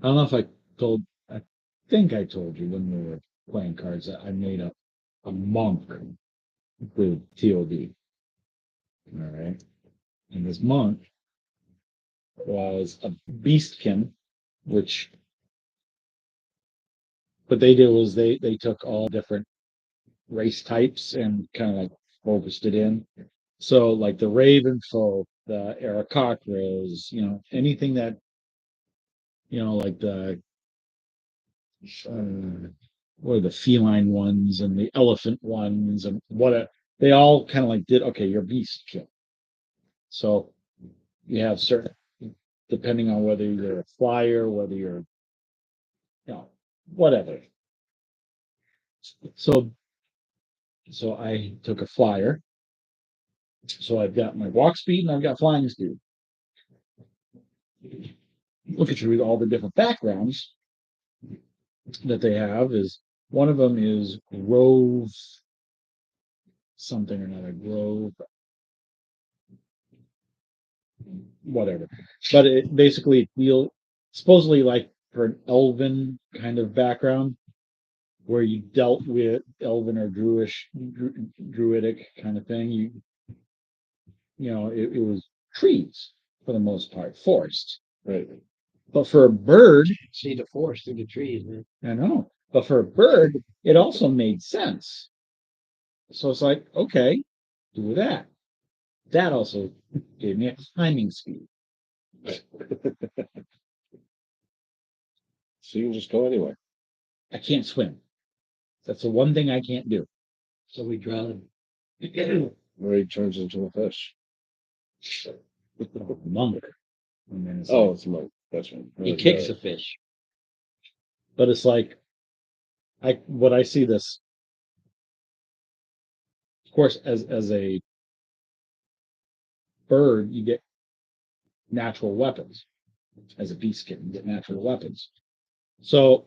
I don't know if I think I told you when we were playing cards that I made a monk with TOD. All right. And this monk was a beastkin, which what they did was they took all different race types and kind of like focused it in. So like the raven folk, the Aarakocras, anything that, like the what are the feline ones and the elephant ones and they all kind of like did okay, you're beast kin. So you have certain depending on whether you're a flyer, whether you're whatever. So I took a flyer. So I've got my walk speed and I've got flying speed. Look at you with all the different backgrounds that they have is one of them is Grove something or another, Grove whatever. But it basically feel supposedly like for an elven kind of background where you dealt with elven or druidic kind of thing. It was trees for the most part, forest. Right. But for a bird, See the forest through the trees, man. I know. But for a bird, it also made sense. So it's like, okay, do that. That also gave me a climbing speed. So you can just go anywhere. I can't swim. That's the one thing I can't do. So we drown Where he turns into a fish. Monk. And then it's Oh, like, it's a monk. That's right. He kicks a fish. but it's like what I see this, of course, as a bird, you get natural weapons. As a beastkin, you get natural weapons. So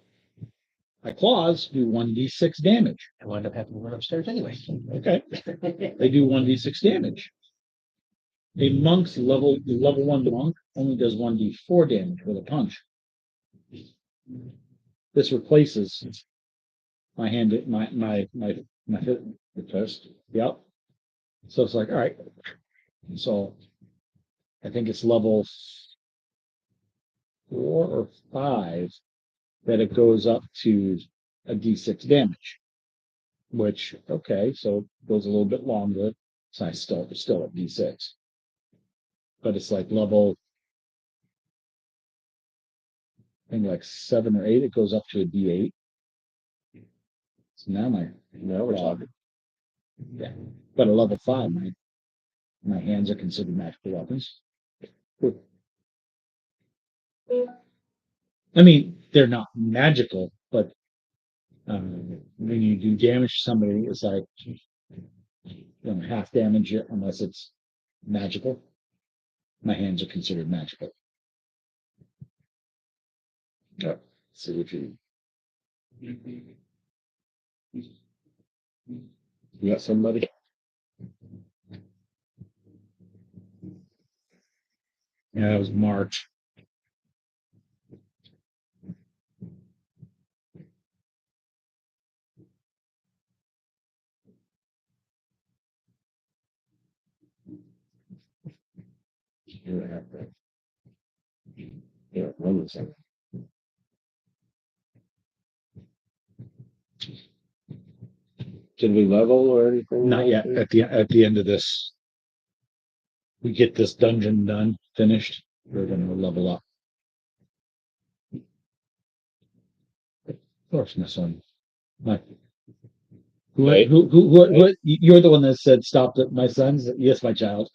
my claws do 1d6 damage. I wind up having to run upstairs anyway. Okay. They do 1d6 damage. A monk's level 1 monk only does 1d4 damage with a punch. This replaces my hand, my fist. Yep. So it's like, all right. So I think it's level 4 or 5 that it goes up to a d6 damage. Which okay, so it goes a little bit longer. So I still at d6, but it's like level, I think like 7 or 8. It goes up to a d8. So now we're talking. Yeah, but at level 5, my hands are considered magical weapons. I mean, they're not magical, but when you do damage to somebody, it's like half damage it unless it's magical. My hands are considered magical. Yeah. See what you got somebody? Yeah, it was March. Yeah, run this thing. Did we level or anything? Not yet. At the end of this, we get this dungeon done, finished. We're going to level up. Of course, my son. Who, you're the one that said stop it, my sons? Yes, my child.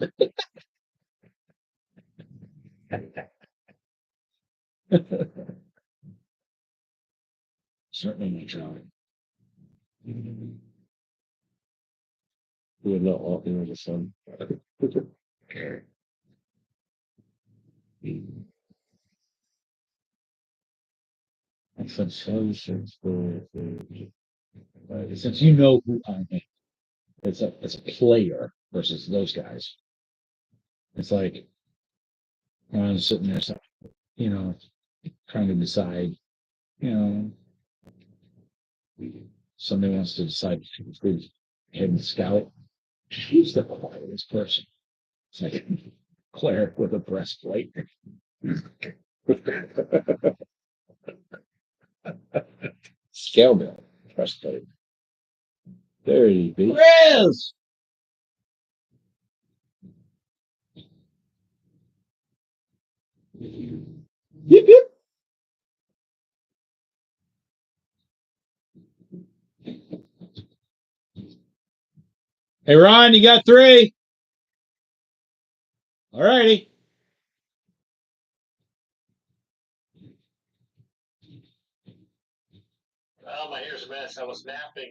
Certainly my child. We would not walk into the sun. I said, since you know who I am, it's a player versus those guys. It's like I'm sitting there, you know, trying to decide, you know, somebody wants to decide who's head scout. Who's the quietest person? It's like cleric with a breastplate. Scale breastplate. There you be. Chris! Yip, yip. Hey, Ron, you got 3. All righty. Oh, my hair's a mess. I was napping.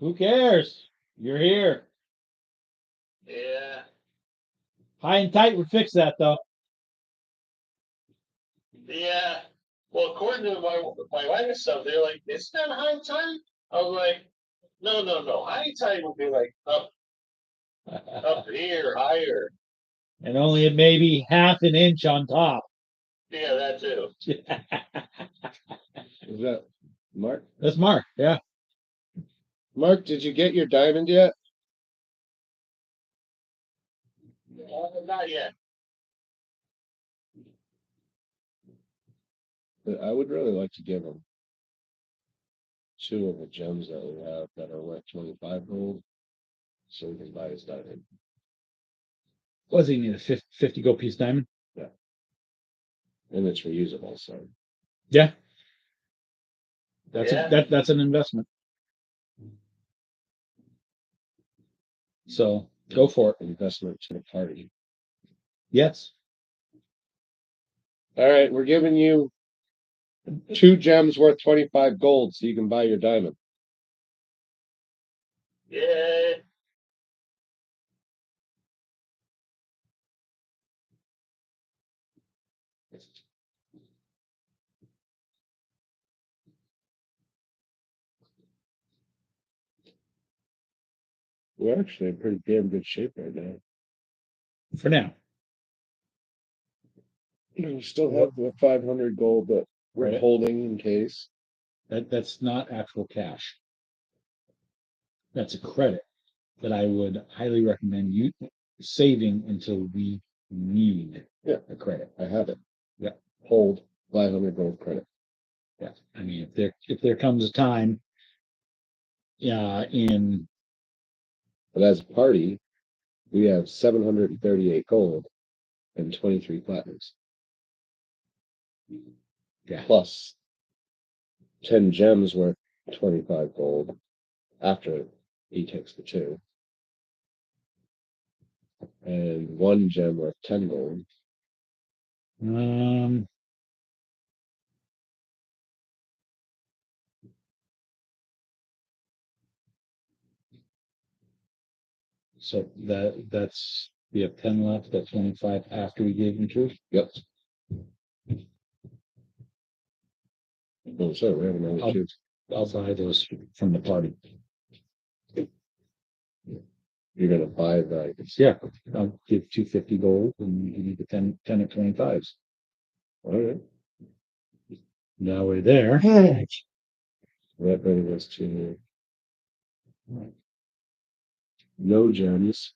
Who cares? You're here. Yeah. High and tight would fix that, though. Yeah. Well, according to my wife and stuff, they're like, it's not high tide. I was like, no. High tide would be like up here, higher. And only maybe half an inch on top. Yeah, that too. Is that Mark? That's Mark. Yeah. Mark, did you get your diamond yet? Not yet. I would really like to give him 2 of the gems that we have that are worth 25 gold, so we can buy his diamond. What does he need? A 50 gold piece diamond? And it's reusable, so Yeah. That's Yeah. that's an investment. So go for it. investment to the party. Yes. All right, we're giving you 2 gems worth 25 gold, so you can buy your diamond. Yeah. We're actually in pretty damn good shape right now. For now. We still have the 500 gold that we're Right. holding in case. That's not actual cash. That's a credit that I would highly recommend you saving until we need a credit. I have it. Yeah. Hold 500 gold credit. Yeah. I mean, if there comes a time, in But as a party, we have 738 gold and 23 platinums. Yeah. Plus 10 gems worth 25 gold after he takes the 2. And 1 gem worth 10 gold. So that's we have 10 left. That's 25 after we gave him 2. Yep. Oh, sorry, we have another 2. I'll buy those from the party. You're gonna buy the Yeah, I'll give 250 gold, and you need the 10 or 25s. all right. Now we're there. That brings us to no gems.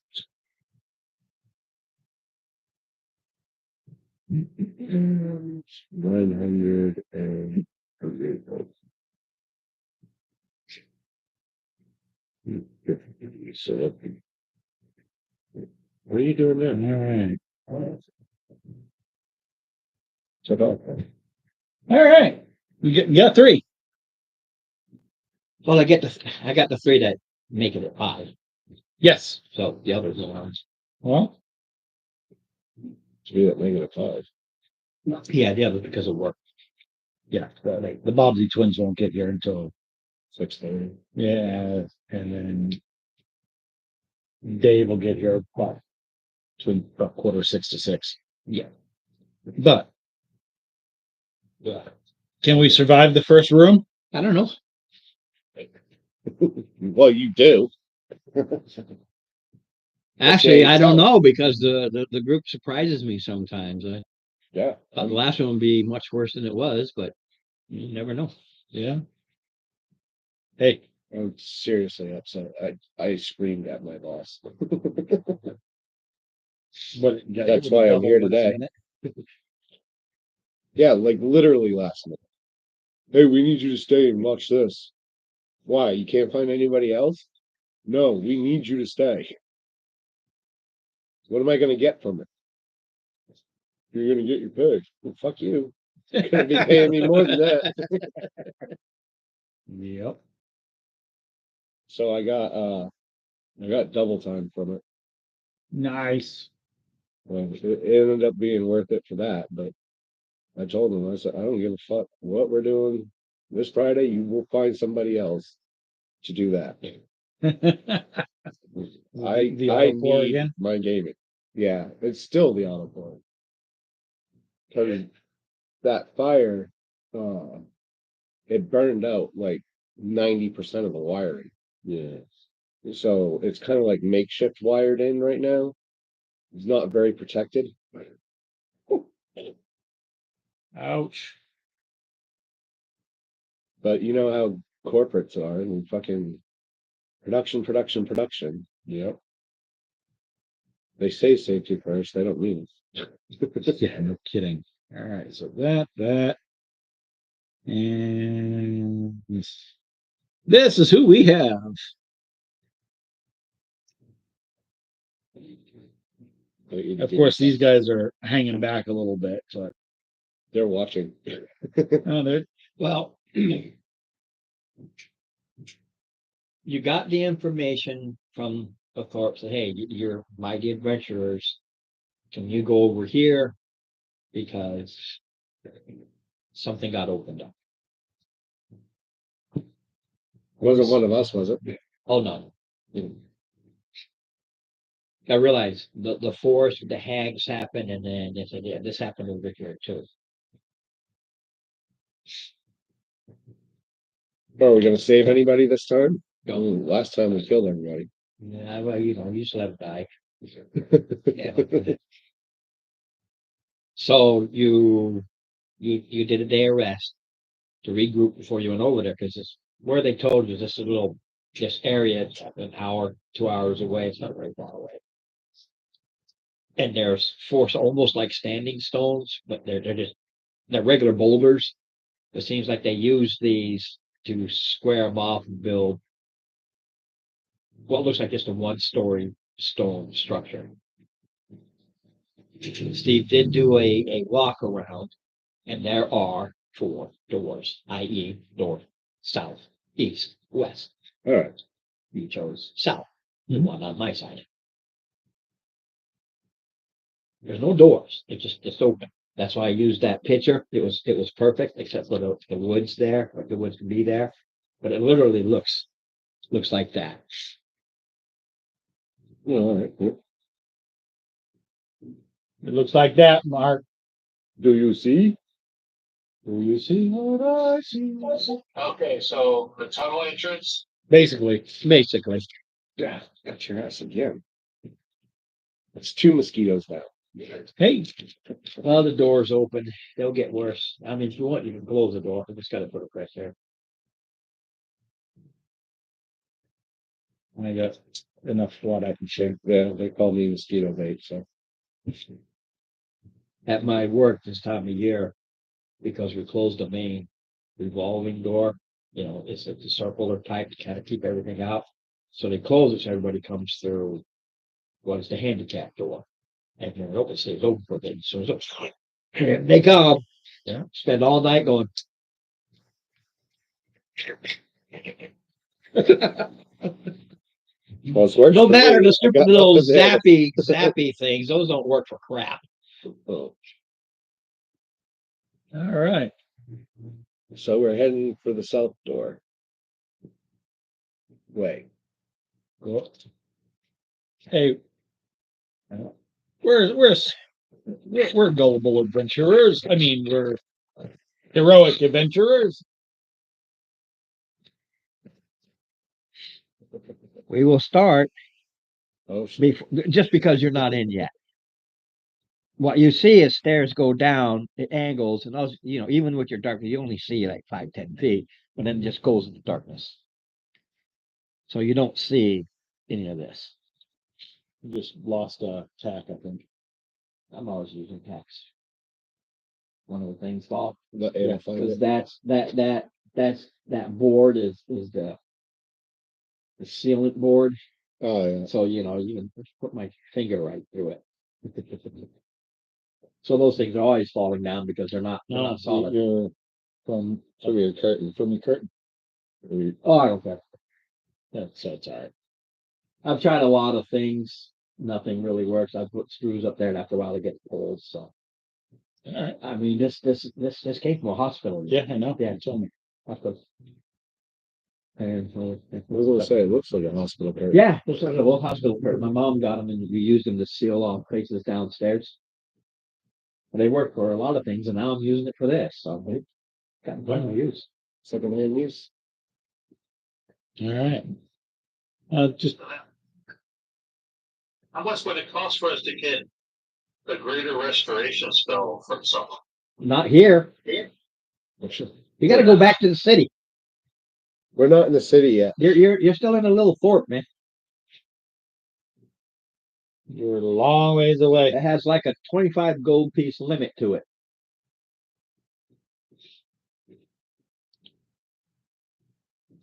900 and 100 gold. So what are you doing there? All right. All right. You got 3. Well, I got the 3 that make it at 5. Yes. So the others are ones. Well, to be that -5. Yeah, the others because of work. yeah. The Bobbsey twins won't get here until 6:30. yeah, and then Dave will get here between about 5:45 to 6. Yeah. But can we survive the first room? I don't know. Well, you do. Actually, Okay, I don't so- know because the group surprises me sometimes. Yeah. The last one would be much worse than it was, but you never know. Yeah. Hey, I'm seriously upset. I screamed at my boss. but That's why I'm here today. Yeah, like literally last minute. Hey, we need you to stay and watch this. Why? You can't find anybody else? No, we need you to stay. What am I going to get from it? You're going to get your pay. Well, fuck you. You're going to be paying me more than that. Yep. So I got double time from it. Nice. Well, it ended up being worth it for that, but I told him, I said, I don't give a fuck what we're doing this Friday. You will find somebody else to do that. The I auto pour need again? my gaming. Yeah, it's still the auto pour. Because that fire, it burned out like 90% of the wiring. Yeah. So it's kind of like makeshift wired in right now. It's not very protected. Ouch. But you know how corporates are and fucking production. Yep. They say safety first, they don't mean it. Yeah, no kidding. All right, so that, and this is who we have. Of course, these guys are hanging back a little bit, but They're watching. Well, you got the information from the Thorpe. Said, hey, you're mighty adventurers. Can you go over here? Because something got opened up. Wasn't one of us, was it? Oh, no. I realized the forest, the hags happened, and then they said, yeah, this happened over here too. Are we gonna save anybody this time? Go. Last time we killed everybody. Yeah, well, you still have a die. Yeah. So you did a day of rest to regroup before you went over there, because it's where they told you this area, it's an hour, 2 hours away. It's not very far away. And there's force almost like standing stones, but they're regular boulders. It seems like they use these to square them off and build what looks like just a one-story stone structure. Steve did do a walk around, and there are 4 doors, i.e., north, south, east, west. All right. You chose south, the one on my side. There's no doors. It's open. That's why I used that picture. It was perfect, except for the woods there, like the woods can be there. But it literally looks like that. All right. It looks like that, Mark. Do you see? Do you see what I see? Okay, so the tunnel entrance, Basically. Yeah, got your ass again. It's 2 mosquitoes now. Hey, Well, the door's open. They'll get worse. I mean, if you want, you can close the door. I just got to put a press there. I got enough what I can shake. They call me mosquito bait, so At my work this time of year, because we closed the main revolving door, it's a circular type to kind of keep everything out. So they close it so everybody comes through what is the handicap door. And then it stays open for a bit. So they come, spend all night going. well, it's worse No for matter me. the I stupid got little nothing there. zappy things, those don't work for crap. Oh, All right. so we're heading for the south door. Way. Cool. Hey, we're gullible adventurers. I mean, we're heroic adventurers. We will start Oh shit. just because you're not in yet. what you see is stairs go down at angles, and those, even with your darkness, you only see like 5-10 feet, but then it just goes into darkness. So you don't see any of this. You just lost a tack, I think. I'm always using tacks. One of the things, Bob. The Yeah, amplifier. because that board is the sealant board. Oh yeah. So you can put my finger right through it. So those things are always falling down because they're not No, solid. you're from Your curtain. from your curtain. Oh, I don't care. So it's all right. I've tried a lot of things. Nothing really works. I've put screws up there, and after a while, they get pulled. So, All right. I mean, this came from a hospital. Yeah, I know. Yeah. You told me. Hospital. And I was gonna say it looks like a hospital curtain. yeah, this was a whole hospital curtain. My mom got them, and we used them to seal off places downstairs. And they work for a lot of things, and now I'm using it for this. So they got plenty of use. Secondhand use. All right. Just How much would it cost for us to get a greater restoration spell from someone? Not here. You got to go back to the city. We're not in the city yet. You're still in a little fort, man. you're a long ways away. It has like a 25 gold piece limit to it.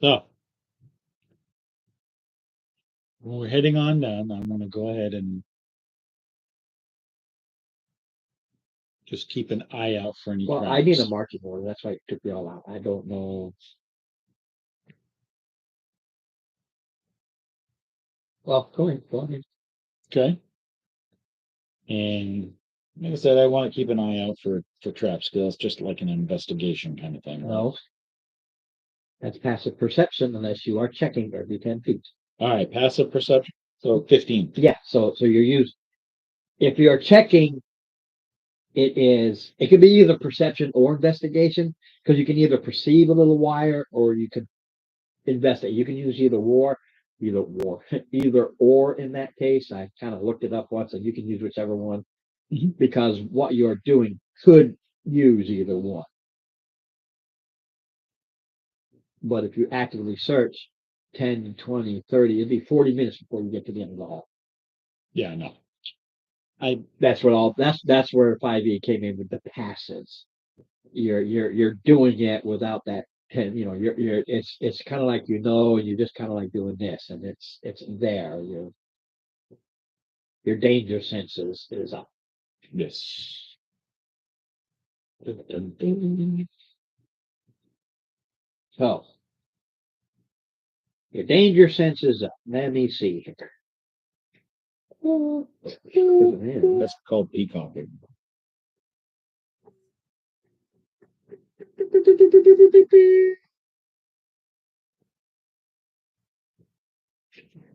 So when we're heading on down, I'm going to go ahead and just keep an eye out for any Well, traps. I need a marching order. That's why it took me all out. I don't know. Well, go ahead. Okay. And like I said, I want to keep an eye out for traps because it's just like an investigation kind of thing. Right? No. That's passive perception unless you are checking every 10 feet. All right. Passive perception. So 15. Yeah, so you're using, if you're checking, it could be either perception or investigation, because you can either perceive a little wire or you can investigate. You can use either either or in that case. I kind of looked it up once, and you can use whichever one because what you're doing could use either one. But if you actively search 10, 20, 30, it'd be 40 minutes before you get to the end of the hall. Yeah, no. That's where 5e came in with the passives. You're doing it without that 10, it's kind of like, you're just kind of like doing this, and it's there. Your danger sense is up. Yes. So your danger sense is up. Let me see here. That's called peacocking.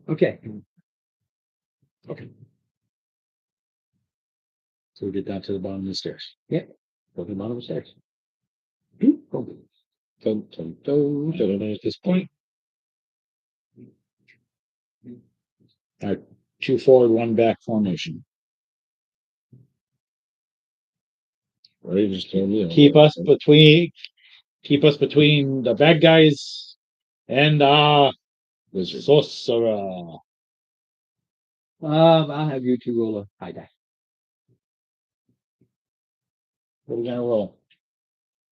Okay. So we get down to the bottom of the stairs. Yep. Go to the bottom of the stairs. Dun, dun, dun, dun. At this point. All right. 2 forward, 1 back formation. Right, just tell me. Keep us between the bad guys and sorcerer. I'll have you two roll a high die. What are we gonna roll?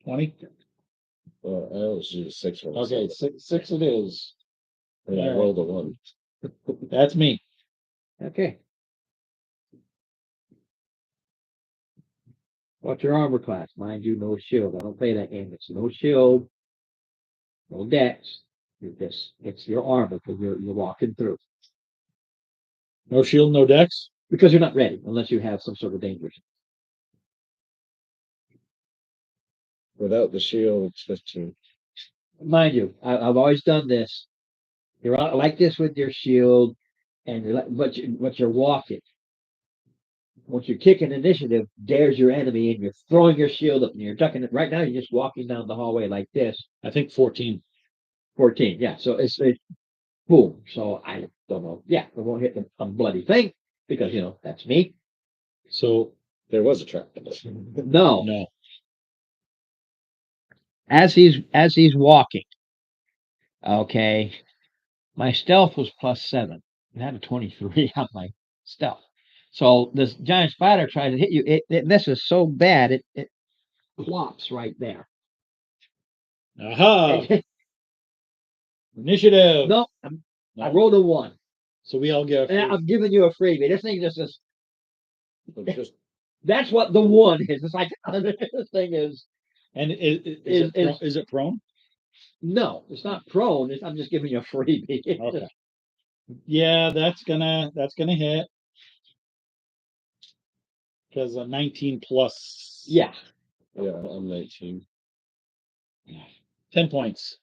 20? I always do 6 rolls. Okay, six it is. And I rolled a 1. That's me. Okay. What's your armor class? Mind you, no shield. I don't play that game. It's no shield, no dex. It's your armor because you're walking through. No shield, no dex. Because you're not ready unless you have some sort of danger. Without the shield, it's 15. Mind you, I've always done this. You're out like this with your shield, and but you're walking. Once you kick an initiative, there's your enemy, and you're throwing your shield up, and you're ducking it. Right now, you're just walking down the hallway like this. I think 14. 14, yeah. So it's boom. So I don't know. Yeah, I won't hit a bloody thing because that's me. So There was a trap. No, No. as he's walking. Okay, my stealth was +7. I had a 23 on my stealth. So this giant spider tries to hit you. It misses so bad it plops right there. Aha! Initiative. No, I rolled a 1. So we all get. And I'm giving you a freebie. This thing just is. It's just That's what the 1 is. It's like this thing is. And Is- is it prone? No, it's not prone. I'm just giving you a freebie. Okay. Yeah, that's gonna hit. Because a 19 plus. Yeah. yeah, I'm 19. 10 points.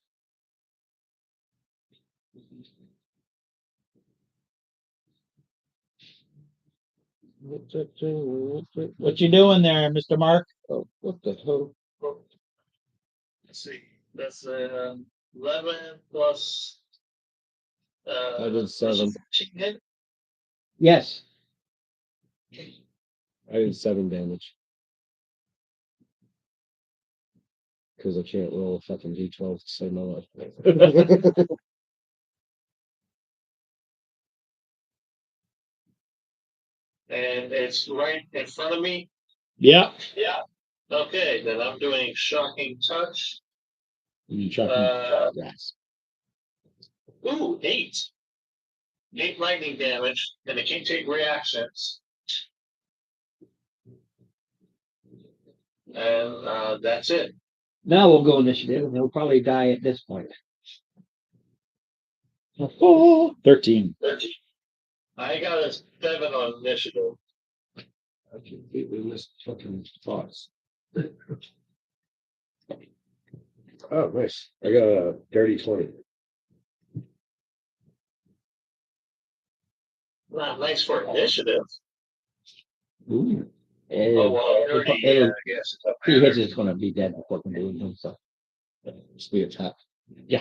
What you doing there, Mr. Mark? Oh, what the hell? Let's see, that's 11 plus. I did 7. Yes. I did 7 damage. Because I can't roll a fucking d12 to save my life. And it's right in front of me. Yeah. Yeah. Okay, then I'm doing shocking touch. You chucking grass. Ooh, 8. 8 lightning damage, and it can't take reactions. And that's it. Now we'll go initiative, and he'll probably die at this point. 13. 13. I got a 7 on initiative. I completely missed fucking thoughts. Oh, nice. I got a dirty 20. Not nice for initiative. Ooh. Oh, well, 30, yeah, I guess. It He doesn't hits matter. it's going to be dead before can do anything. So Just be attacked. You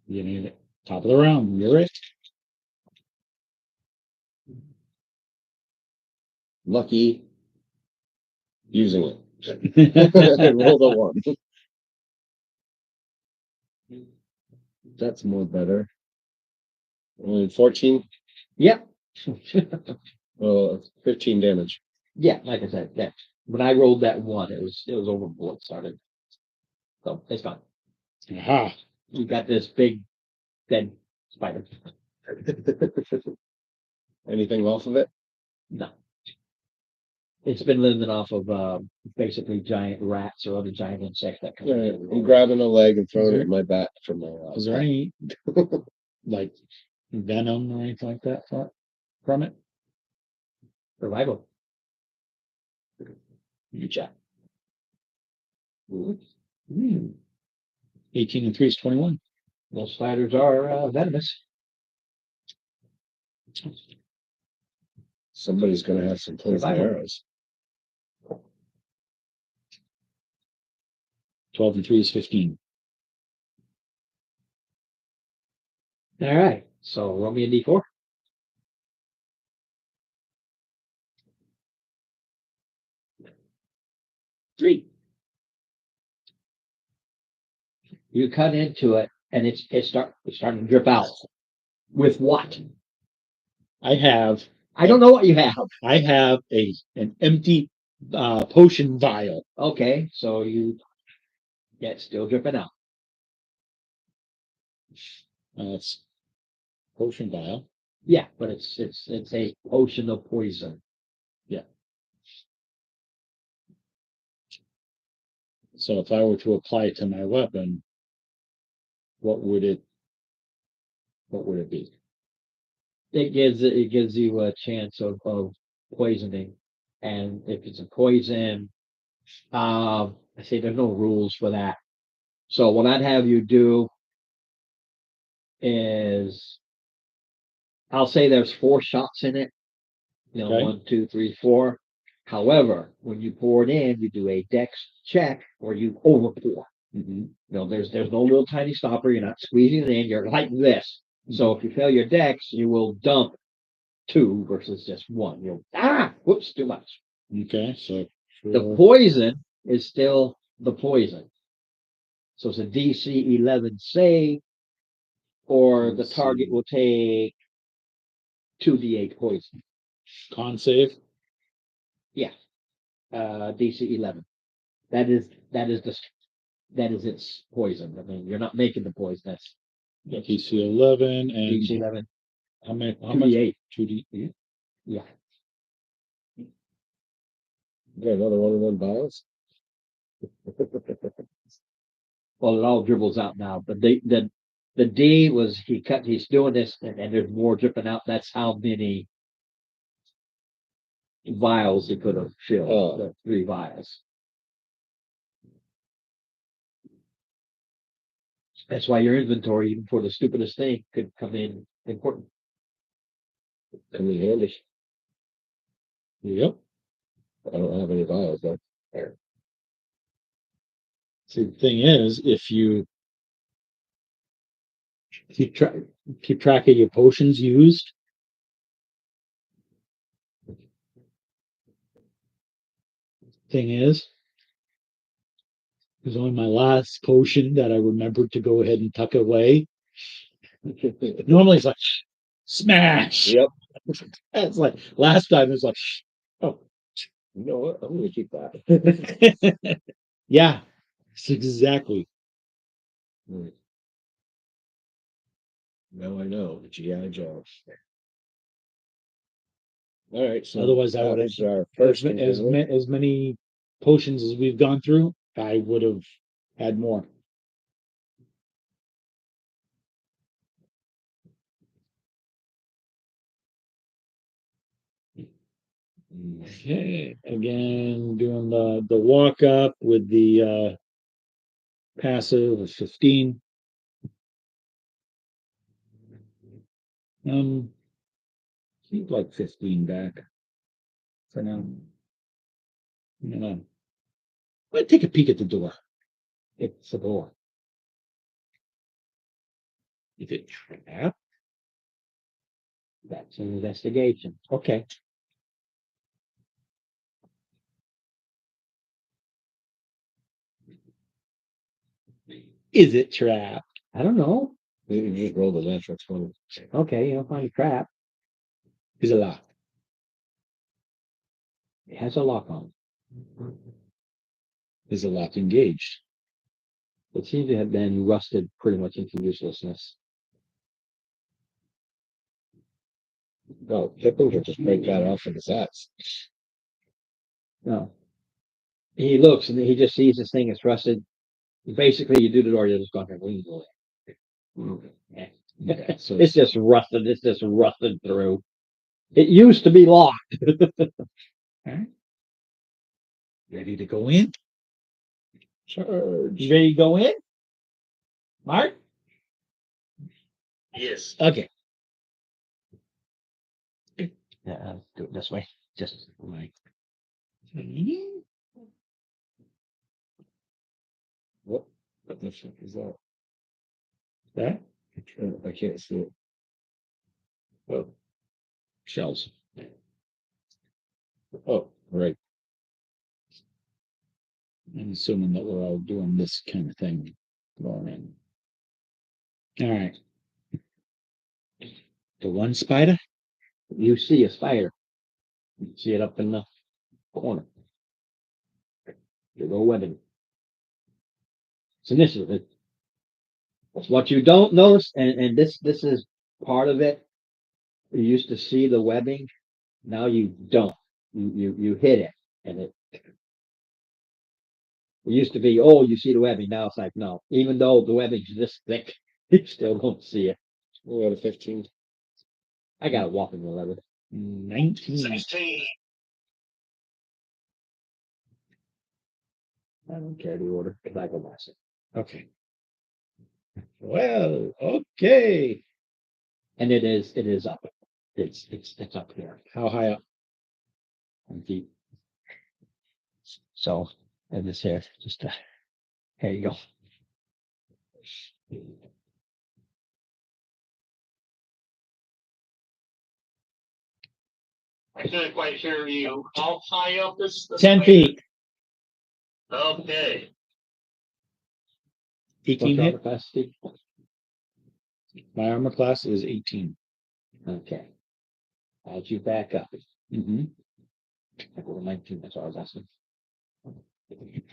need it. Top of the round. You're it. Lucky using it. I rolled a 1. That's more better. 14. yep. 15 damage. Yeah, like I said, yeah. When I rolled that 1, it was overboard started. So it's fine. Aha. You got this big dead spider. Anything off of it? No. It's been living off of basically giant rats or other giant insects that come Alright, in. I'm grabbing a leg and throwing it in my back for my. Is there any like venom or anything like that from it? Survival. You check. 18 and 3 is 21. Most spiders are venomous. Somebody's gonna have some poison Survival. arrows. 12 and 3 is 15. All right. So roll me a d4. 3. You cut into it, and it's starting to drip out. With what? I have I don't know what you have. an empty potion vial. Okay, so it's still dripping out. It's potion vial. Yeah, but it's a potion of poison. So if I were to apply it to my weapon, what would it be? It gives you a chance of poisoning, and if it's a poison, I say there's no rules for that. So what I'd have you do is, I'll say there's 4 shots in it. Okay. 1, 2, 3, 4. However, when you pour it in, you do a dex check or you overpour. There's no little tiny stopper. You're not squeezing it in. You're like this. So if you fail your dex, you will dump 2 versus just 1. Whoops, too much. Okay, so The four, poison is still the poison. So it's a DC 11 save, or the Let's target see. will take 2d8 poison. con save. Yeah, DC 11. That is its poison. I mean, you're not making the poison. That's DC 11 and DC 11. how many? How much? 2d8. 2D. Yeah. Got another one of them vials. Well, it all dribbles out now. But the D was he's doing this, and there's more dripping out. That's how many vials he could have filled. Oh. The 3 vials. That's why your inventory, even for the stupidest thing, could come in important. Come in handy. Yep. I don't have any vials though. There. See, the thing is, if you keep track of your potions used, thing is, it was only my last potion that I remembered to go ahead and tuck away. Normally it's like smash. Yep. It's like last time it was like, oh, You know what? I'm gonna keep that. yeah, it's exactly. Now I know the GI Joe. All right. So Otherwise, I that would have was our first encounter. as many potions as we've gone through. I would have had more. Okay, again, doing the walk up with the passive of 15. Keep like 15 back for now. You know, let's take a peek at the door. It's the door. Is it trapped? That's an investigation. Okay. Is it trapped? I don't know. You just roll the natural 20. Okay, you'll find a trap. Is it locked? It has a lock on it. Is the lock engaged? It seems to have been rusted pretty much into uselessness. Oh, Pippin could just break that off with his axe. No. He looks and he just sees this thing is rusted. Basically, you do the door, you're just going to Okay, so it's just rusted. It's just rusted through. It used to be locked. okay. Ready to go in? Charge. You ready to go in? Mark? Yes. Okay. Yeah, do it this way. Just like What the fuck is that? that. I can't see it. Oh, shells. Oh, right. I'm assuming that we're all doing this kind of thing going in. All right. The one spider? you see a spider. You see it up in the corner. You go webbing. It's initiative. What you don't notice, and this is part of it. You used to see the webbing. Now you don't. You hit it, and it used to be, oh, you see the webbing. Now it's like, no. Even though the webbing's this thick, you still don't see it. We got a 15. I got a whopping 11. 19. 16. I don't care the order because I go last. Okay. Well, okay. And it is up. It's up here. How high up? And deep. So, and this here, just here you go. I couldn't quite hear you. How high up is the 10 spider? feet. Okay. 18 What's your hit. armor class, Steve? My armor class is 18. Okay. As you back up. Mm-hmm. I rolled 19, that's what I was asking.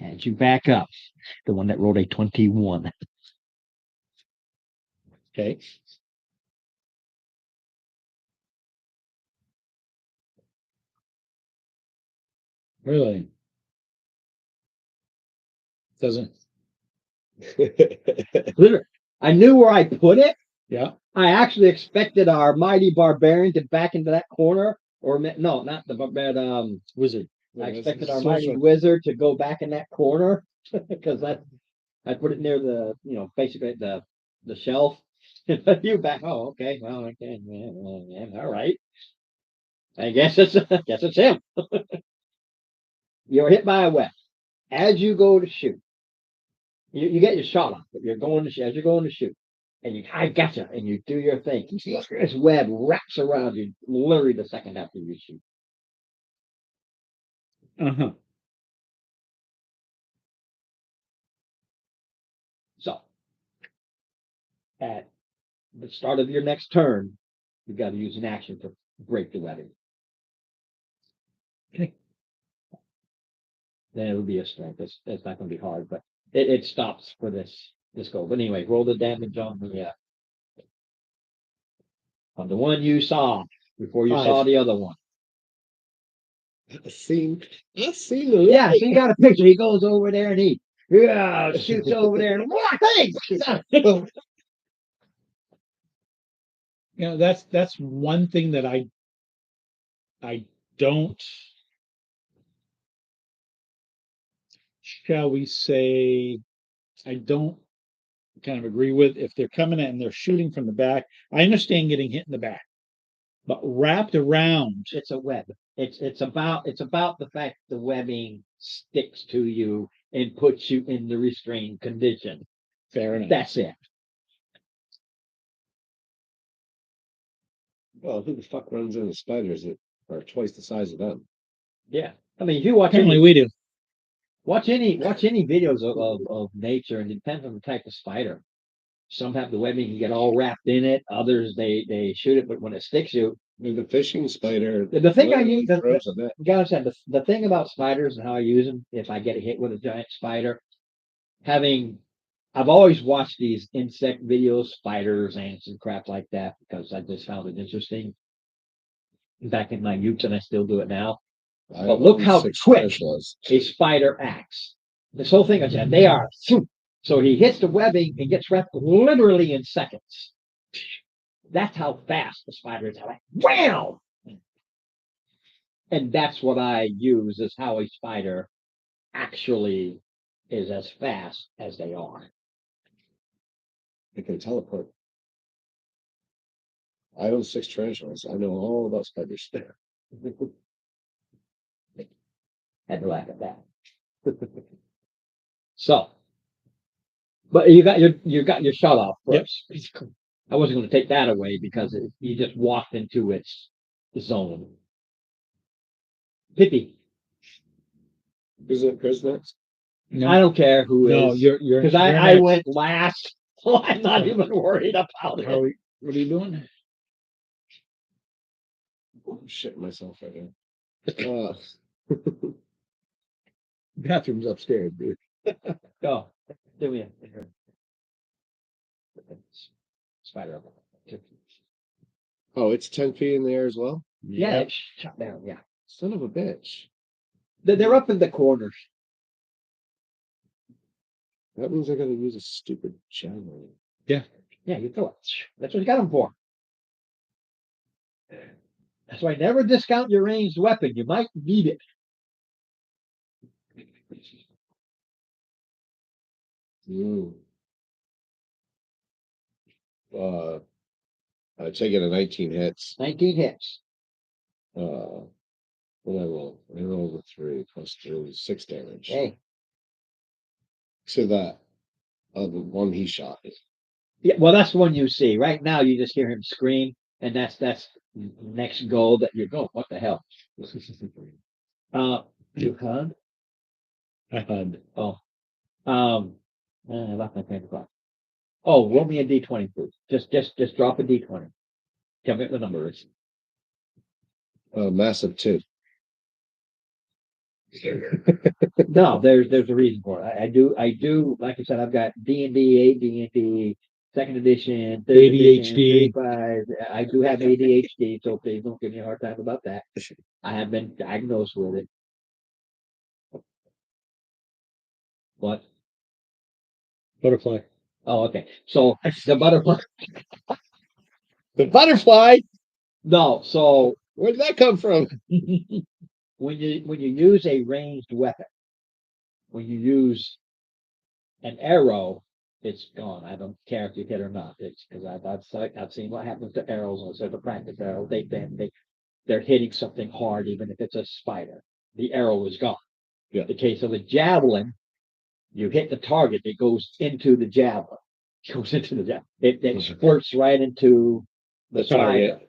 As you back up, the one that rolled a 21. Okay. Really? Doesn't. Literally, I knew where I put it. Yeah. I actually expected our mighty barbarian to back into that corner, or no, not the barbarian, Wizard. I Yeah, expected that's our so mighty much- wizard to go back in that corner because I put it near the, basically the shelf. You back. Oh, okay. Well, okay. Yeah, all right. I guess it's him. You're hit by a web. As you go to shoot, you get your shot off, but you're going to shoot, as you're going to shoot, and I gotcha, and you do your thing. This web wraps around you literally the second after you shoot. Uh-huh. So, at the start of your next turn, you've got to use an action to break the webbing. Okay. Then it'll be a strength. It's not going to be hard, but it stops for this go. But anyway, roll the damage on the one you saw before you 5. saw the other one. I've seen the Yeah, so you got a picture. He goes over there and he shoots over there and hey! You know, that's one thing that I don't, shall we say, I don't kind of agree with. If they're coming in and they're shooting from the back, I understand getting hit in the back, but wrapped around. It's a web. It's about the fact the webbing sticks to you and puts you in the restrained condition. Fair enough. That's it. Well, who the fuck runs into spiders that are twice the size of them? Yeah. I mean, if you watch Apparently any, we do. watch any videos of nature, and it depends on the type of spider. Some have the webbing can get all wrapped in it. Others they shoot it, but when it sticks you, I mean, the fishing spider. the thing I literally use throws a net. you gotta understand the thing about spiders and how I use them. If I get hit with a giant spider, I've always watched these insect videos, spiders, ants, and crap like that because I just found it interesting back in my youth, and I still do it now. I But look own how 6 quick tarantulas. a spider acts. This whole thing I said, they are so he hits the webbing and gets wrapped literally in seconds. That's how fast the spider is. Like wham! And that's what I use is how a spider actually is as fast as they are. They can teleport. I own 6 tarantulas. I know all about spiders. Had to laugh at that. So, but you got your shut off Yep. first. I wasn't going to take that away because you just walked into its zone. Pippi, Isn't it Chris next? No, I don't care who no, is you're because you're I next. went last, so I'm not even worried about How it. are we, what are you doing? I'm shitting myself right now. Bathroom's upstairs, dude. Go, do me a spider. Oh, it's 10 feet in the air as well? Yeah, Yep. it's shut down. Yeah, Son of a bitch. they're up in the corners. That means I gotta use a stupid javelin. Yeah, you throw it. That's what you got them for. That's why never discount your ranged weapon. You might need it. Mm. I take it a 19 hits. 19 hits. What I roll? I roll the 3 plus 3, 6 damage. Hey, So that the one he shot. yeah. Well, that's the one you see right now. You just hear him scream, and that's next goal that you're going. What the hell? You HUD? I had Oh, I left my train of thought. Oh, roll me a D20, please. Just drop a D20. Tell me what the number is. Massive 2. No, there's a reason for it. I do. Like I said, I've got D&D, AD&D, second edition, third edition, ADHD. 3.5. I do have ADHD, so please don't give me a hard time about that. I have been diagnosed with it. What? butterfly. Oh, okay. So the butterfly. The butterfly? No, so Where did that come from? when you use a ranged weapon, when you use an arrow, it's gone. I don't care if you hit or not. It's because I've seen what happens to arrows. So the practice arrow, they're hitting something hard, even if it's a spider. The arrow is gone. Yeah. The case of a javelin, you hit the target, it goes into the javelin. It goes into the javelin. It squirts right into the spider. target.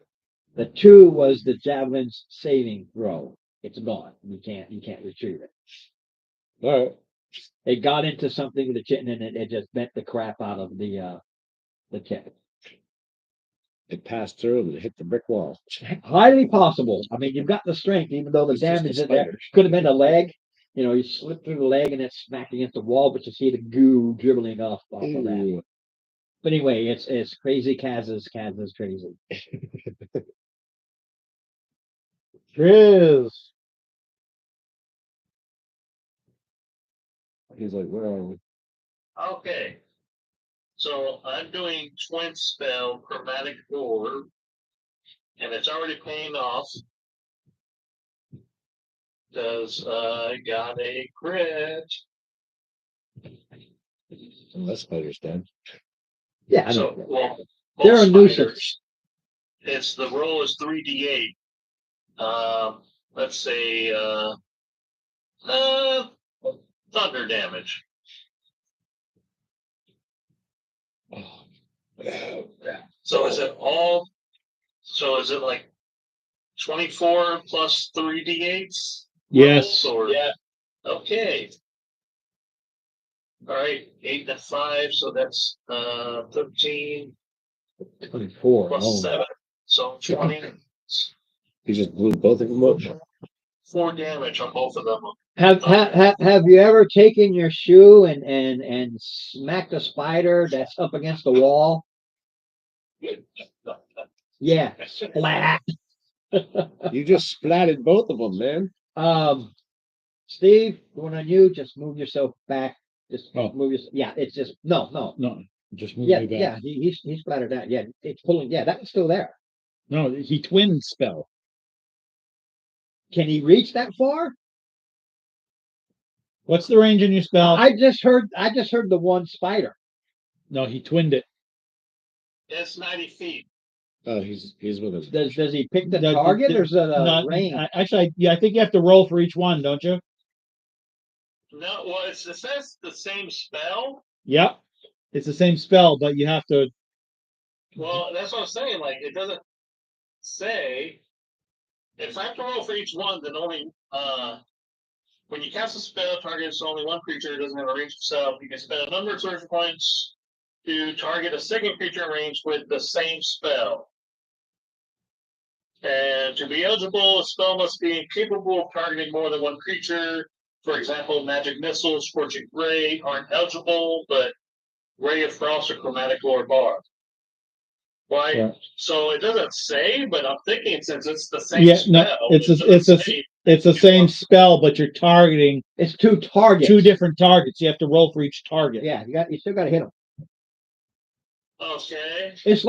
The 2 was the javelin's saving throw. It's gone. You can't retrieve it. All right. It got into something with the chitin and it just bent the crap out of the tip. It passed through and it hit the brick wall. Highly possible. I mean, you've got the strength, even though the It's just damage a is there. spider. Could have been a leg. You know, you slip through the leg and it's smacked against the wall, but you see the goo dribbling off of that. Ooh. But anyway, it's crazy. Kaz is crazy. Triz. He's like, where are we? Okay. So I'm doing twin spell chromatic orb, and it's already paying off. Because I got a crit. Oh, that spider's dead. Yeah, I So, know. well, They're a both nuisance. spiders, it's the roll is 3d8. Let's say thunder damage. Oh. So is it all? So is it like 24 plus 3d8s? Yes. Or yeah. Okay. All right, 8 and 5, so that's 13 24. plus Oh, 7, so 20. He just blew both of them up. 4 damage on both of them. Have you ever taken your shoe and smacked a spider that's up against the wall? Yeah, splat. You just splatted both of them, man. Steve, going on you. Just move yourself back. Just Oh. move yourself. Yeah, it's just no. No, just move Yeah, me back. yeah. He's splattered out. Yeah, it's pulling. Yeah, that was still there. No, he twin spell. Can he reach that far? What's the range in your spell? I just heard the one spider. No, he twinned it. It's 90 feet. Oh, he's with us. Does he pick the The- target the- or is it a Not, range? actually, yeah, I think you have to roll for each one, don't you? No, well, it says the same spell. Yep. It's the same spell, but you have to. Well, that's what I'm saying. Like, it doesn't say. If I have to roll for each one, then only when you cast a spell, targets only one creature. It doesn't have a range itself. You can spend a number of source points to target a second creature in range with the same spell. And to be eligible, a spell must be capable of targeting more than one creature. For example, magic missiles, scorching ray aren't eligible, but ray of frost or chromatic orb are. Right? Yeah. So it doesn't say, but I'm thinking since it's the same Yeah, spell, no, it's it doesn't say. the same spell, but you're targeting It's 2 targets. 2 different targets. You have to roll for each target. Yeah, you still got to hit them. Okay. It's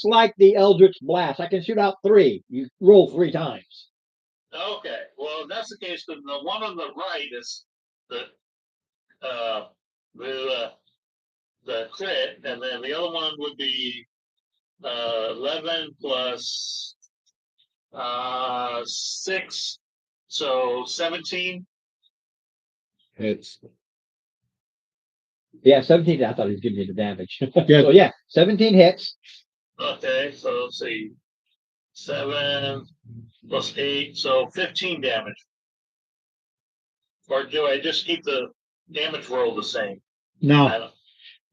like the Eldritch Blast. I can shoot out 3. You roll 3 times. Okay. Well, if that's the case, then the one on the right is the crit, and then the other one would be 11 plus 6, so 17. Hits. Yeah, 17. I thought he was giving you the damage. Yeah. So yeah, 17 hits. Okay, so let's see. 7 plus 8, so 15 damage. Or do I just keep the damage roll the same? I No,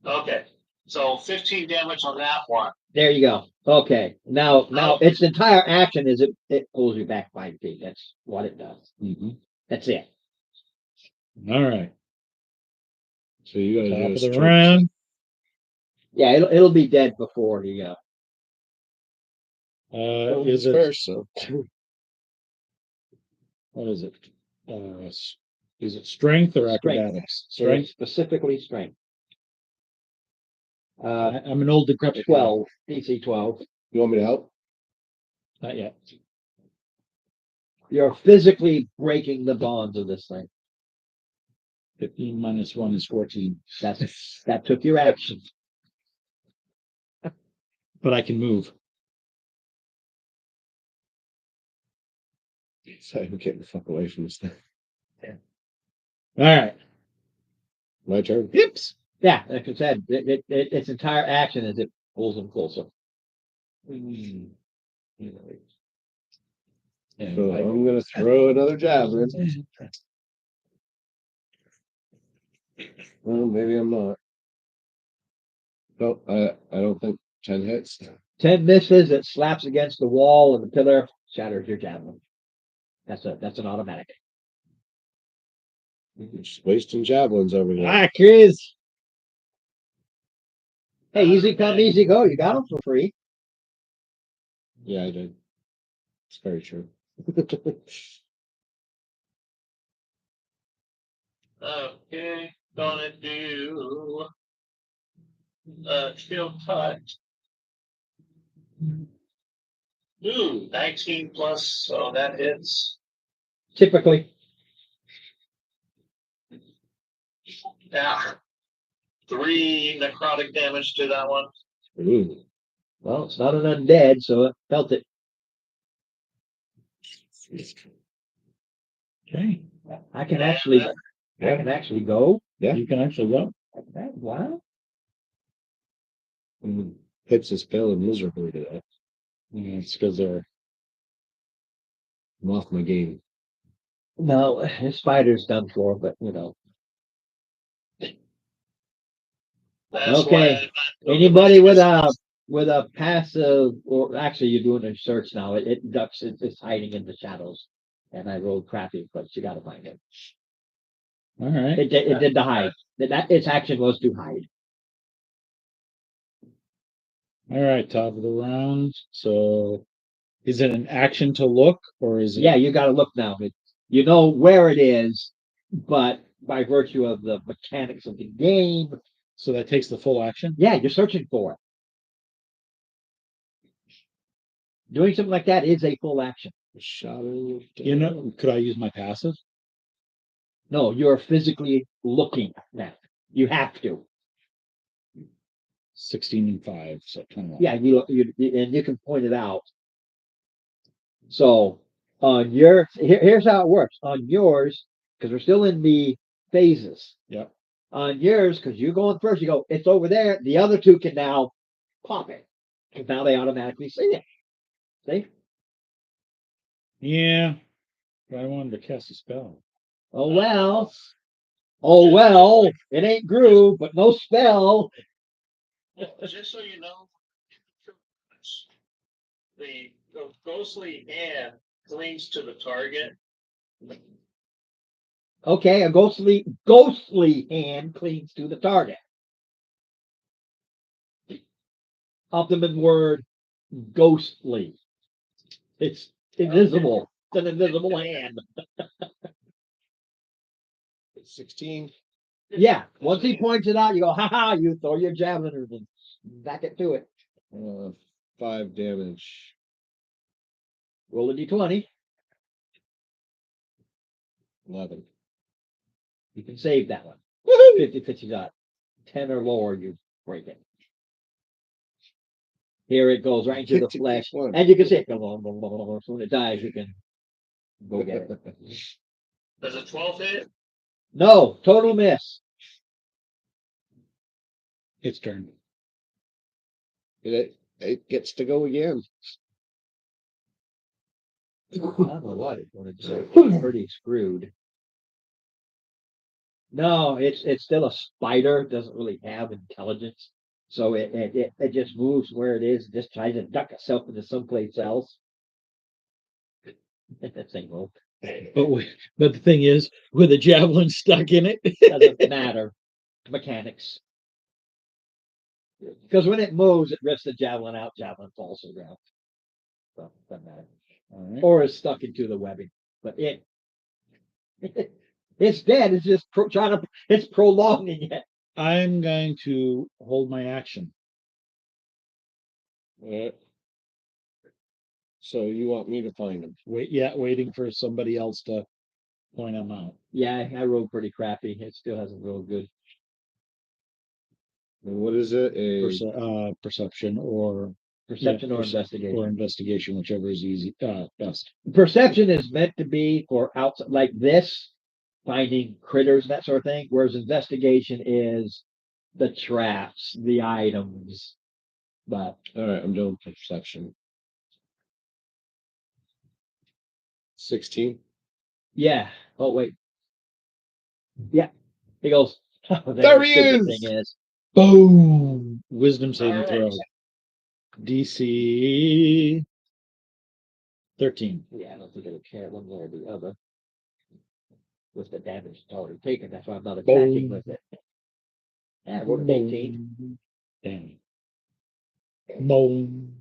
don't. Okay, so 15 damage on that one. There you go. Okay. Now Oh. its entire action is it pulls you back 5 feet. That's what it does. Mhm. That's it. All right. So you gotta Top do of a the strength round. Yeah, it'll be dead before the Is it first, so what is it? Is it strength or Strength. acrobatics? Strength. specifically strength. I'm an old decrepit. 12, DC 12. you want me to help? Not yet. You're physically breaking the bonds of this thing. 15 minus 1 is 14. That took your action. But I can move. So I'm getting the fuck away from this thing. All right. My turn. Yips. Yeah, like I said, its entire action is it pulls them closer. Mm. So I'm gonna throw another javelin. Well, maybe I'm not. No, I don't think 10 hits. 10 misses, it slaps against the wall and the pillar, shatters your javelin. That's an automatic. Just wasting javelins over here. Ah, Chris. Hey, easy come, easy go. You got them for free. Yeah, I did. It's very true. Okay, gonna do shield touch. Ooh, 19 plus, so that hits. Typically, Yeah. 3 necrotic damage to that one. Ooh. well, it's not an undead, so it felt it. Okay. I can actually go. Yeah. You can actually go. Wow. Hits is failing miserably today. Yeah, it's because they're I'm off my game. No, his spider's done for, but you know. That's Okay. why Anybody with a passive, or actually you're doing a search now. It ducks. It's hiding in the shadows. And I rolled crappy, but you got to find it. all right. It did the hide. That its action was to hide. All right, top of the round. So is it an action to look or is it? Yeah, you got to look now. You know where it is, but by virtue of the mechanics of the game, So that takes the full action? yeah, you're searching for it. Doing something like that is a full action. Shadow. You know, could I use my passive? No, you're physically looking now. You have to. 16 and 5, so 21. Yeah, and you can point it out. So on here's how it works. On yours, because we're still in the phases. Yep. On yours, because you're going first, you go, it's over there. The other two can now pop it. Because now they automatically see it. See? Yeah. But I wanted to cast a spell. Oh well. Oh well. It ain't groove, but no spell. just so you know, the ghostly hand clings to the target. Okay, a ghostly hand clings to the target. Optimum word, ghostly. It's invisible. It's an invisible hand. 16. Yeah. Once he points it out, you go, ha ha, you throw your javelin and back it to it. 5 damage. Roll a d20. 11. You can save that one. 50 shot. 10 or lower, you break it. Here it goes right into the flesh. And you can see it. So when it dies, you can go get it. Does a 12 hit? No, total miss. Its turn. It gets to go again. I don't know what it's going to do. It's pretty screwed. No, it's still a spider. Doesn't really have intelligence, so it just moves where it is. Just tries to duck itself into someplace else. That thing will. But the thing is, with a javelin stuck in it, Doesn't matter. Mechanics. Because when it moves, it rips the javelin out. Javelin falls to the ground. So doesn't matter. All right. Or is stuck into the webbing. But it's dead. It's just it's prolonging it. I'm going to hold my action. Yeah. So you want me to find them? Waiting for somebody else to point them out. Yeah, I rolled pretty crappy. It still hasn't rolled good. And what is it? Perception or Perception or investigation. or investigation, whichever is easy best. Perception is meant to be for outside like this, finding critters, that sort of thing. Whereas investigation is the traps, the items. But All right, I'm doing perception. 16. yeah. Oh wait. Yeah. He goes. Oh, There the he stupid is! thing is. Boom! Wisdom saving All throw. right. DC 13. Yeah, I don't think it'll care one way or the other. With the damage it's already taken, that's why I'm not attacking Boom. with it. Yeah, I rolled an 18. Damn. Boom.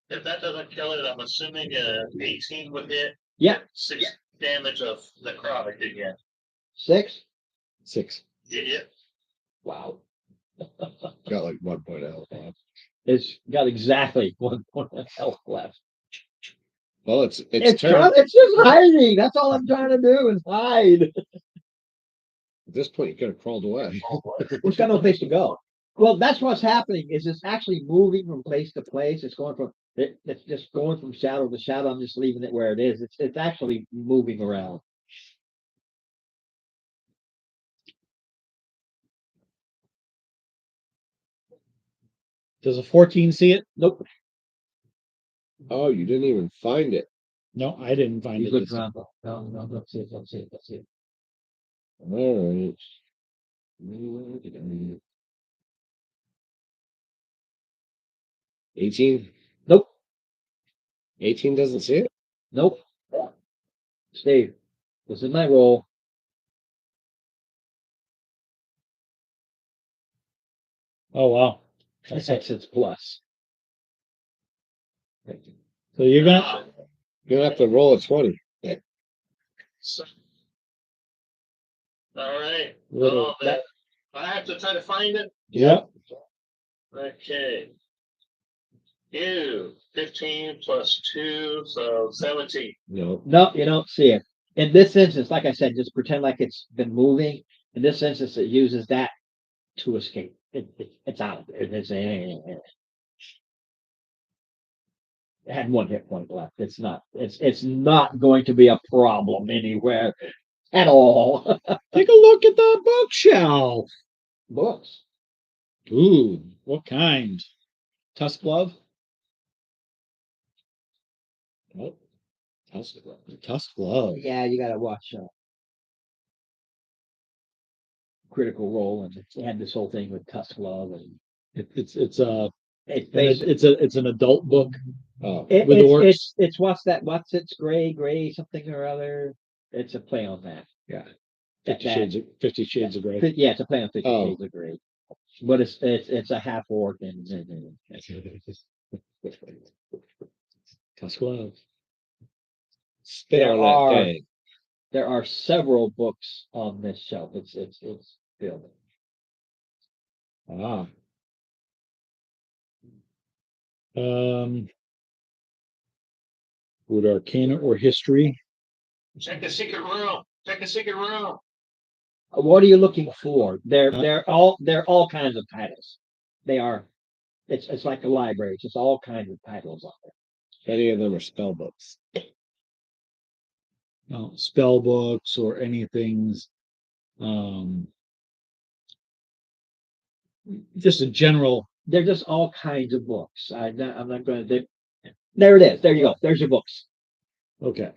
If that doesn't kill it, I'm assuming 18 would hit. Yeah, 6 damage of necrotic again. 6. 6. Yeah. Wow. Got like 1 point out. It's got exactly 1 point of health left. Well, it's It's turn. it's just hiding. That's all I'm trying to do is hide. At this point, you could have crawled away. It's got no place to go. Well, that's what's happening. Is it's actually moving from place to place. It's going from it's just going from shadow to shadow. I'm just leaving it where it is. It's actually moving around. Does a 14 see it? Nope. Oh, you didn't even find it. No, I didn't find He's it. looking this time. around. No, don't see it. Don't see it. Don't see it. All right. 18. Nope. 18 doesn't see it. Nope. Steve, this is my roll. Oh wow. That's its plus. So you're gonna You're gonna have to roll a 20. So, all right. Little- Oh, man. I have to try to find it. Yep. Okay. 15 plus 2, so 17. No. No, you don't see it. In this instance, like I said, just pretend like it's been moving. In this instance, it uses that to escape. It's out. It had 1 hit point left. It's not going to be a problem anywhere at all. Take a look at the bookshelf. Books. Ooh, what kind? Tusk glove? Nope. Tusk glove. Tusk glove. Yeah, you gotta watch Critical Role, and it had this whole thing with Tusk Love, and It's it's an adult book. Oh, with orcs. it's what's it's gray something or other. It's a play on that. Yeah. That- 50 Shades of Grey. Yeah, it's a play on 50 Oh. Shades of Grey. But it's a half orc and Tusk glove. spit There on are- that thing. there are several books on this shelf. It's filled. Ah. Would Arcana or History? Check the secret room. Check the secret room. What are you looking for? They're all kinds of titles. They are. It's like a library. It's just all kinds of titles on there. Any of them are spell books. No, spell books or anything. Just a general. They're just all kinds of books. I'm not going to. There it is. There you go. There's your books. Okay.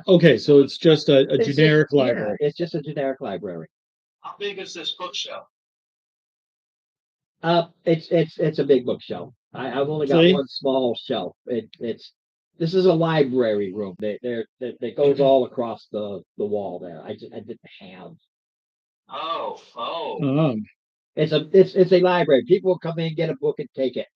Okay, so it's just a It's just- generic yeah, library. it's just a generic library. How big is this bookshelf? It's a big bookshelf. I've only got See? one small shelf. This is a library room. That goes all across the wall there. I didn't have. Oh. Um, It's a library. People will come in, get a book, and take it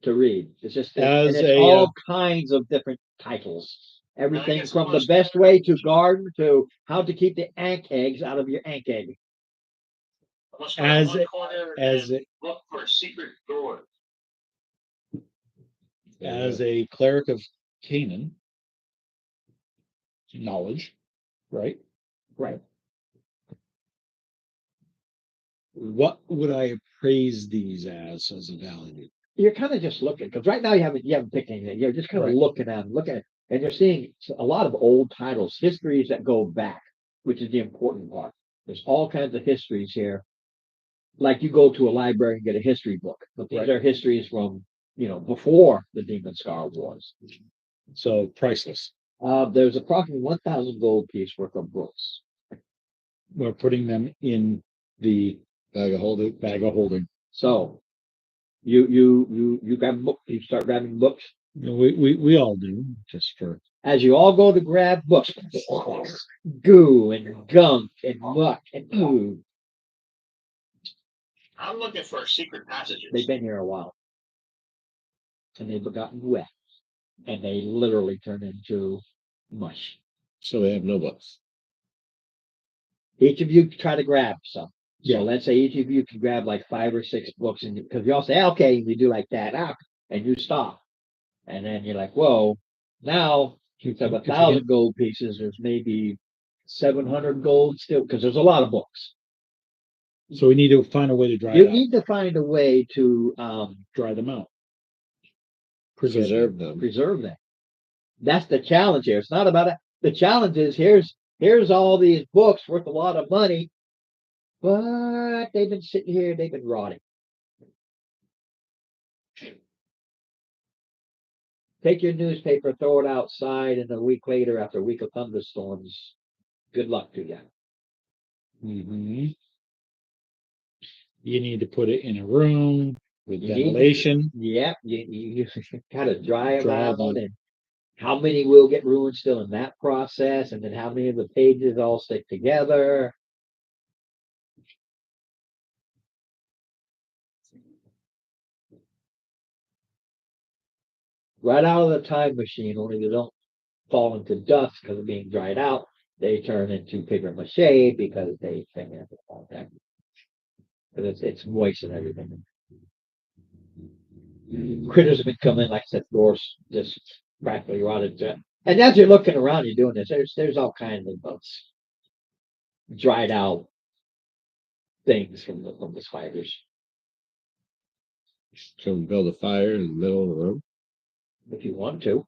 to read. As it's a, all kinds of different titles. Everything guess from the most- best way to garden to how to keep the ant eggs out of your ant egg. I'm gonna start As in one it- corner as and it- look for a secret door. as a cleric of Canaan, knowledge, right? Right. What would I appraise these as a value? You're kind of just looking because right now you haven't picked anything. You're just kind of Right. looking at them, and you're seeing a lot of old titles, histories that go back, which is the important part. There's all kinds of histories here. Like you go to a library and get a history book, but these Right. are histories from before the Demon Scar Wars. So priceless. There's approximately 1,000 gold piece worth of books. We're putting them in the Bag of holding. bag of holding. So you grab a book, you start grabbing books. You know, we all do, just for As you all go to grab books, goo and gunk and muck and ooh, I'm looking for secret passages. they've been here a while. And they've gotten wet. And they literally turn into mush. So they have no books. Each of you try to grab some. Yeah. So let's say each of you can grab like 5 or 6 books, and because you all say, okay, and you do like that, and you stop. And then you're like, whoa, now instead of If you 1,000 gold pieces, there's maybe 700 gold still, because there's a lot of books. so we need to find a way to dry You it out, need to find a way to dry them out. Preserve them. preserve them. That's the challenge here. It's not about it. The challenge is here's all these books worth a lot of money, but they've been sitting here, they've been rotting. Take your newspaper, throw it outside, and a week later, after a week of thunderstorms, good luck to you. Mhm. You need to put it in a room with You need to- ventilation. Yeah, you gotta dry them Dry out, them. and how many will get ruined still in that process, and then how many of the pages all stick together. Right out of the time machine, only they don't fall into dust because of being dried out. They turn into paper mache because they hang in the contact. Because it's moist and everything. Critters have been coming, like I said, doors just practically rotted. And as you're looking around, you're doing this. There's all kinds of dried out things from the spiders. Can we build a fire in the middle of the room? If you want to.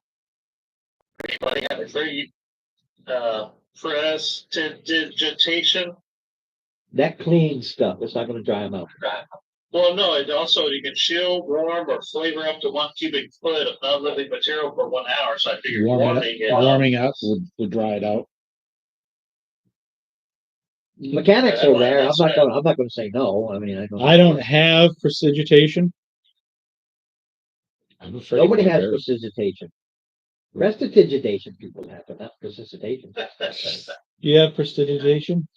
Anybody have a free prestidigitation? That clean stuff, it's not going to dry them out. Well, no, it also you can chill, warm, or flavor up to 1 cubic foot of non-living material for 1 hour. So I figured Warming up would dry it out. Mechanics are there. I'm not going to say no. I mean, I don't have prestidigitation. I'm afraid Nobody my has bears- prestidigitation. Prestidigitation people have, but not prestidigitation. You have prestidigitation?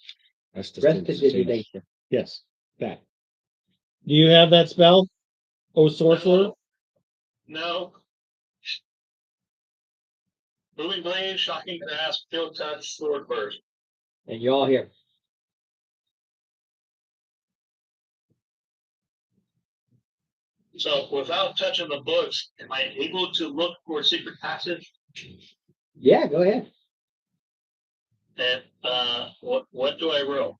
Prestidigitation. Yes, that. Do you have that spell? Oh, sorcerer? No. Moving blade, shocking grasp, field touch, sword burst. And you all hear. So without touching the books, am I able to look for a secret passage? Yeah, go ahead. And what do I roll?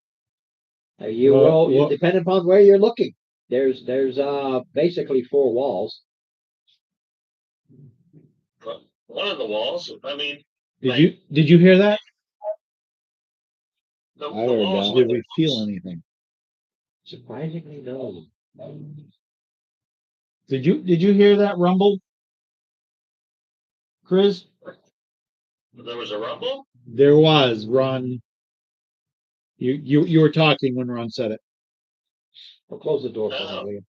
You Well, roll, well- depending upon where you're looking. There's basically 4 walls. One of the walls. I mean, Did you hear that? the I heard walls. that. with Did we the feel books. anything? Surprisingly, no. Did you hear that rumble? Chris? There was a rumble? There was, Ron. You were talking when Ron said it. Well, close the door for No. me, will you?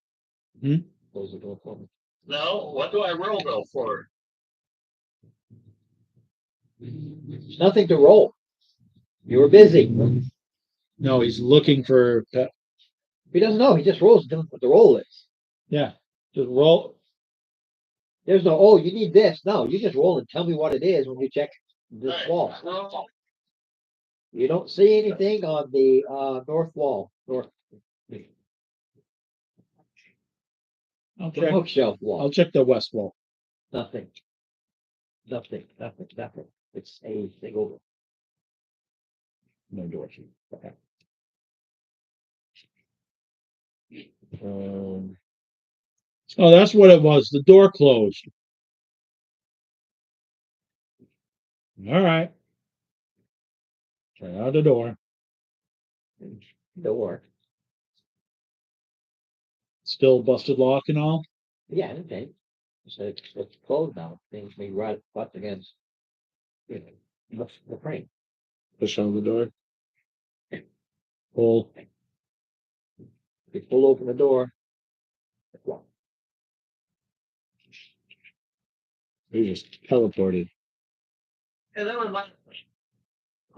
Hmm? Close the door for me. No, what do I roll though for? There's nothing to roll. You were busy. No, he's looking for, He doesn't know. He just rolls. Doesn't know what the roll is. yeah, just roll. There's no, oh, you need this. No, you just roll and tell me what it is when you check this Alright, wall. roll. You don't see anything on the north wall, north I'll the check. bookshelf wall. I'll check the west wall. Nothing. Nothing. It's a single. No door. Okay. Oh, that's what it was. The door closed. All right. Try out the door. Door. Still busted lock and all. Yeah, okay. So it's closed now. Things may right up against the frame. Push on the door. Pull. If you pull open the door, it's locked. We just teleported. And then when are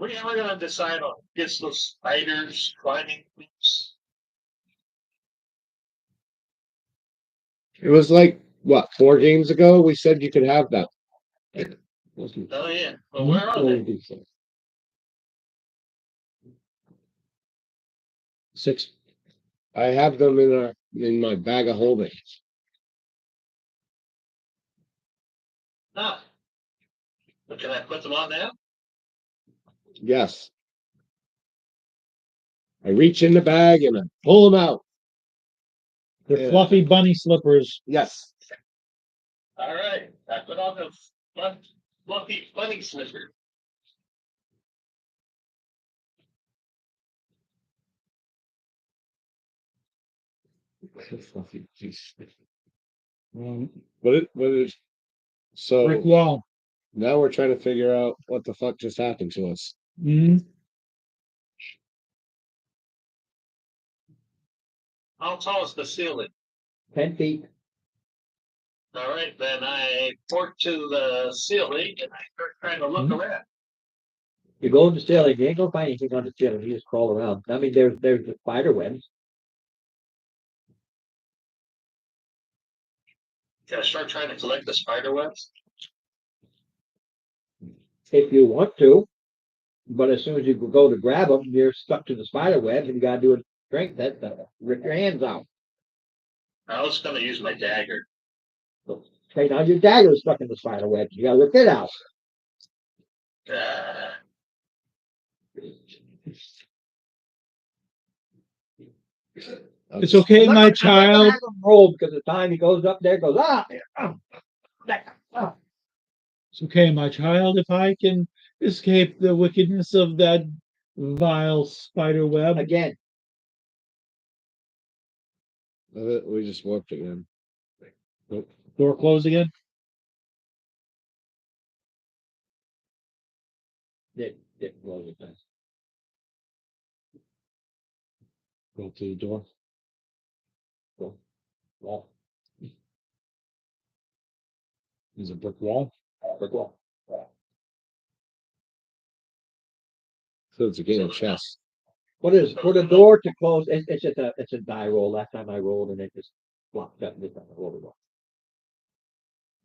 you ever gonna decide on gets those spiders climbing things? It was like what, 4 games ago? We said you could have that. Oh yeah, but where are they? 6. I have them in my bag of holding. Ah. But can I put them on now? Yes. I reach in the bag and I pull them out. They're Yeah. fluffy bunny slippers. Yes. All right, I put on the fluffy bunny slipper. What is Brick so wall. now we're trying to figure out what the fuck just happened to us. Hmm. How tall is the ceiling? 10 feet. All right, then I port to the ceiling and I start trying to look around. You go to the ceiling, you ain't gonna find anything on the ceiling. You just crawl around. I mean, there's the spider webs. Can I start trying to collect the spider webs? If you want to, but as soon as you go to grab them, you're stuck to the spider web, and you gotta do a strength test to rip your hands out. I was gonna use my dagger. Okay, now your dagger is stuck in the spider web. You gotta rip it out. Ah. It's okay, I'm not my gonna child. have him roll because the time he goes up there, goes It's okay, my child. If I can escape the wickedness of that vile spider web. again. We just warped again. Door closed again. It rolls it. Go to the door. Wall. There's a brick wall. Brick wall. So it's a game of chess. What is for the door to close? It's just it's a die roll. Last time I rolled and it just flopped up. This time I rolled it off.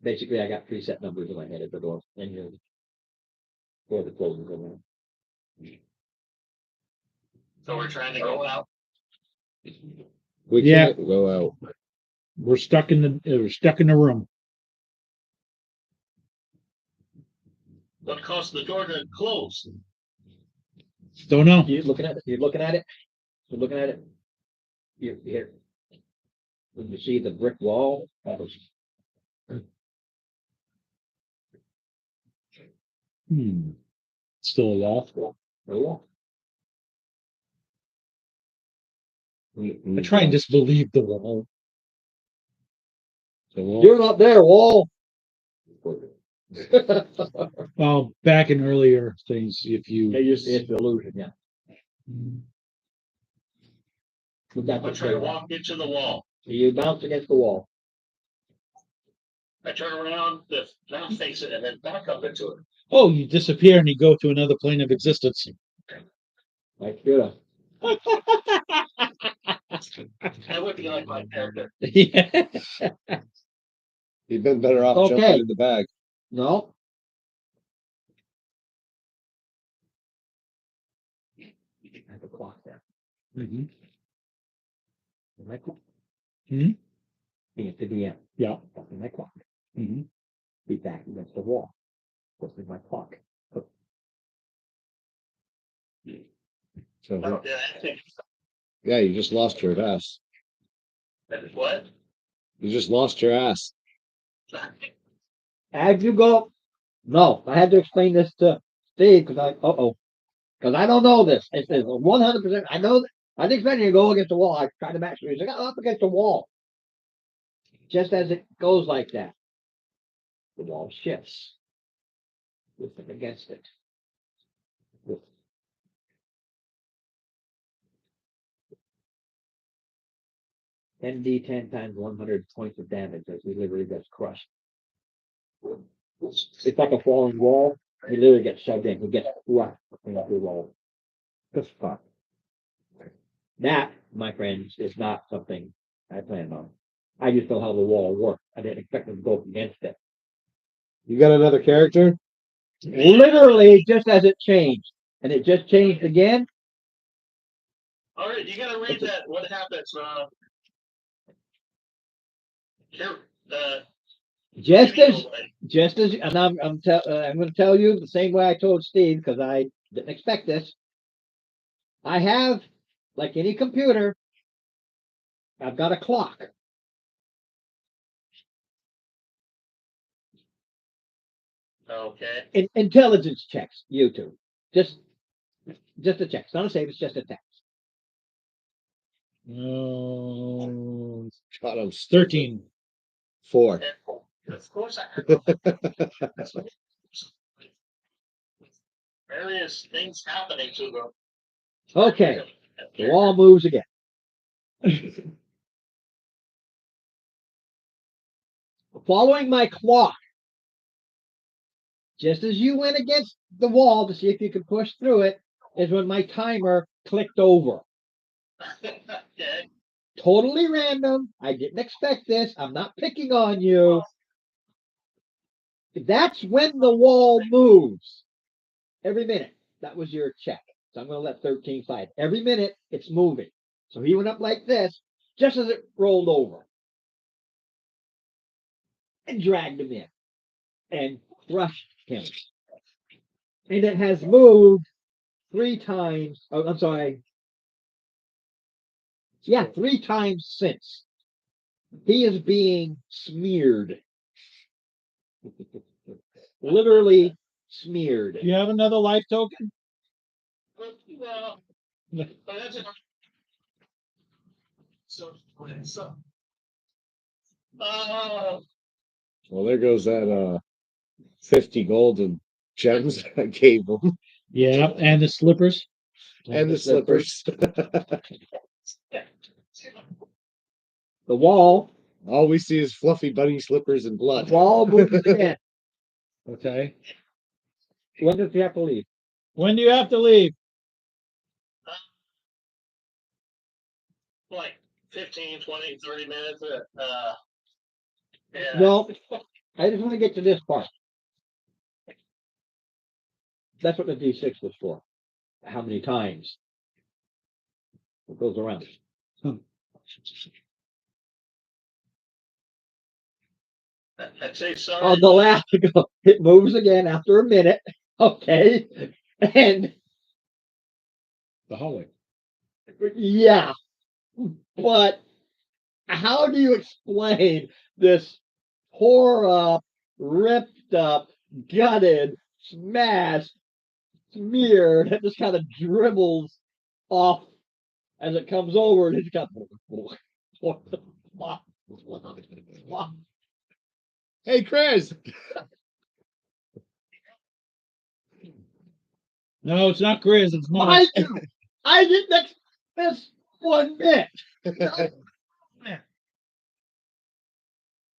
Basically, I got preset numbers in my head at the door, and you for the closes around. So we're trying to go out. We Yeah. can't go out. We're stuck in the room. What caused the door to close? Don't know. You're looking at it. You're looking at it. You're looking at it. You're here. When you see the brick wall, that was Still a wall. the wall. I try and disbelieve the wall. The wall. You're not there, wall. Well, back in earlier things, if you. It's illusion, yeah. But that's I what try to they- walk into the wall. You bounce against the wall. I turn around, not face it, and then back up into it. Oh, you disappear and you go to another plane of existence. I should have. That would be like my character. Yeah. You've been better off Okay. jumping in the bag. No. I have a clock there. Mhm. My clock. Mhm. Being to the end. Yeah. That's my clock. Mhm. Be back against the wall. This is my clock. So Yeah, I think. yeah, you just lost your ass. What? You just lost your ass. As you go. No, I had to explain this to Steve because because I don't know this. It says 100%. I know. I didn't expect you to go against the wall. I tried to match. He's like, up against the wall. Just as it goes like that, the wall shifts. With it against it. ND10 times 100 points of damage as he literally gets crushed. It's like a falling wall. He literally gets shoved in. He gets crushed into the wall. Just fuck. That, my friends, is not something I planned on. I just know how the wall works. I didn't expect him to go against it. You got another character? Literally, just as it changed. And it just changed again. All right, you gotta read that. What happens? Here, Just video as away. just as, and I'm going to tell you the same way I told Steve because I didn't expect this. I have, like any computer, I've got a clock. Okay. Intelligence checks, YouTube. Just a check. It's not a save. It's just a text. No. God, I'm 13. 4. Of course I heard. Various things happening to them. Okay, the wall moves again. Following my clock, just as you went against the wall to see if you could push through it, is when my timer clicked over. Okay. Totally random. I didn't expect this. I'm not picking on you. That's when the wall moves. Every minute. That was your check. So I'm going to let 13 slide. Every minute it's moving. So he went up like this, just as it rolled over. And dragged him in. And crushed him. And it has moved 3 times. Oh, I'm sorry. Yeah, 3 times since. He is being smeared. Literally smeared. Do you have another life token? Well, but that's it. So, Well, there goes that 50 golden gems I gave him. Yeah, and the slippers. And the slippers. The wall. All we see is fluffy bunny slippers and blood. Wall moves again. Okay. When does he have to leave? When do you have to leave? like 15, 20, 30 minutes. Yeah. No, I just want to get to this part. That's what the D6 was for. How many times it goes around. I'd say sorry. On the last, it moves again after a minute. Okay. And The hallway. yeah, but how do you explain this tore up, ripped up, gutted, smashed, smeared that just kind of dribbles off as it comes over and it's got Hey, Chris. No, it's not Chris. It's I, Mark. I didn't expect this one bit.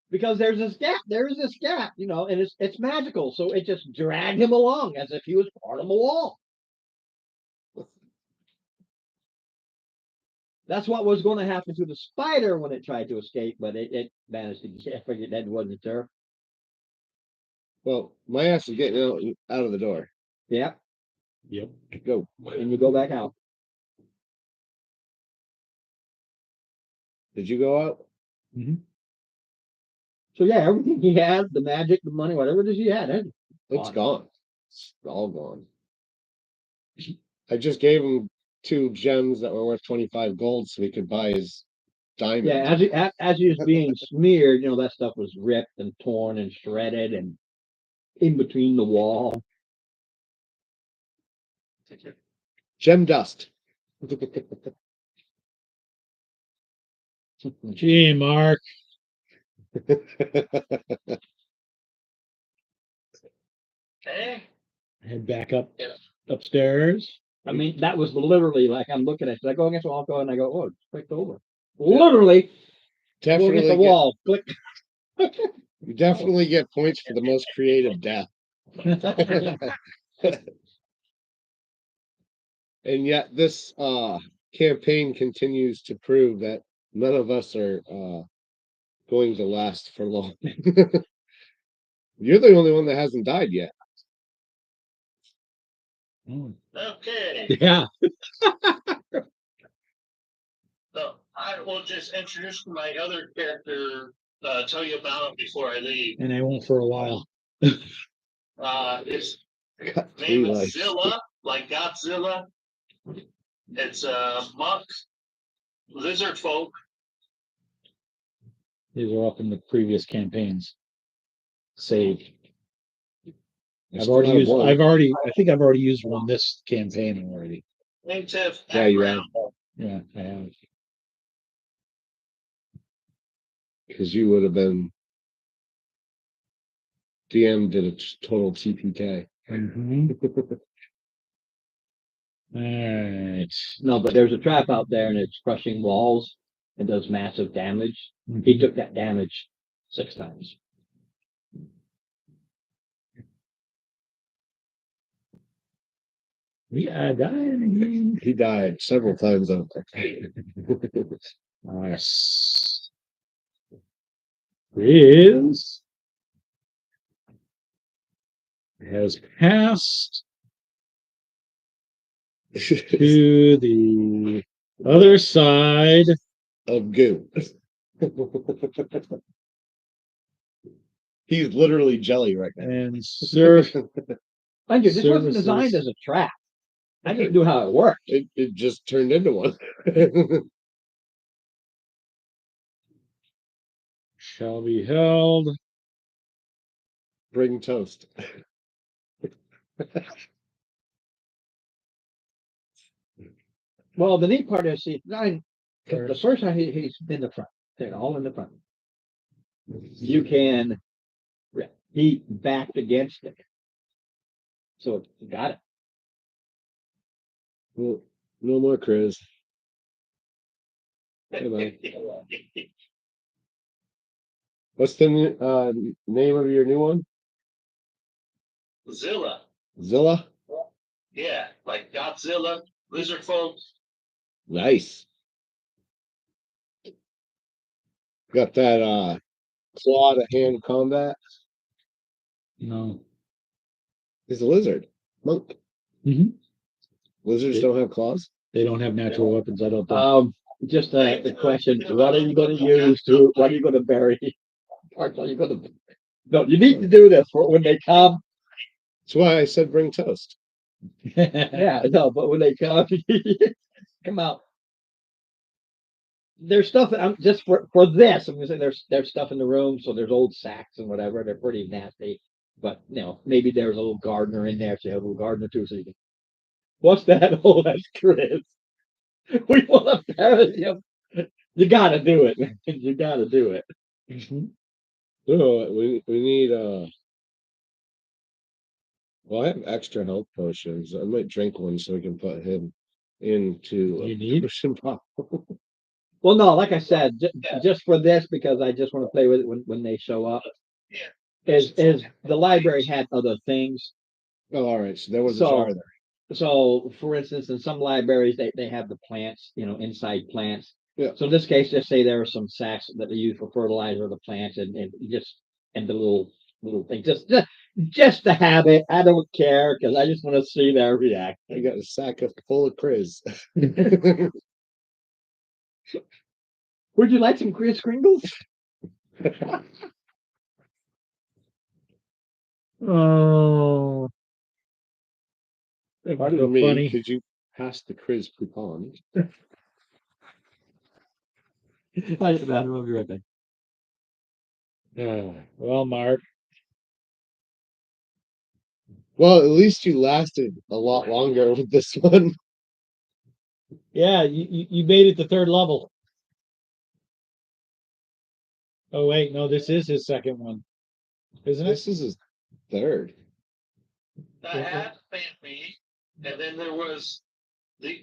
Because there is this gap, and it's magical. So it just dragged him along as if he was part of the wall. That's what was going to happen to the spider when it tried to escape, but it managed to get that wasn't there. Well, my ass is getting out of the door. Yeah. Yep. Go. And you go back out. Did you go out? Mm-hmm. So yeah, everything he had, the magic, the money, whatever it is he had, It's gone. It's all gone. I just gave him 2 gems that were worth 25 gold so he could buy his diamond. Yeah, as he was being smeared, that stuff was ripped and torn and shredded and in between the wall. Gem dust. Gee, Mark. Okay. Head back upstairs. I mean, that was literally like I'm looking at it. I go against the wall, and I go, oh, it's clicked over. Literally, go against Definitely the wall, click. you definitely get points for the most creative death. And yet this campaign continues to prove that none of us are going to last for long. You're the only one that hasn't died yet. Okay. Yeah. So I will just introduce my other character, tell you about him before I leave. And I won't for a while. His Got name 3 is lives. Zilla, like Godzilla. It's monk, lizard folk. These are up in the previous campaigns. Saved. I think I've already used one this campaign already. Native. Yeah, you have. Yeah, I have. Because you would have been DM did a total TPK. Mm-hmm. All right. No, but there's a trap out there, and it's crushing walls and does massive damage. He took that damage 6 times. Yeah, dying. He died several times out there. Nice. Is has passed to the other side of goo. He's literally jelly right now. and serve. Mind you, this wasn't Services. designed as a trap. I just knew how it worked. It just turned into one. Shall be held. Bring toast. Well, the neat part is, see, the first time he's in the front. They're all in the front. You can be backed against it. So you got it. Well, no more Chris. Bye-bye. What's the name of your new one? Zilla. Zilla? Yeah, like Godzilla, lizard folk. Nice. Got that claw to hand combat. No. He's a lizard. Monk. Mm-hmm. Lizards don't have claws? They don't have natural weapons, I don't think. Just the question: what are you going to use to? What are you going to bury? Parts are you going to? No, you need to do this for when they come. That's why I said bring toast. Yeah, no, but when they come, come out. There's stuff. I'm just for this. I'm gonna say there's stuff in the room. So there's old sacks and whatever. They're pretty nasty. But maybe there's a little gardener in there. So you have a little gardener too. So you can. What's that? Oh, that's Chris. We want to bury him. You got to do it. You got to do it. Mm-hmm. So we need Well, I have extra health potions. I might drink one so we can put him into You a need? potion pop. Well, no, like I said, Yeah. just for this, because I just want to play with it when they show up. Yeah. Is the library had other things. Oh, all right. So there was a So- jar there. So, for instance, in some libraries, they have the plants, inside plants. Yeah. So in this case, just say there are some sacks that they use for fertilizer of the plants, and the little thing, just to have it. I don't care because I just want to see their I reaction. got a sack full of Kriz. Would you like some Chris Kringles? Oh, that's Pardon so me, funny. could you pass the Kriz coupon? We'll be right back. Well, Mark, Well, at least you lasted a lot longer with this one. yeah, you made it to third level. Oh wait, no, this is his second one, isn't it? This is his third. I had Family, and then there was the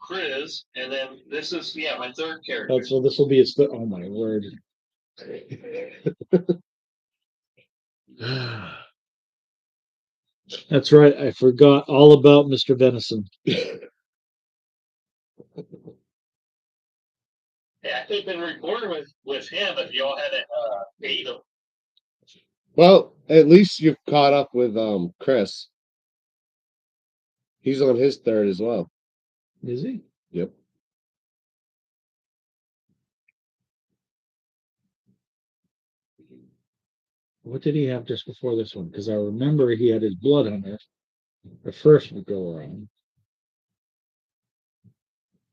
Chris, and then this is my third character. Oh, so this will be his. Oh my word. That's right. I forgot all about Mr. Venison. Yeah, I could have been recording with him if y'all hadn't paid him. Well, at least you've caught up with Chris. He's on his third as well. Is he? Yep. What did he have just before this one? Because I remember he had his blood hunter the first go around.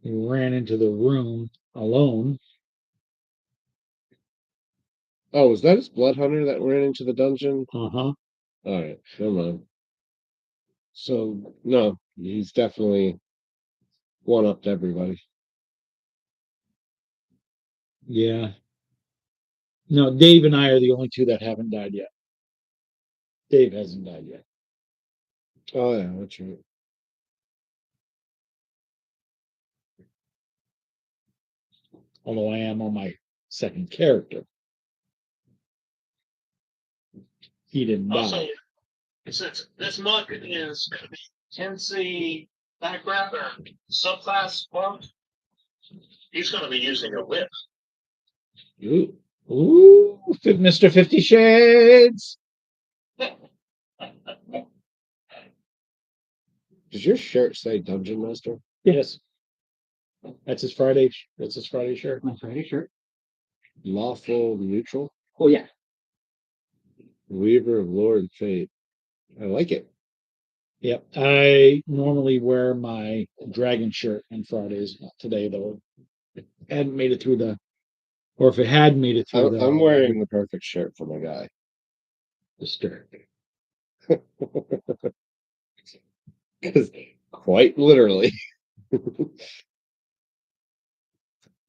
He ran into the room alone. Oh, was that his blood hunter that ran into the dungeon? Uh-huh. All right, never mind. So no, he's definitely one upped everybody. Yeah. No, Dave and I are the only two that haven't died yet. Dave hasn't died yet. Oh yeah, that's right. Although I am on my second character. He didn't Also, die. since this monk is going to be Tennessee background or subclass monk, he's going to be using a whip. Ooh, ooh, Mr. 50 Shades. Does your shirt say Dungeon Master? Yes. That's his Friday. That's his Friday shirt. My Friday shirt. Lawful neutral? Oh yeah. Weaver of Lore and Fate. I like it. Yep. I normally wear my dragon shirt on Fridays. Not today though. It hadn't made it through the, or if it had made it through I'm wearing the perfect shirt for my guy. the stir. Because quite literally.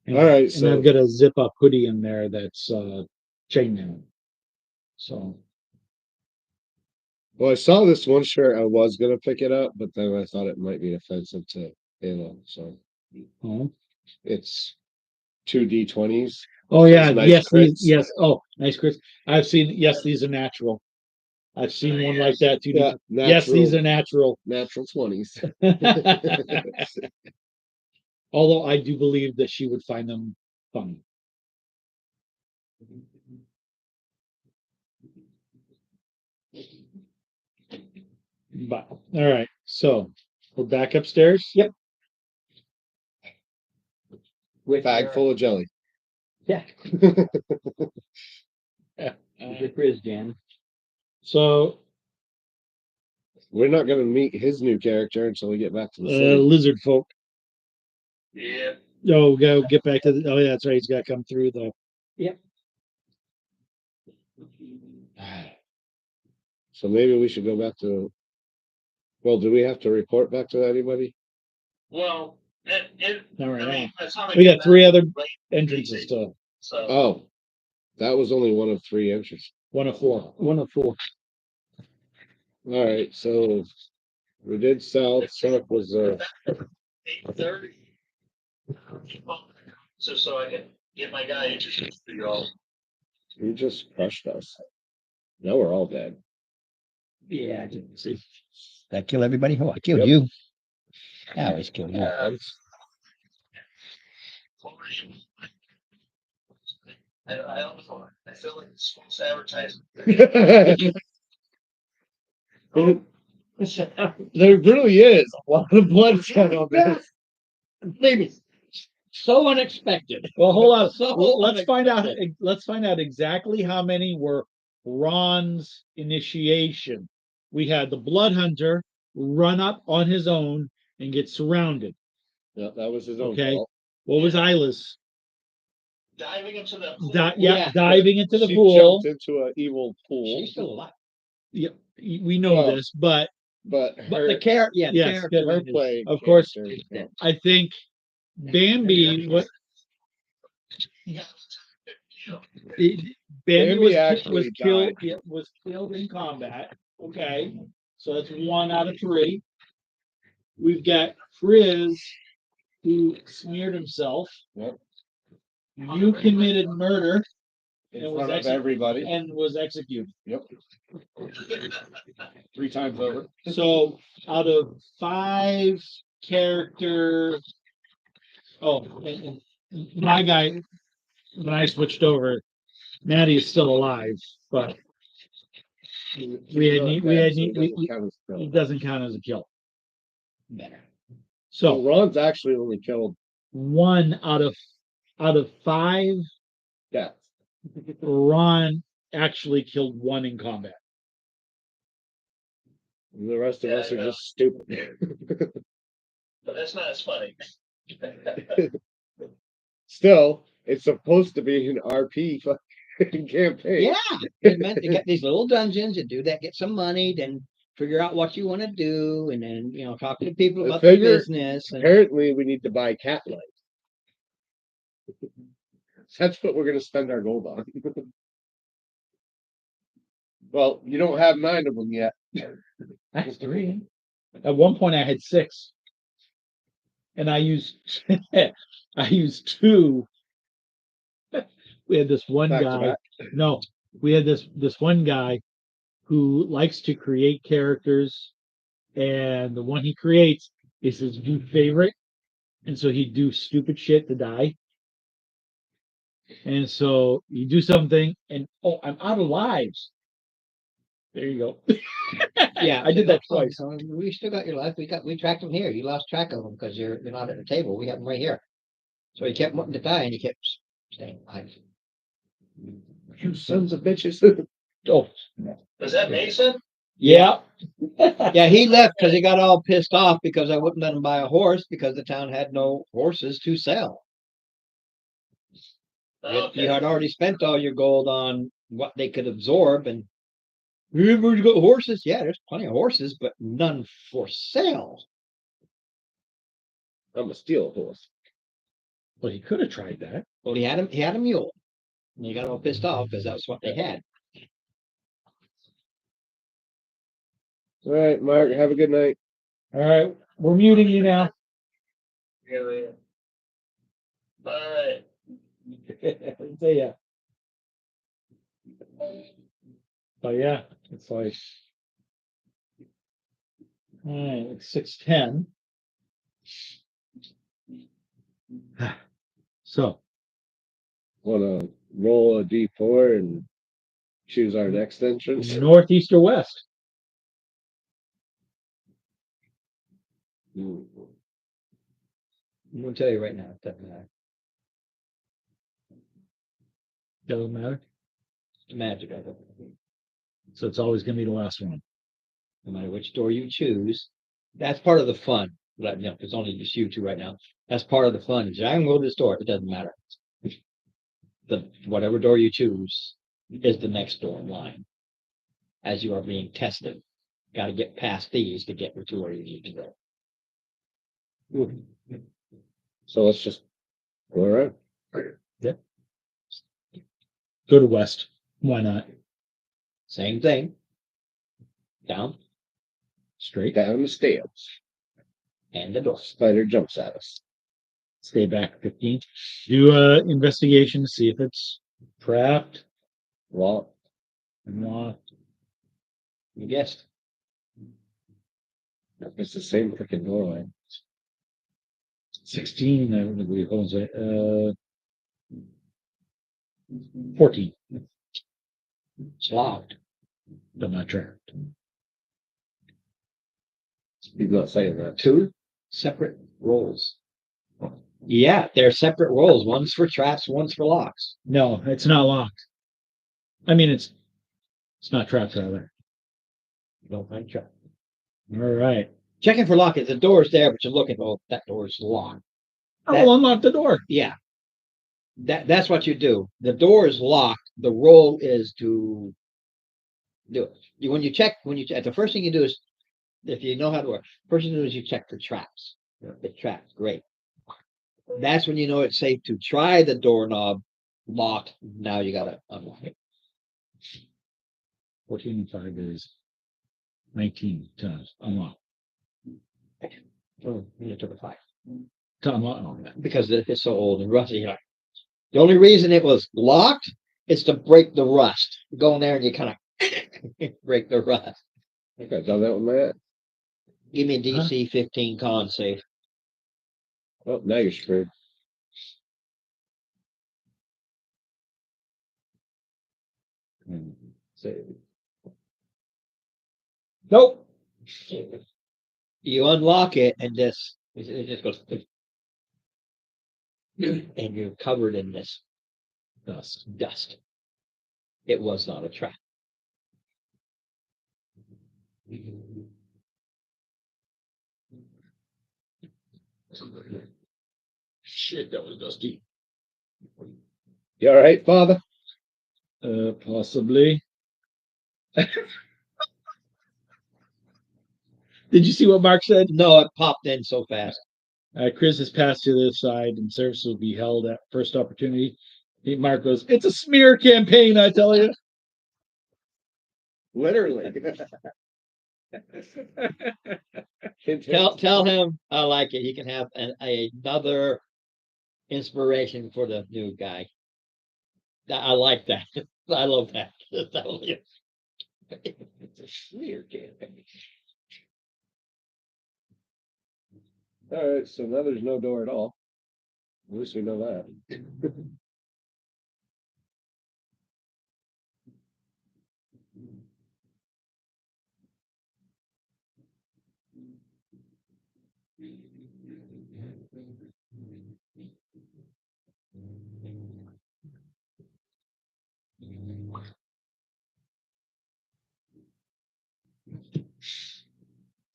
And, All right, and so- I've got a zip up hoodie in there that's chainmail. So Well, I saw this one shirt. I was gonna pick it up, but then I thought it might be offensive to Halo. So oh, it's 2D20s. oh yeah, Nice yes, crits. yes. Oh, nice Chris. I've seen yes, these are natural. I've seen one like that too. Yeah, Yes, these are natural. natural 20s. Although I do believe that she would find them funny. But all right, so we're back upstairs. Yep. With Bag full of jelly. Yeah. Uh, The Chris Jan. so We're not gonna meet his new character until we get back to the city. lizard folk. Yeah. Oh, go get back to the. Oh yeah, that's right. He's got to come through the. Yep. So maybe we should go back to. Well, do we have to report back to anybody? Well, All right, I mean, it's not like we got that 3 other late, entrances to so Oh, that was only one of 3 entries. 1 of 4. 1 of 4. All right, so we did south. South was 8:30. So I can get my guy introduced to y'all. you just crushed us. Now we're all dead. Yeah, I didn't see. That kill everybody? Oh, I killed Yep. you. I always kill you. I don't know. I feel like it's false advertising. There really is a lot of bloodshed on this. Believe me, so unexpected. Well, hold on. So Well, let's find out. unexpected. Let's find out exactly how many were Ron's initiation. We had the Blood Hunter run up on his own and get surrounded. Yeah, that was his own Okay. fault. What was Isla's? Diving into the pool. Yeah. Diving into the She pool. jumped into an evil pool. She's still alive. Yeah, we know Well, this, but But But her, the character, yeah, the yes, character her is- play, of course, character, Yeah. I think Bambi what Bambi Bambi was actually killed. died. Yeah, was killed in combat. Okay, so that's 1 out of 3. We've got Frizz who smeared himself. Yep. You committed murder in and was front of everybody. and was executed. Yep. 3 times over. So out of 5 character, and my guy, when I switched over, Maddie is still alive, but it doesn't count as a kill. better. So So Ron's actually only killed 1 out of 5, deaths. Ron actually killed 1 in combat. And the rest of us are just stupid. But that's not as funny. Still, it's supposed to be an RP fucking campaign. Yeah, it meant to get these little dungeons and do that, get some money, then figure out what you want to do, and then talk to people The about the figure- business. And Apparently, we need to buy cat light. That's what we're going to spend our gold on. Well, you don't have 9 of them yet. I had 3. At one point, I had 6, and I used 2. We had this one Back to guy. back. No, we had this one guy who likes to create characters, and the one he creates is his new favorite, and so he'd do stupid shit to die. And so you do something, and I'm out of lives. There you go. yeah, I did that twice. So we still got your life. We tracked them here. You lost track of them because you're not at the table. We have them right here. So he kept wanting to die, and he kept staying alive. You sons of bitches. Oh, Was that Mason? yeah. Yeah, he left because he got all pissed off because I wouldn't let him buy a horse because the town had no horses to sell. You had already spent all your gold on what they could absorb, and everybody's got horses. Yeah, there's plenty of horses, but none for sale. I'm a steel horse. Well, he could have tried that. Well, he had a mule, and he got all pissed off because that's what they had. All right, Mark, have a good night. All right, we're muting you now. Really? All right. See ya. Oh yeah, it's like all right, it's 6:10. So Want to roll a D4 and choose our next entrance? northeast or west? Hmm. I'm gonna tell you right now, it doesn't matter. Doesn't matter. It's the magic of it. So it's always gonna be the last one. No matter which door you choose, that's part of the fun. Like, it's only just you 2 right now. That's part of the fun. Is I can go to this door. It doesn't matter. Whatever door you choose is the next door in line. As you are being tested, got to get past these to get to where you need to go. So let's just go around. Go to west. Why not? Same thing. Down. Straight. down the stairs. And the door. Spider jumps at us. Stay back 15. Do a investigation to see if it's trapped Locked. and locked. You guessed. It's the same freaking doorway. 16. I don't believe. Hold on a second. 14. It's locked. But not trapped. He's not saying that. 2 separate rolls. Yeah, they're separate rolls. One's for traps, one's for locks. No, it's not locked. I mean, it's not trapped rather. You don't find trap. All right. Checking for lock. The door's there, but you're looking. Oh, that door's locked. I'll unlock the door. Yeah, that's what you do. The door is locked. The roll is to do it. When you check, the first thing you do is, if you know how to work, first thing you do is you check for traps. If traps, great. That's when you know it's safe to try the doorknob locked. Now you gotta unlock it. 14 and 5 is 19 times unlock. Oh, you took a 5 To unlock. Oh, yeah. because it's so old and rusty. You're like, the only reason it was locked is to break the rust. You go in there and you kind of break the rust. I think I've done that with my aunt. Give me a DC 15 con save. Oh, now you're screwed. Save. Nope. You unlock it and it just goes, and you're covered in this dust. It was not a trap. Shit, that was dusty. You all right, Father? Possibly. Did you see what Mark said? No, it popped in so fast. Chris has passed to the side and service will be held at first opportunity. Mark goes, it's a smear campaign, I tell you. Literally. Tell him I like it. He can have another inspiration for the new guy. I like that. I love that. It's a smear campaign. All right, so now there's no door at all. At least we know that.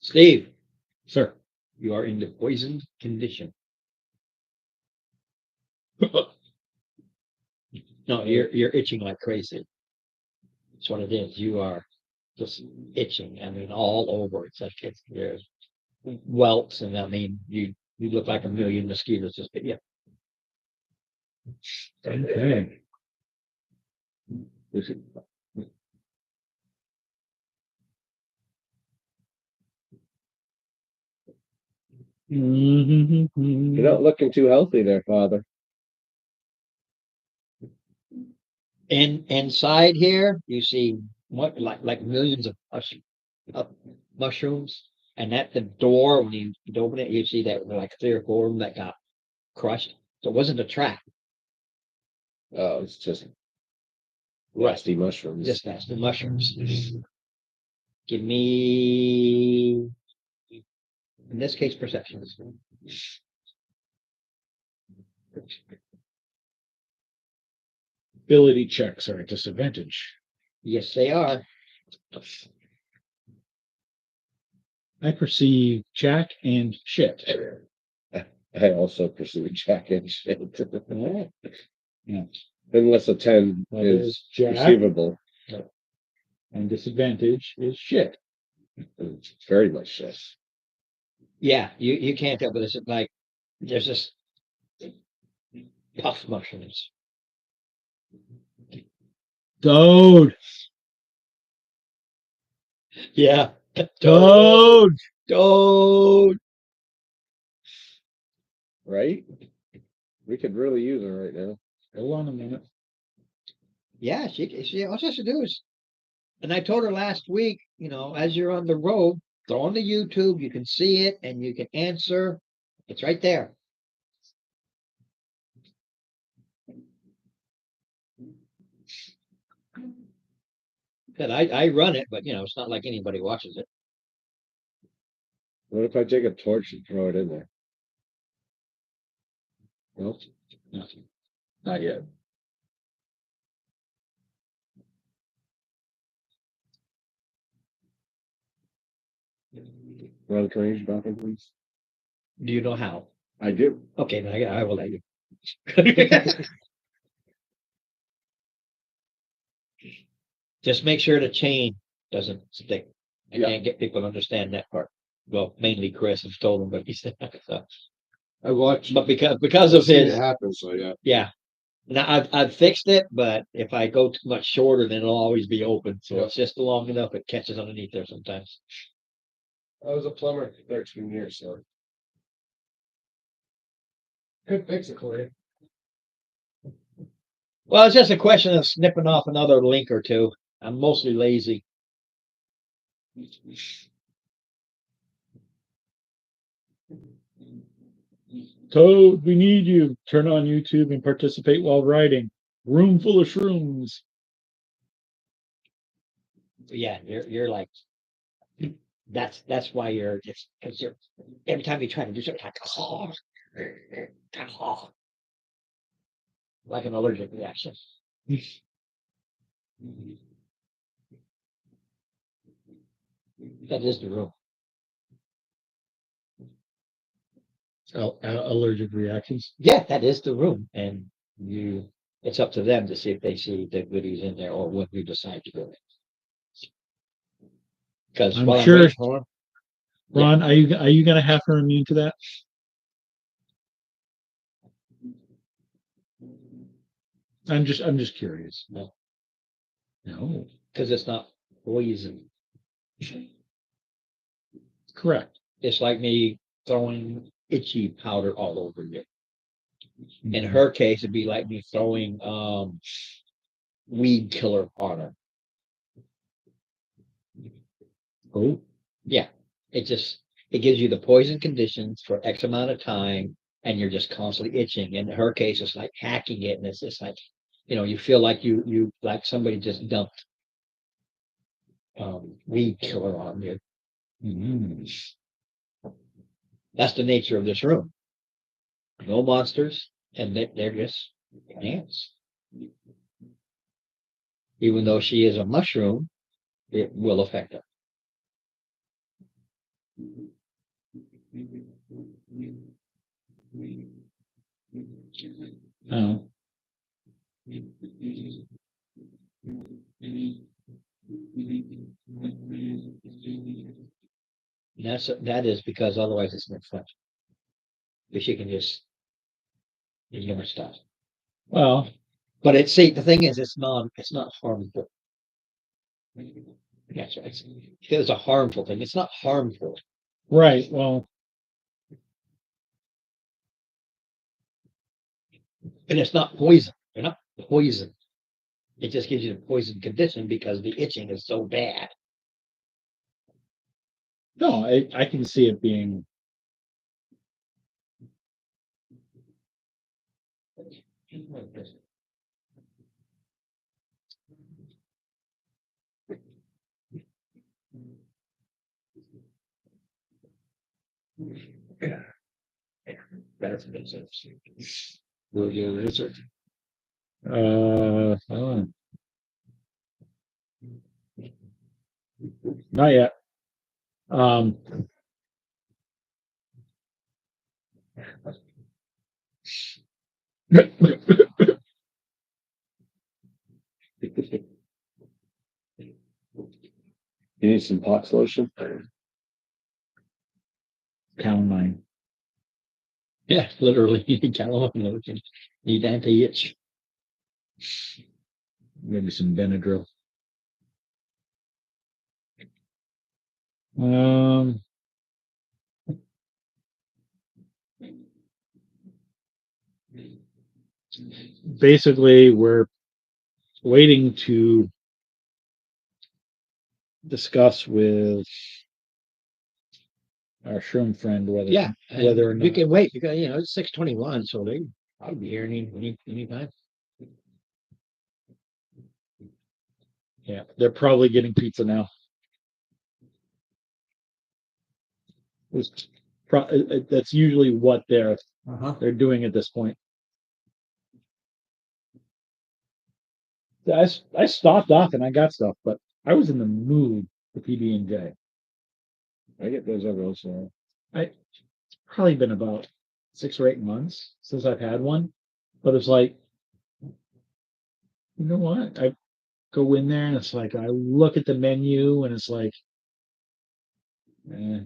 Steve, Sir. you are in the poisoned condition. No, you're itching like crazy. That's what it is. You are just itching. I mean, all over. It's like there's welts, and I mean, you look like a million mosquitoes just bit you. Okay. You're not looking too healthy there, Father. And inside here, you see what like millions of mushrooms, and at the door when you open it, you see that like 3 or 4 of them that got crushed. So it wasn't a trap. Oh, it's just rusty mushrooms. Just that's the mushrooms. Give me, in this case, perceptions. Ability checks are at disadvantage. Yes, they are. I perceive Jack and shit. I also pursue Jack and shit. Yeah. Unless a 10 That is Jack, receivable. and disadvantage is shit. It's very much shit. Yeah, you can't tell, but it's like there's this puff mushrooms. Dude. Yeah. Toad. Toad. Right? We could really use her right now. Hold on a minute. Yeah, she all she has to do is, and I told her last week, as you're on the road, go on to YouTube, you can see it and you can answer. It's right there. That I run it, but it's not like anybody watches it. What if I take a torch and throw it in there? Nope. Not yet. Run range button, please. Do you know how? I do. Okay, then I will let you. Just make sure the chain doesn't stick. I Yeah. can't get people to understand that part. Well, mainly Chris has told him, but he said so. I watched. But because I've of seen his, it happen, so yeah. yeah. Now I've fixed it, but if I go too much shorter, then it'll always be open. So Yeah. it's just long enough it catches underneath there sometimes. I was a plumber for 13 years, so could fix it for you. Well, it's just a question of snipping off another link or two. I'm mostly lazy. Toad, we need you. Turn on YouTube and participate while writing. Room full of shrooms. Yeah, you're like that's why you're just because you're every time you try to do something like an allergic reaction. That is the room. Allergic reactions. Yeah, that is the room, and it's up to them to see if they see the goodies in there or what you decide to go in. Because I'm while sure- I'm waiting for 'em, Ron, are you gonna have her immune to that? I'm just curious. No. No. because it's not poison. Correct. It's like me throwing itchy powder all over you. In Mhm. her case, it'd be like me throwing weed killer on her. Oh, Yeah, it gives you the poison conditions for X amount of time, and you're just constantly itching. In her case, it's like hacking it, and it's just like, you feel like you like somebody just dumped weed killer on you. mhm. That's the nature of this room. No monsters, and they're just ants. Even though she is a mushroom, it will affect her. Oh. That is because otherwise it's not fun. If she can just ignore stuff. Well, But the thing is, it's not harmful. That's right. It's a harmful thing. It's not harmful. right. Well, And it's not poison. They're not poison. It just gives you the poison condition because the itching is so bad. no, I can see it being. Better for business. We'll do research. I don't know. Not yet. You need some pox lotion? Calamine. Yeah, literally. You need calamine. Need anti-itch. Maybe some Benadryl. Um, basically, we're waiting to discuss with our shroom friend whether Yeah, whether or we not can wait because it's 6:21, so they I'll be here any time. yeah, they're probably getting pizza now. That's usually what they're doing at this point. I stopped off and I got stuff, but I was in the mood for PB&J. I get those every once in a while. It's probably been about 6 or 8 months since I've had one, but it's like, you know what? I go in there and it's like I look at the menu and it's like, eh,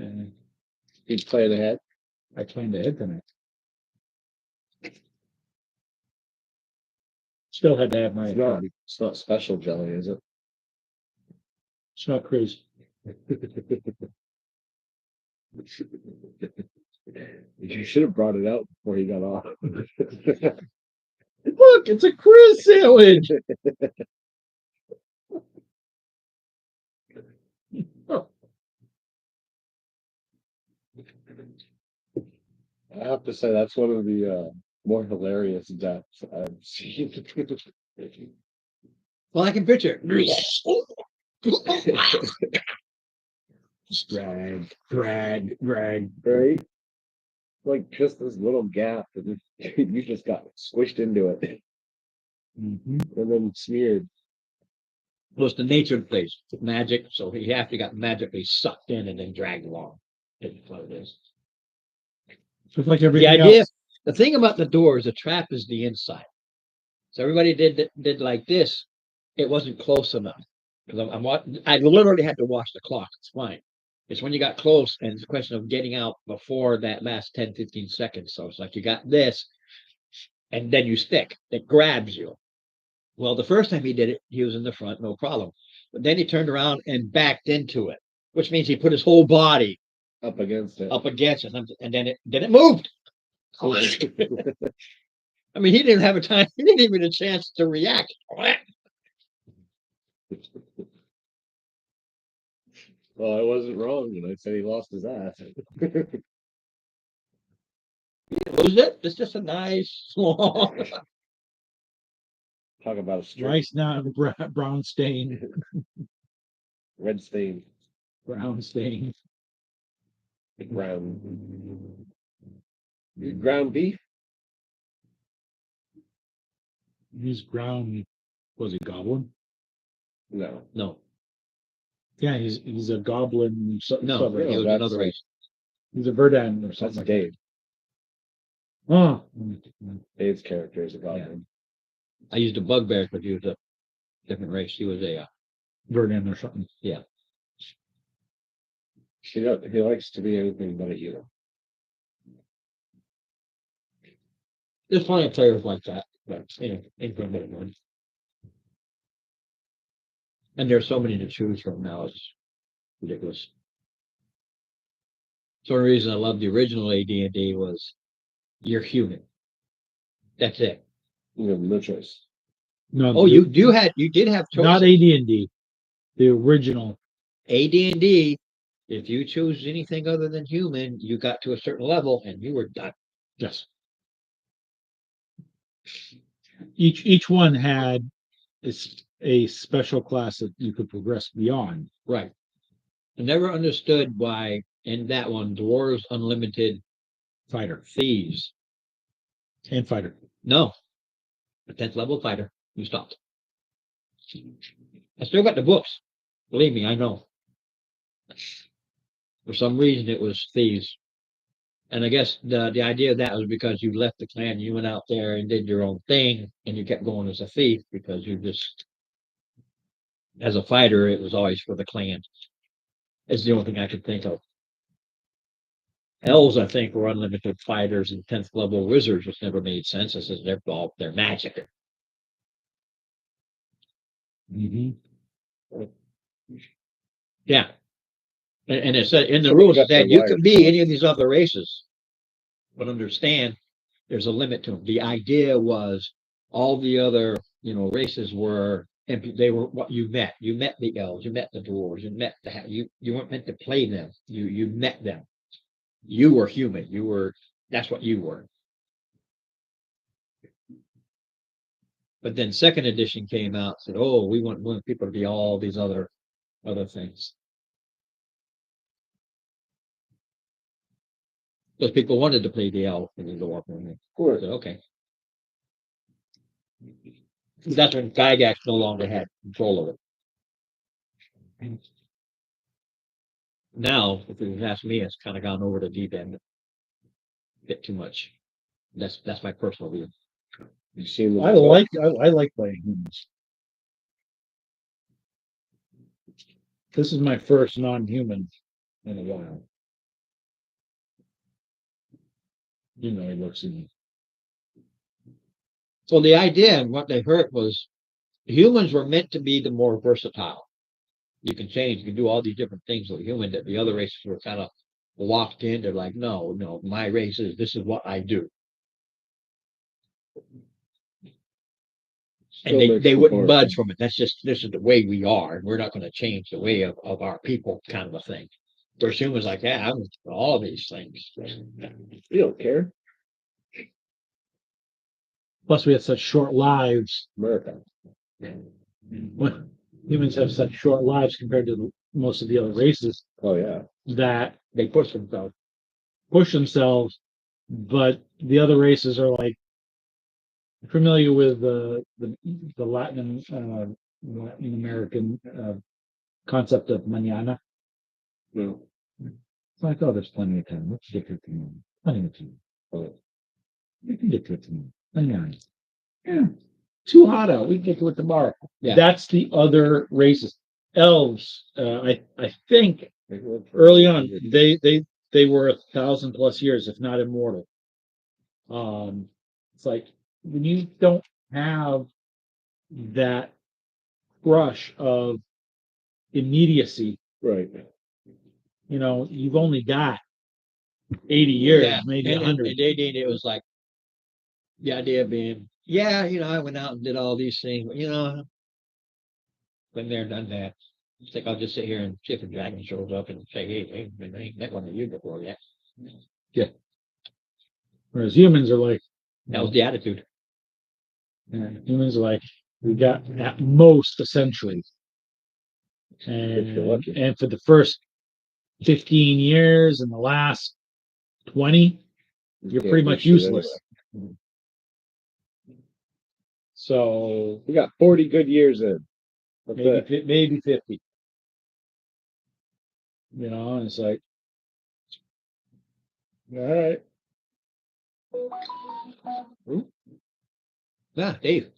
eh, He's playing ahead. I planned ahead tonight. Still had to have my. It's not special jelly, is it? It's not crazy. You should have brought it out before he got off. Look, it's a Chris sandwich. I have to say that's one of the more hilarious deaths I've seen. Well, I can picture it. Drag. Right? Like just this little gap and you just got squished into it Mm-hmm. and then smeared. Well, it's the nature of the place, magic. So he actually got magically sucked in and then dragged along. That's what it is. Just like The everything idea, else. the thing about the door is the trap is the inside. So everybody did like this. It wasn't close enough because I literally had to watch the clock. It's fine. It's when you got close and it's a question of getting out before that last 10, 15 seconds. So it's like you got this and then you stick. It grabs you. Well, the first time he did it, he was in the front, no problem. But then he turned around and backed into it, which means he put his whole body Up against it. up against it, and then it moved. I mean, he didn't have a time. He didn't even a chance to react. Well, I wasn't wrong when I said he lost his ass. Was it? It's just a nice small. Talk about a straight Rice now brown stain. red stain. Brown stain. Ground beef. He's ground. Was he goblin? No. No, Yeah, he's a goblin. no, Suburb. it was that's another like- race. He's a Verdant or That's something. Dave. Oh, Dave's character is a goblin. I used a bugbear, but he was a different race. He was a Verdant or something. He likes to be anything but a hero. there's plenty of players like that, but incredible one. And there's so many to choose from now. It's ridiculous. So the reason I love the original AD&D was you're human. That's it. You have no choice. No, Oh, you did have choices. not AD&D. The original. AD&D, if you chose anything other than human, you got to a certain level and you were done. Yes. Each one had a special class that you could progress beyond. Right. I never understood why in that one dwarves unlimited Fighter thieves. and fighter. No. A 10th level fighter. You stopped. I still got the books. Believe me, I know. For some reason it was thieves. And I guess the idea of that was because you left the clan, you went out there and did your own thing, and you kept going as a thief because you just, as a fighter, it was always for the clan. It's the only thing I could think of. Elves, I think, were unlimited fighters, and 10th level wizards, which never made sense. This is they're magic. Mm-hmm. Yeah. And it said in the Some of them rules got that the you wires can be crossed. any of these other races, but understand there's a limit to them. The idea was all the other, races were, and they were what you met. You met the elves, you met the dwarves, you met you weren't meant to play them. You met them. You were human. That's what you were. But then second edition came out and said, oh, we want people to be all these other things. Because people wanted to play the elf and the dwarf. And Of course. said, okay. That's when Gygax no longer had control of it. Now, if you ask me, it's kind of gone over the deep end a bit too much. That's my personal view. You seen the I like playing humans. This is my first non-human in a while. He looks in. So the idea and what they heard was humans were meant to be the more versatile. You can change, you can do all these different things with human that the other races were kind of locked in. They're like, no, my race this is what I do. And they wouldn't budge from it. This is the way we are, and we're not going to change the way of our people, kind of a thing. Whereas humans like, yeah, I'm all of these things. We don't care. Plus, we have such short lives. America. Well, humans have such short lives compared to most of the other races Oh yeah. that They push themselves, but the other races are like familiar with the Latin American concept of mañana. No. So I thought there's plenty of time. Let's get to it tomorrow. Plenty of time. Oh, we can get to it tomorrow. Mañana. Yeah. Too hot out. We can get to it tomorrow. Yeah. That's the other races. Elves, I think early on they were 1,000+ years, if not immortal. It's like when you don't have that rush of immediacy, Right. you've only got 80 years, Yeah. maybe And 100. in it was like the idea being, yeah, I went out and did all these things, but been there, done that. I think I'll just sit here and see if a dragon shows up and say, hey, I ain't met one of you before yet. Whereas humans are like, That was the attitude. humans are like, we got at most a century. If you're lucky. And for the first 15 years and the last 20, you're pretty much useless. Anyway. So We got 40 good years in. maybe 50. And it's like, all right. Yeah, Dave.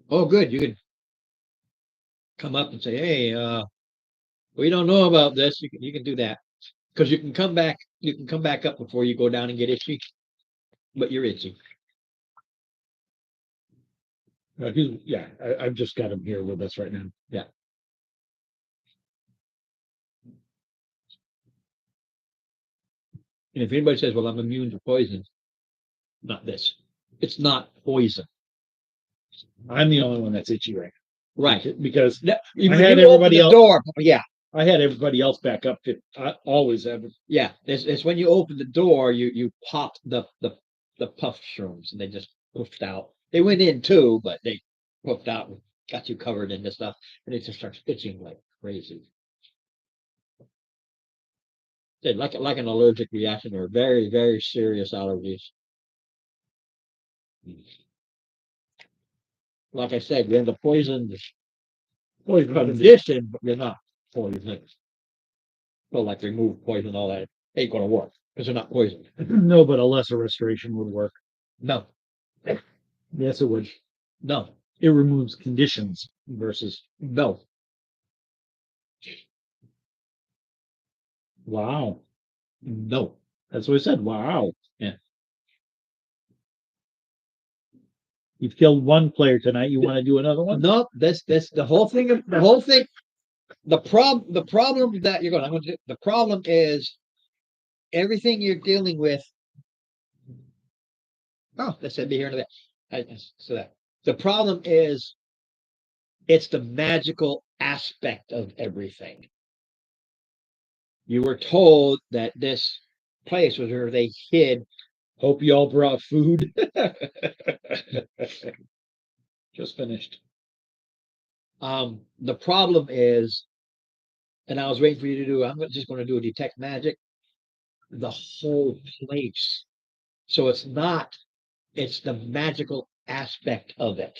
Oh, good. You can come up and say, hey, we don't know about this. You can do that. Because you can come back up before you go down and get itchy. But you're itchy. I've just got him here with us right now. Yeah. And if anybody says, well, I'm immune to poison, not this. It's not poison. I'm the only one that's itchy right now. Right. Because Even I had you everybody open the door. Yeah. I had everybody else back up. I always have. Yeah. It's when you open the door, you pop the puff shrooms and they just poofed out. They went in too, but they poofed out and got you covered in this stuff. And it just starts itching like crazy. Like an allergic reaction or very, very serious allergies. Like I said, you're in the poison condition, but you're not poisoned. So like remove poison, all that ain't gonna work because they're not poisoned. No, but a lesser restoration would work. No. Yes, it would. No. It removes conditions versus no. Wow. No. That's what I said. Wow. Yeah. You've killed one player tonight. You want to do another one? No, that's the whole thing. The whole thing. the problem that you're going, the problem is everything you're dealing with. Oh, that said be here in a bit. So that the problem is it's the magical aspect of everything. You were told that this place was where they hid. Hope you all brought food. Just finished. The problem is, and I was waiting for you to do, I'm just going to do a detect magic, the whole place. So it's the magical aspect of it.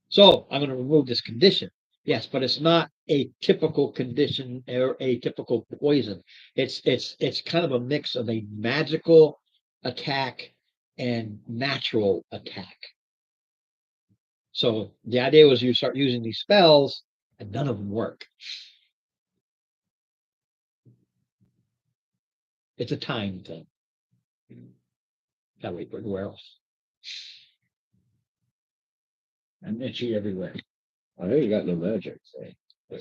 So I'm going to remove this condition. Yes, but it's not a typical condition or a typical poison. It's kind of a mix of a magical attack and natural attack. So the idea was you start using these spells and none of them work. It's a time thing. Gotta wait for it to wear off. I'm itchy everywhere. I ain't got no magic. So.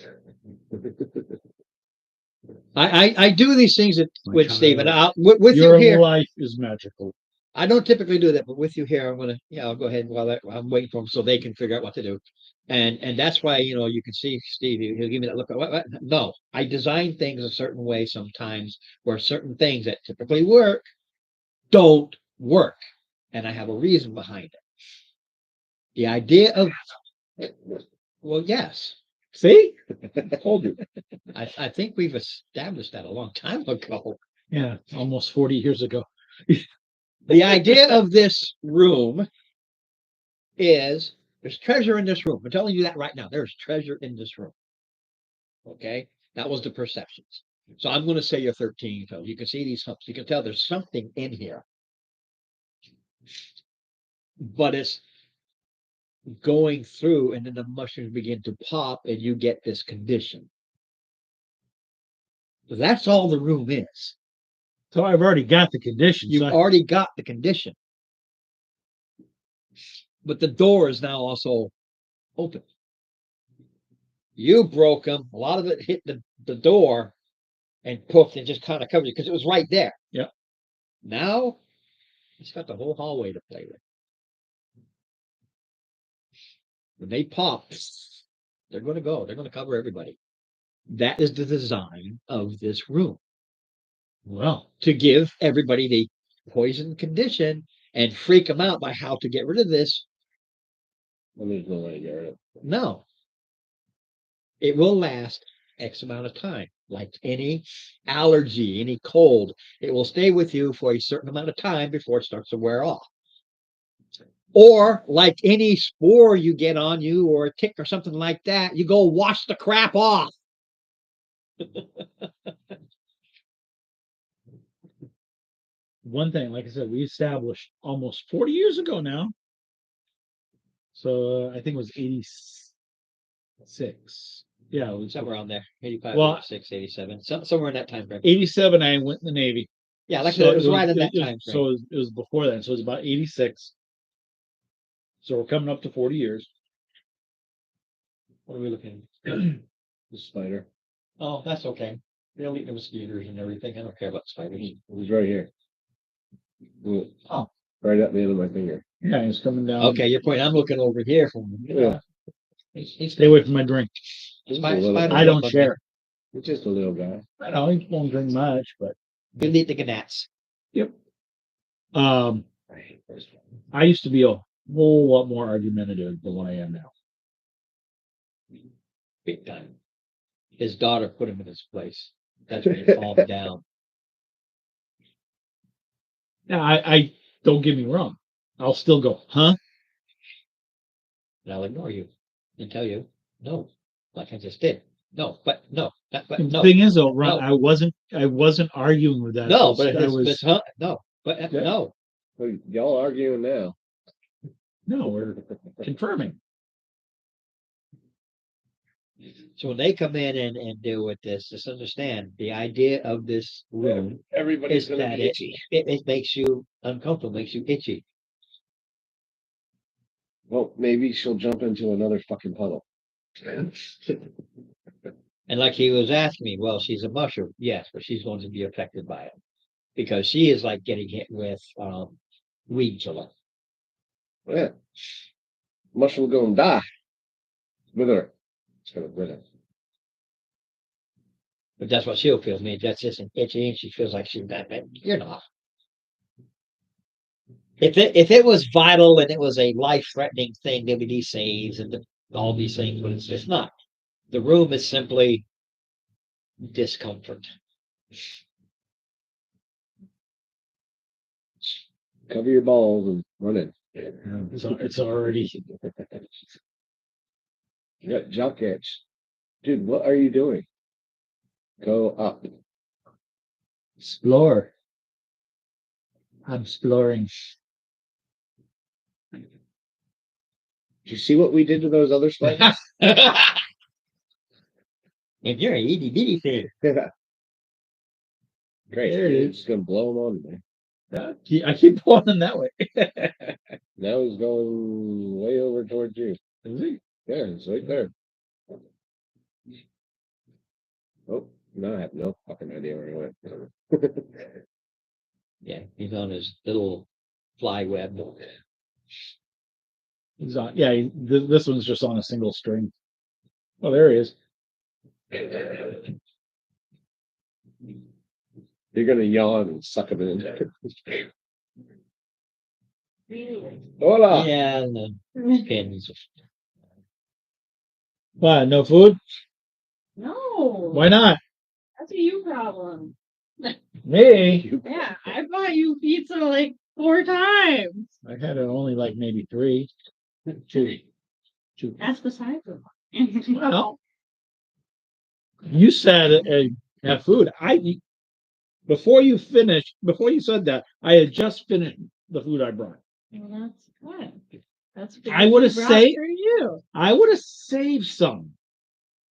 I do these things with Steve, and child. with you Your here. life is magical. I don't typically do that, but with you here, I'm gonna, I'll go ahead while I'm waiting for them so they can figure out what to do. And that's why, you can see Steve, he'll give me that look. What? No, I design things a certain way sometimes where certain things that typically work don't work. And I have a reason behind it. The idea of, well, yes. See? I told you. I think we've established that a long time ago. Yeah, almost 40 years ago. The idea of this room is there's treasure in this room. I'm telling you that right now. There's treasure in this room. Okay, that was the perceptions. So I'm going to say you're 13. So you can see these humps. You can tell there's something in here, but it's going through, and then the mushrooms begin to pop, and you get this condition. So that's all the room is. So I've already got the conditions. You've already got the condition, but the door is now also open. You broke them. A lot of it hit the door and poofed and just kind of covered you because it was right there. Yep. Now it's got the whole hallway to play with. When they pop, they're going to go. They're going to cover everybody. That is the design of this room. Well, to give everybody the poison condition and freak them out by how to get rid of this. Well, there's no way to get rid of it. No. It will last X amount of time. Like any allergy, any cold, it will stay with you for a certain amount of time before it starts to wear off. Or like any spore you get on you or a tick or something like that, you go wash the crap off. one thing, like I said, we established almost 40 years ago now. So I think it was 86. Yeah, it was Somewhere around there. 85, Well, 86, 87. Somewhere in that time frame. 87. I went in the Navy. Yeah, like So it was right in that time frame. So it was before that. So it was about 86. So we're coming up to 40 years. What are we looking at? The spider. Oh, that's okay. They'll eat the mosquitoes and everything. I don't care about spiders. It was right here. Oh. Right at the end of my finger. Yeah, it's coming down. Okay, your point. I'm looking over here from. Yeah. Stay away from my drink. I don't share. He's just a little guy. I know he won't drink much, but You'll eat the gnats. yep. I used to be a whole lot more argumentative than what I am now. Big time. His daughter put him in his place. That's when he calmed down. Now, I don't get me wrong. I'll still go, huh? And I'll ignore you and tell you, no, like I just did. No, but no, but The no. thing is, though, Ron, No. I wasn't arguing with that. No, but I was. no, but Yeah. no. Well, y'all arguing now. No, we're confirming. So when they come in and deal with this, just understand the idea of this room Everybody's is gonna that be itchy. it makes you uncomfortable, makes you itchy. Well, maybe she'll jump into another fucking puddle. And like he was asking me, well, she's a mushroom. Yes, but she's going to be affected by it because she is like getting hit with weeds a lot. Yeah. Mushroom gonna die. With her. It's gonna win it. But that's what she'll feel. Me, that's just an itchy, and she feels like she's that bad. You're not. If it was vital and it was a life threatening thing, there'd be these saves and all these things, but it's just not. The room is simply discomfort. Cover your balls and run in. It's already. You got junk itch. Dude, what are you doing? Go up. Explore. I'm exploring. Did you see what we did to those other spiders? And you're an itty bitty thing. Great. There it Dude, is. just gonna blow him on there. I keep pulling that way. Now he's going way over towards you. Is he? Yeah, it's right there. Oh, no, I have no fucking idea where he went. Yeah, he's on his little fly web. He's on. Yeah, this one's just on a single string. Oh, there he is. You're gonna yawn and suck him in. Hola! Yeah, and the pins. What? No food? No. Why not? That's a you problem. Me? Yeah, I bought you pizza like 4 times. I had it only like maybe 3. 2. That's beside the point. Well, you said have food. Before you said that, I had just finished the food I brought. Well, that's good. That's good. I would've brought saved- for you. I would have saved some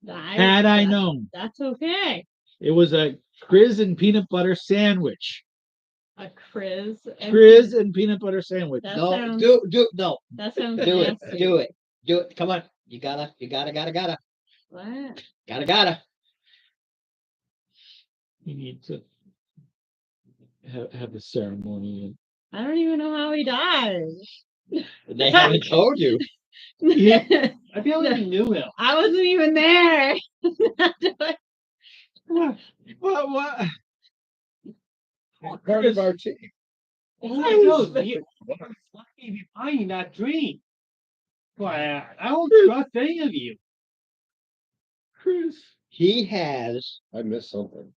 had I known. That's okay. It was a Criz and peanut butter sandwich. A Criz. Criz and peanut butter sandwich. That No, sounds. no, That sounds do it, nasty. do it. Come on, you gotta. What? Gotta. You need to have the ceremony. I don't even know how he died. They haven't told you. Yeah. I feel like knew him. I wasn't even there. What? Part of our team. Lucky behind that dream. But I don't trust any of you. Chris. He has I missed something.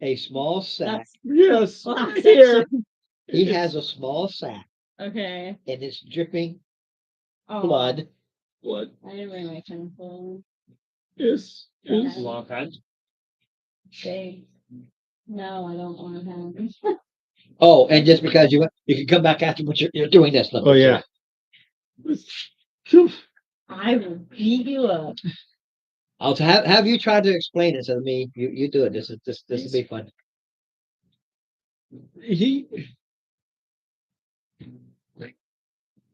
a small sack. Yes. Well, that's Here. He has a small sack, Okay. and it's dripping Oh, blood. What I didn't bring my pencil. is Okay. Long time. Thanks. No, I don't want him. Oh, and just because you can come back after, but you're doing this. Oh yeah. I will beat you up. I'll have you try to explain it instead of me. You do it. This will be fun.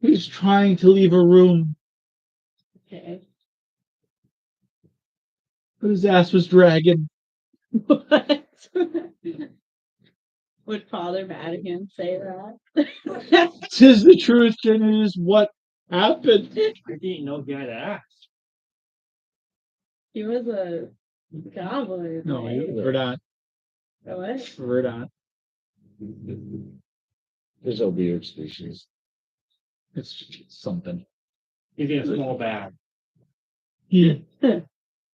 He's trying to leave a room, Okay. but his ass was dragging. What? Would Father Vatican say that? Tis the truth, and it is what happened. I didn't know you had asked. He was a goblin. No, right? we're not. What? We're not. There's no weird species. It's something. He's in a small bag. He,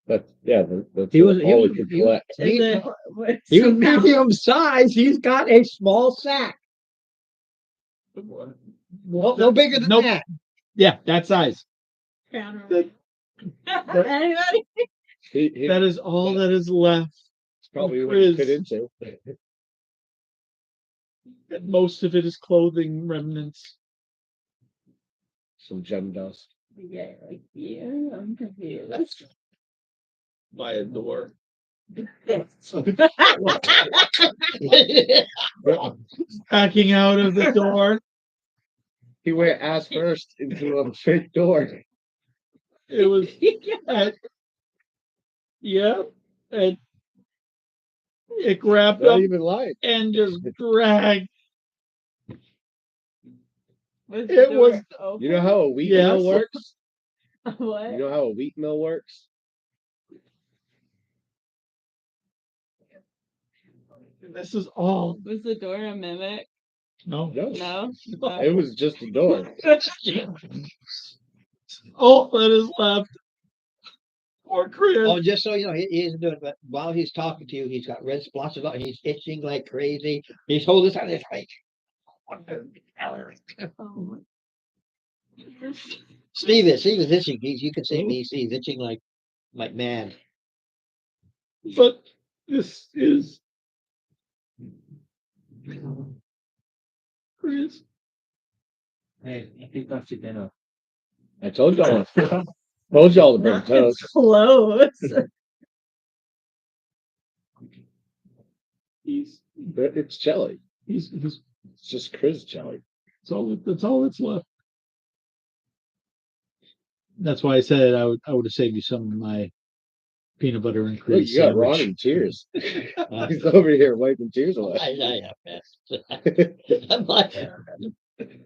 That's that's He was all we could collect. Is it, what's He was medium size. He's got a small sack. No bigger than Nope. that. yeah, that size. Anybody? He That is all that is left. probably what he Chris. fit into. And most of it is clothing remnants. Some gem dust. Yeah, like you. I'm confused. By a door. Backing out of the door. He went ass first into a fake door. It was. Yep. And it wrapped Not up even lying. and just dragged. Was It the was- door open? You know how a wheat Yes. mill works? What? You know how a wheat mill works? This is all. Was the door a mimic? No. No. It was just a door. All that is left. Poor Chris. Oh, just so you know, he isn't doing it, but while he's talking to you, he's got red splotches on, he's itching like crazy. He's holding his hand, he's like, Oh. Steve is itching. You can see me, he's itching like mad. But this is Chris. Hey, I think that's your dinner. I told y'all. Told y'all to bring toast. Close. It's jelly. He's It's just Chris jelly. that's all that's left. That's why I said I would have saved you some of my peanut butter and cream Look, you got sandwich. Ron in tears. He's over here wiping tears away. I I'm like,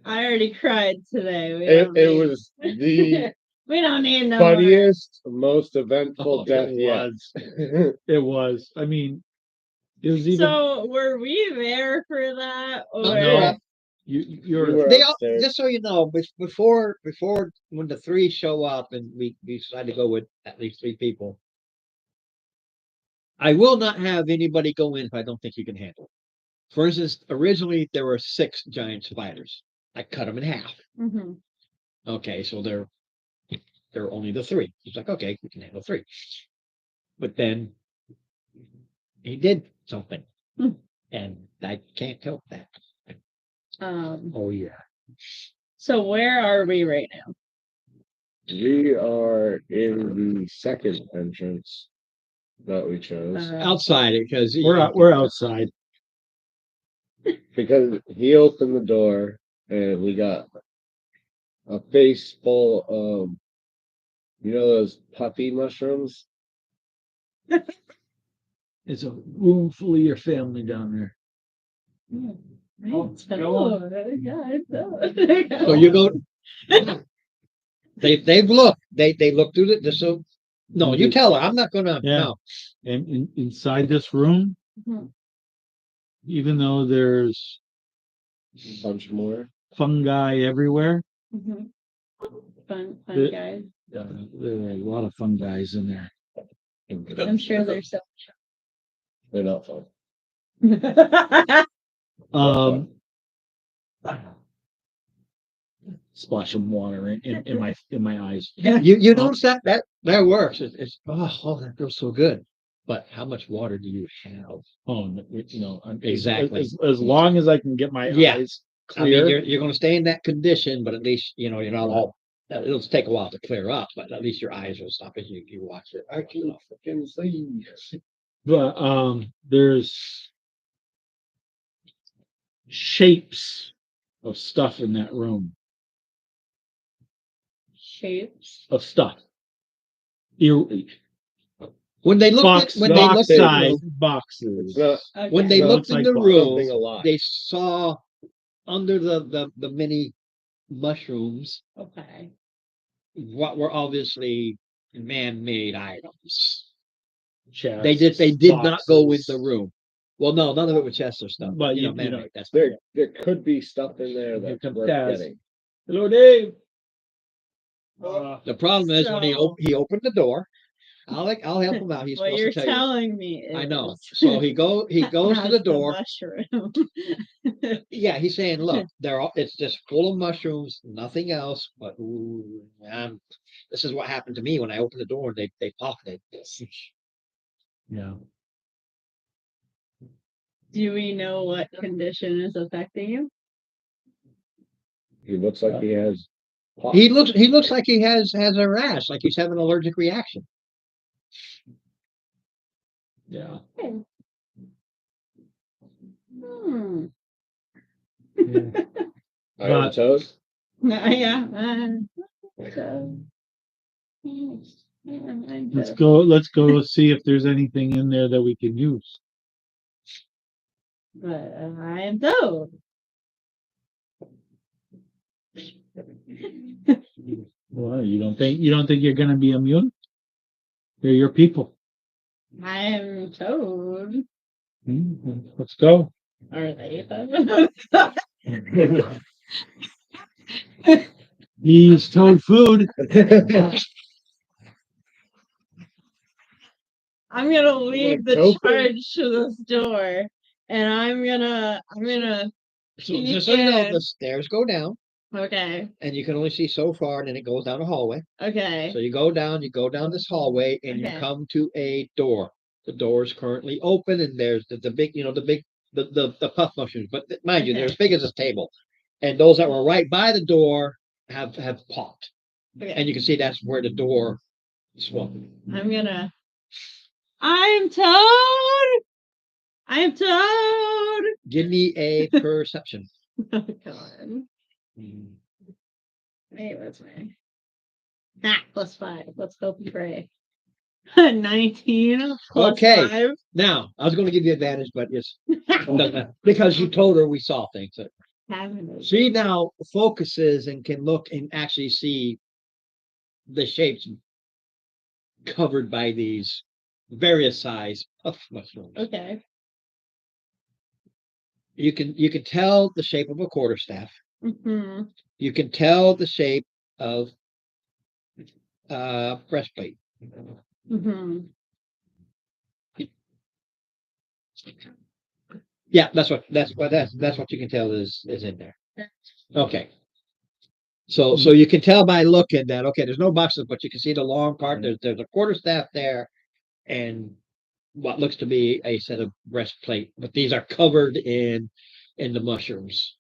I already cried today. It was the We don't need no more. funniest, most eventful death it yet. was. It was. I mean, it was even. So were we there for that? Or No. You're. You were they all, upstairs. just so you know, before when the three show up and we decide to go with at least three people, I will not have anybody go in if I don't think you can handle it. For instance, originally there were 6 giant spiders. I cut them in half. Mhm. Okay, so they're only the 3. He's like, okay, we can handle 3. But then he did something, Hmm. and I can't help that. Oh yeah. So where are we right now? We are in the second entrance that we chose Outside, because We're outside. because he opened the door and we got a face full of, you know, those puffy mushrooms. It's a room full of your family down there. Oh, So you go. They've looked. They looked through the so. No, you tell her. I'm not gonna. Yeah. No. And inside this room, Mhm. even though there's Bunch more. fungi everywhere, Mhm. Fun The- guys. there are a lot of fungi in there. I'm sure there's so. They're not fun. Um, splash of water in my eyes. You notice that works. Oh, that feels so good. But how much water do you have? Oh, Exactly. As long as I can get my Yeah. eyes I mean, clear. you're going to stay in that condition, but at least you're not all. It'll take a while to clear up, but at least your eyes will stop as you watch it. I can fucking see. But there's shapes of stuff in that room. Shapes. Of stuff. You When they looked box at, when they looked in the size room, boxes. It's not. Okay. when they No, looked it's in like the something room, alive. they saw under the mini mushrooms Okay. what were obviously man-made items. chests, They did not go in boxes. the room. Well, no, none of it was chest or stuff. But But you know, man-made. That's There could be stuff in there Here that's comes worth Taz. getting. Hello, Dave. the problem is when So- he opened the door. I'll help him out. He's What supposed you're to tell you. telling me is I know. So he goes to how's the door. mushroom. Yeah, he's saying, look, it's just full of mushrooms, nothing else. But this is what happened to me when I opened the door. They pocketed. Yeah. Do we know what condition is affecting you? He looks like he has. He looks like he has a rash, like he's having an allergic reaction. Yeah. Hmm. Iron toes. Yeah. Let's go see if there's anything in there that we can use. But I am told. Well, you don't think you're gonna be immune? They're your people. I am told. Let's go. Are they? He's told food. I'm gonna leave the tofu? charge to this door, and I'm gonna So peek just so you know, in. the stairs go down, Okay. and you can only see so far, and then it goes down a hallway. Okay. So you go down this hallway, and Okay. you come to a door. The door is currently open, and there's the big, the puff mushrooms. But mind you, they're Okay. as big as this table, and those that were right by the door have popped, Okay. and you can see that's where the door swung. I'm told. I'm told. Give me a perception. Oh God. Wait, what's my +5? Let's hope and pray. 19 plus Okay. 5. Now, I was going to give you advantage, but yes, because you told her we saw things. She now focuses and can look and actually see the shapes covered by these various size puff mushrooms. Okay. You can tell the shape of a quarterstaff. Mm-hmm. You can tell the shape of breastplate. Mm-hmm. Yeah, that's what you can tell is in there. Okay. So you can tell by looking that okay, there's no boxes, but you can see the long part. There's a quarterstaff there, and what looks to be a set of breastplate, but these are covered in the mushrooms.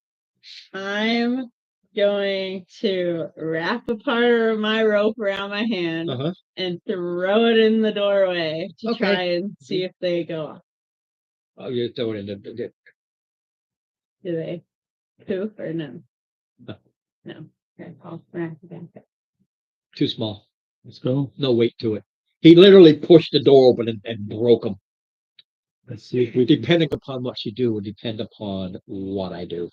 I'm going to wrap a part of my rope around my hand Uh-huh. and throw it in the doorway to Okay. try and see if they go off. Oh, you throw it in the Do they poof or no? No. No. Okay, I'll wrap it back. too small. Let's go. No weight to it. He literally pushed the door open and broke them. Let's see if we Depending upon what you do would depend upon what I do.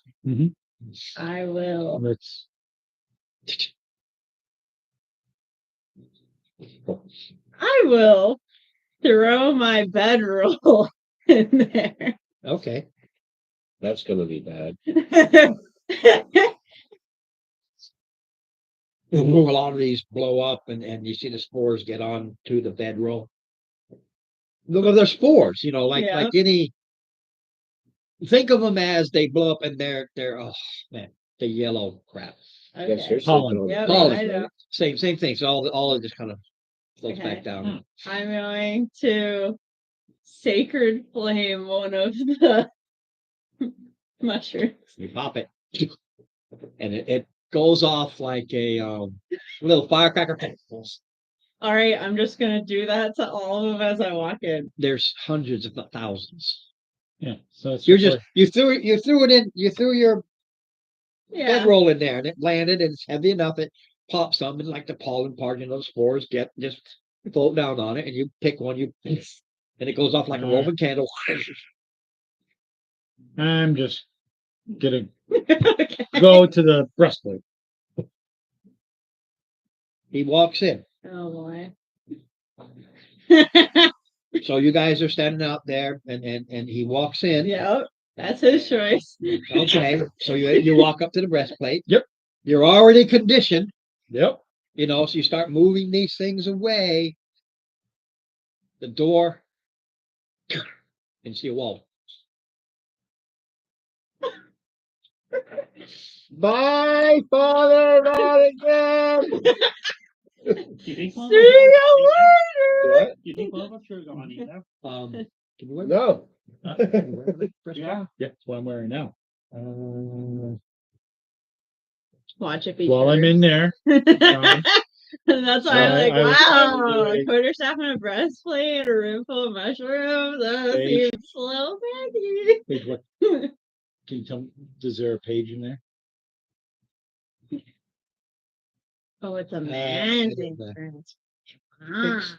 I will. Let's. I will throw my bedroll in there. Okay. That's gonna be bad. A lot of these blow up and you see the spores get on to the bedroll. Look, they're spores, like Yeah. any. Think of them as they blow up and they're oh man, the yellow crap. Yes, you're Okay. Pollen. sleeping on Yep, the Pollen. I couch, know. right? Same thing. So all of it just kind of floats Okay. back down. I'm going to sacred flame one of the mushrooms. You pop it, and it goes off like a little firecracker. All right, I'm just gonna do that to all of them as I walk in. There's hundreds, if not thousands. Yeah. So it's You threw it in. You threw your Yeah. bedroll in there, and it landed, and it's heavy enough. It pops some, and like the pollen part, those spores just float down on it, and you pick one, and it goes off like a Roman candle. I'm just gonna Okay. go to the breastplate. He walks in. Oh boy. So you guys are standing out there, and he walks in. Yep, that's his choice. Okay, so you walk up to the breastplate. Yep. You're already conditioned, Yep. so you start moving these things away. The door, and you see a wall. Bye, Father, not again. You think See one you later. What? You think one of us should have gone either? Can you wear No. Yeah. Yeah, that's what I'm wearing now. Watch it be. While I'm in there, That's why I'm like, I was wow, like- a quarterstaff and a breastplate, a room full of mushrooms. That Page. seems slow baggy. wait, what? Can you tell me? Is there a page in there? Oh, it's a I man. didn't know. Ah,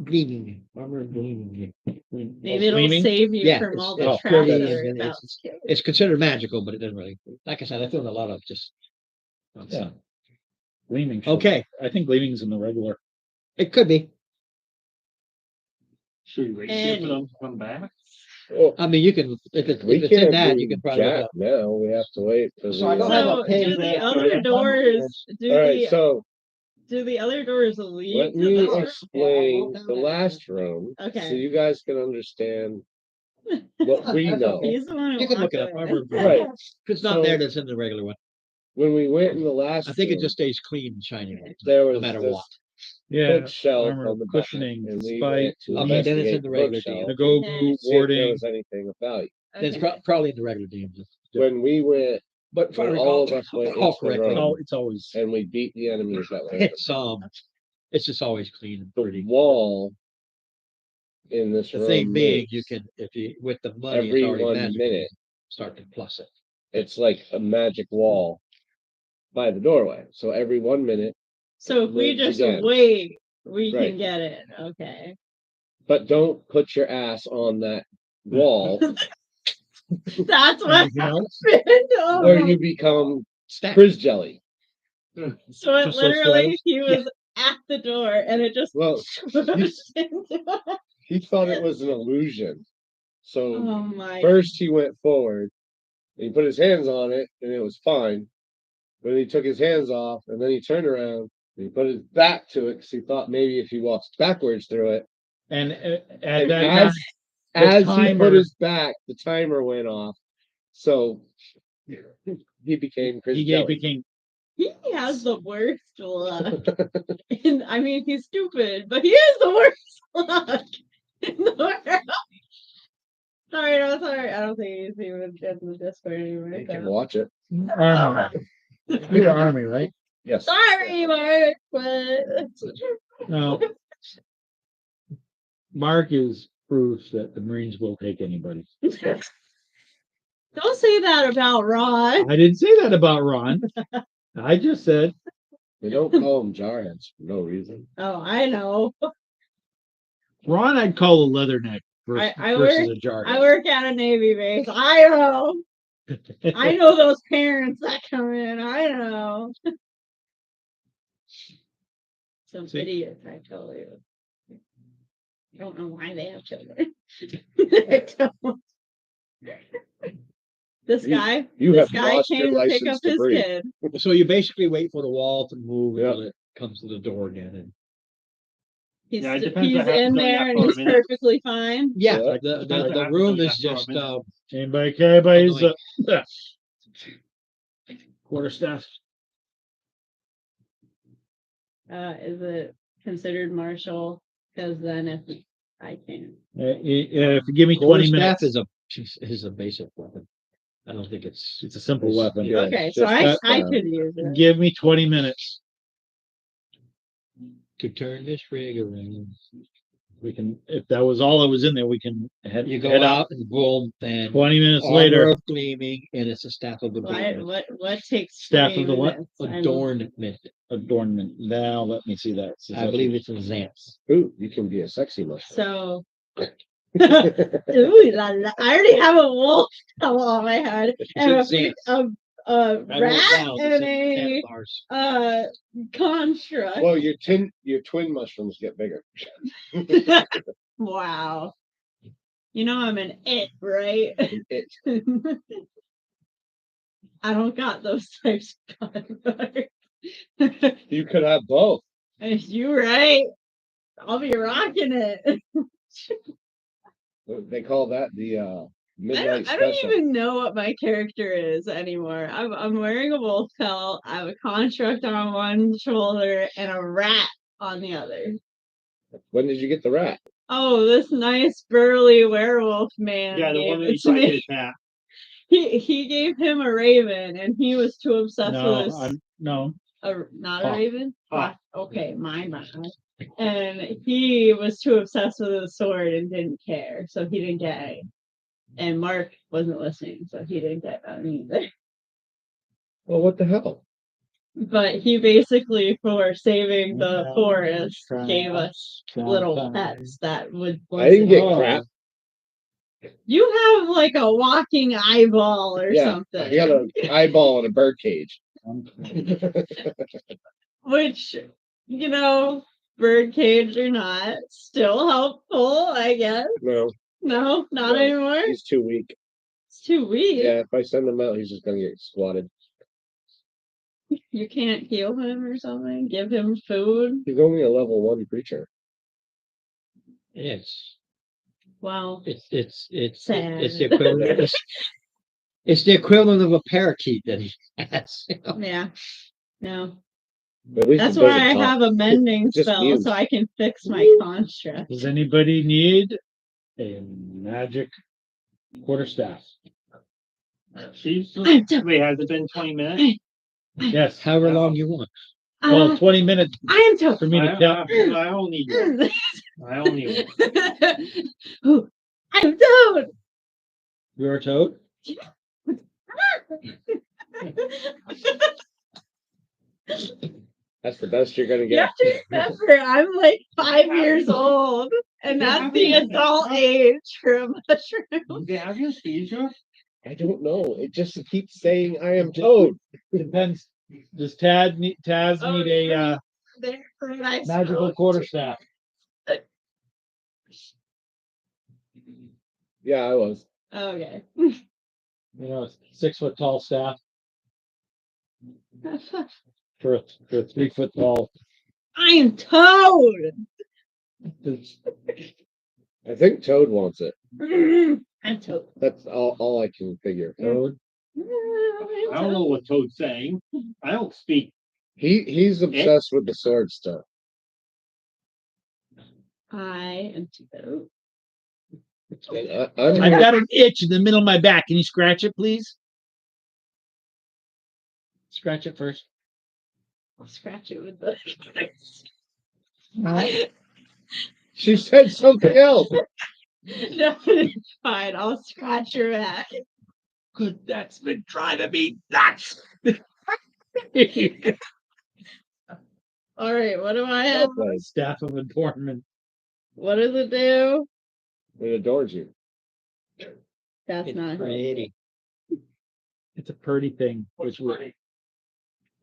Gleaming, armor gleaming. maybe it'll gleaming? save you Yeah, from it's- all it's the trash pretty, that and are about it's- to kill. It's considered magical, but it doesn't really. Like I said, I feel a lot of just. Yeah. Gleaming. Okay, I think gleaming's in the regular. it could be. Should we wait And- for them to come back? Well, I mean, you can if it's we if it's in can't that, do you can probably look it jack up. now. We have to wait for So I don't the. have a So page do for the that. other doors All right, so do the other doors lead let to me the explain the last room, so Okay. you guys can understand what we know. He's the one who You can look walked it up. away. Armor Right. If it's not So- there, that's in the regular one. When we went in the last, I think it room, just stays clean and shiny, there no was matter this what. Yeah. bookshelf Armor, on the back, cushioning, and we spike, went to Okay, then it's in investigate the the regular bookshelf, the go Okay. boot, see if there warding. was anything of value. It's Okay. probably in the regular DMs. When we went, But if I when recall, all of us went recall into the correctly, room, It's always. and we beat the enemies that were in it's just always clean and the pretty. wall in this The room. thing being, you moves. can, if you, with the money, Every it's already 1 magical, minute. start to plus it. It's like a magic wall by the doorway. So every 1 minute, So if we moves just again. wait, we Right. can get it. Okay. but don't put your ass on that wall That's what Anything else? happened. Oh where my- you become Stack. frizz jelly. So it Just those literally shadows? he was at the door and it just Well, swooshed into us. he thought it was an illusion. So Oh my first he went forward, and he put his hands on it, and it was fine. But he took his hands off, and then he turned around, and he put his back to it because he thought maybe if he walks backwards through it. And at And that as time, as he timer- put his back, the timer went off. So he became Chris he Jelly. became. he has the worst luck. And I mean he's stupid, but he has the worst luck in the world. Sorry, no, sorry. I don't think he's even in the Discord anymore. You can So. watch it. Army. You're army, right? Yes. Sorry, Mark, but No. Mark is proof that the Marines will take anybody. don't say that about Ron. I didn't say that about Ron. I just said They don't call them jarheads for no reason. Oh, I know. Ron. I'd call a leatherneck versus, I versus work- a jarhead. I work at a Navy base. I know. I know those parents that come in. I know. Some See? idiots, I tell you. I don't know why they have children. I don't. This You- guy, You this have guy lost your came to pick license up to his breathe. kid. So you basically wait for the wall to move Yeah. until it comes to the door again. And He's, Yeah, it depends he's what happens in on there that and for a he's minute. perfectly fine. yeah, Yeah. the room is just Anybody's quarterstaff. Is it considered martial? Because then if I can't. If you give me 20 staff minutes, is a basic weapon. I don't think it's it's a simple weapon. Yeah, Okay, it's so just I that, could use it. Give me 20 minutes. to turn this rig around. We can, if that was all that was in there, we can head, You go head out and boom, and 20 minutes armor later. of gleaming, and it's a staff of adornment. What takes Staff 20 of the what? minutes? I'm- Adornment. Adornment. Now let me see that. I believe it's in Xanth. Ooh, you can be a sexy mushroom. So Ooh, la, la. I already have a wolf come on my head and It's in Xanth. a I wrote rat down, it's and in a Xanth bars. construct. Well, your twin mushrooms get bigger. Wow. You know I'm an it, right? It, I don't got those types of cards. you could have both. You right. I'll be rocking it. They call that the midnight I don't special. even know what my character is anymore. I'm wearing a wolf pelt. I have a construct on one shoulder and a rat on the other. When did you get the rat? Oh, this nice burly werewolf man. Yeah, the gave one that it you to tried me. to attack. He gave him a raven, and he was too obsessed No, with his no. not a Hawk. raven. Hawk. Okay, my bad. And he was too obsessed with his sword and didn't care, so he didn't get any. And Mark wasn't listening, so he didn't get any either. Well, what the hell? But he basically, for saving the Yeah, forest, try- gave us try- little try. pets that would. I didn't get Oh. crap. You have like a walking eyeball or Yeah, something. I got an eyeball in a bird cage. Which, you know, birdcage or not, still helpful, I guess. No, No, not No. anymore. he's too weak. It's too weak. Yeah, if I send him out, he's just gonna get swatted. You can't heal him or something. Give him food. He's only a level 1 creature. It's Wow. it's Sad. it's the equivalent. It's the equivalent of a parakeet that he has. Yeah. No. But at least That's it why doesn't I talk. have a mending Just spell mute. so I can fix my construct. Does anybody need a magic quarterstaff? She's, I'm done. wait, has it been 20 minutes? Yes. However long you want. Well, 20 minutes I am toast. for me to count. I don't need one. I don't need one. Ooh, I'm toad. You're a toad? That's the best you're gonna You get. have to remember, I'm like 5 years old, and that's the adult age for a mushroom. Do you have your seizure? I don't know. It just keeps saying I am Toad. Depends. Does Taz need a There, nice magical road. quarterstaff? Yeah, I was. Okay. You know, a 6 foot tall staff for a 3 foot tall. I am Toad. I think Toad wants it. I'm Toad. That's all I can figure. Toad. I don't know what Toad's saying. I don't speak. He's obsessed with the sword stuff. I am Toad. I'm I've got an itch in the middle of my back. Can you scratch it, please? Scratch it first. I'll scratch it with the. She said something else. No, it's fine. I'll scratch your back. Good, that's been driving me nuts. All right, what do I have? Staff of adornment. What does it do? It adores you. That's It's not. pretty. It's a pretty thing. Which would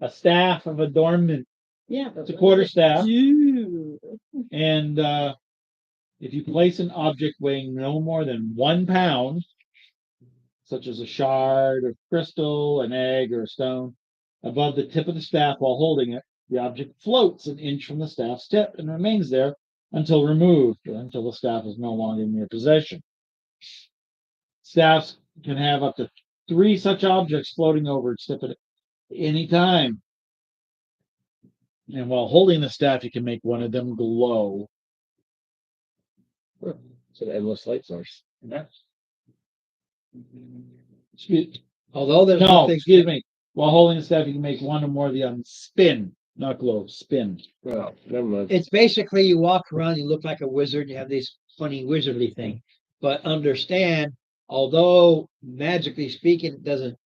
a staff of adornment. Yeah, but It's a what quarter does it staff. do? And if you place an object weighing no more than 1 pound, such as a shard of crystal, an egg, or a stone, above the tip of the staff while holding it, the object floats an inch from the staff's tip and remains there until removed, or until the staff is no longer in your possession. Staffs can have up to 3 such objects floating over its tip at any time. And while holding the staff, you can make one of them glow. It's an endless light source. Although there's No, nothing. excuse me. While holding the staff, you can make one or more of them spin, not glow, spin. Well, never mind. It's basically you walk around, you look like a wizard, you have this funny wizardly thing. But understand, although magically speaking, it doesn't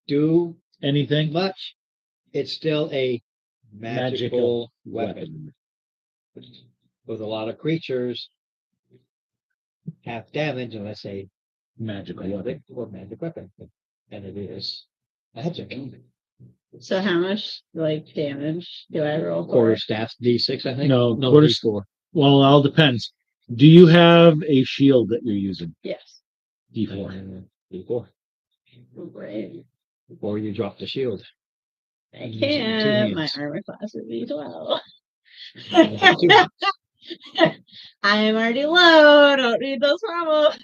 do Anything? much, it's still a magical weapon. With a lot of creatures, half damage unless a Magical weapon. magic weapon. And it is magic. So how much like damage do I roll for? Quarter staff D6, I think. No, no quarter- D4. Well, it all depends. Do you have a shield that you're using? Yes. D4. D4. Great. Or you drop the shield. I Using two can. My hands. armor class is D12. Two- I am already low. Don't need those problems.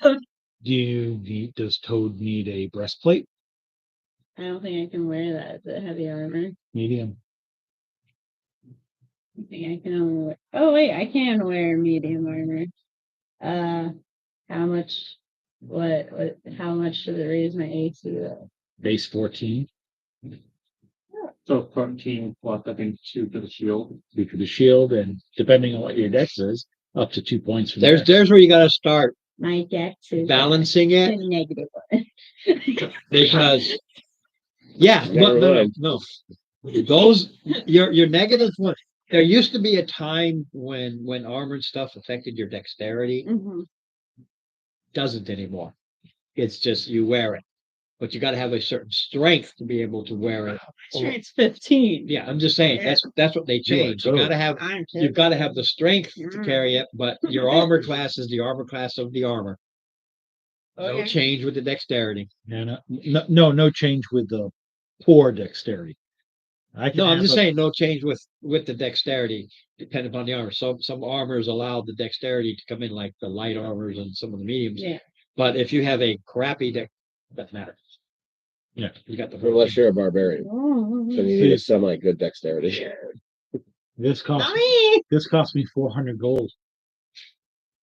Does Toad need a breastplate? I don't think I can wear that. Is it heavy armor? Medium. I think I can only wear. Oh wait, I can wear medium armor. How much? What? How much does it raise my AC? Though? Base 14. So 13 plus, I think, 2 for the shield. 2 for the shield, and depending on what your dex is, up to 2 points for There's where you gotta start My dex is balancing it negative one. because yeah, Never mind. no. Those your negatives. There used to be a time when armored stuff affected your dexterity. Mhm. Doesn't anymore. It's just you wear it, but you got to have a certain strength to be able to wear it. Strength's 15. Yeah, I'm just saying that's what they changed. You got to have you've got to have the strength to carry it, but your armor class is the armor class of the armor. No Okay. change with the dexterity. And no change with the poor dexterity. I can No, I'm have just a- saying no change with the dexterity, depending upon the armor. Some armors allow the dexterity to come in, like the light armors and some of the mediums. Yeah. But if you have a crappy deck, doesn't matter. Yeah. You got the Unless you're a barbarian, Oh, then you need a semi good dexterity. This cost not me. this cost me 400 gold.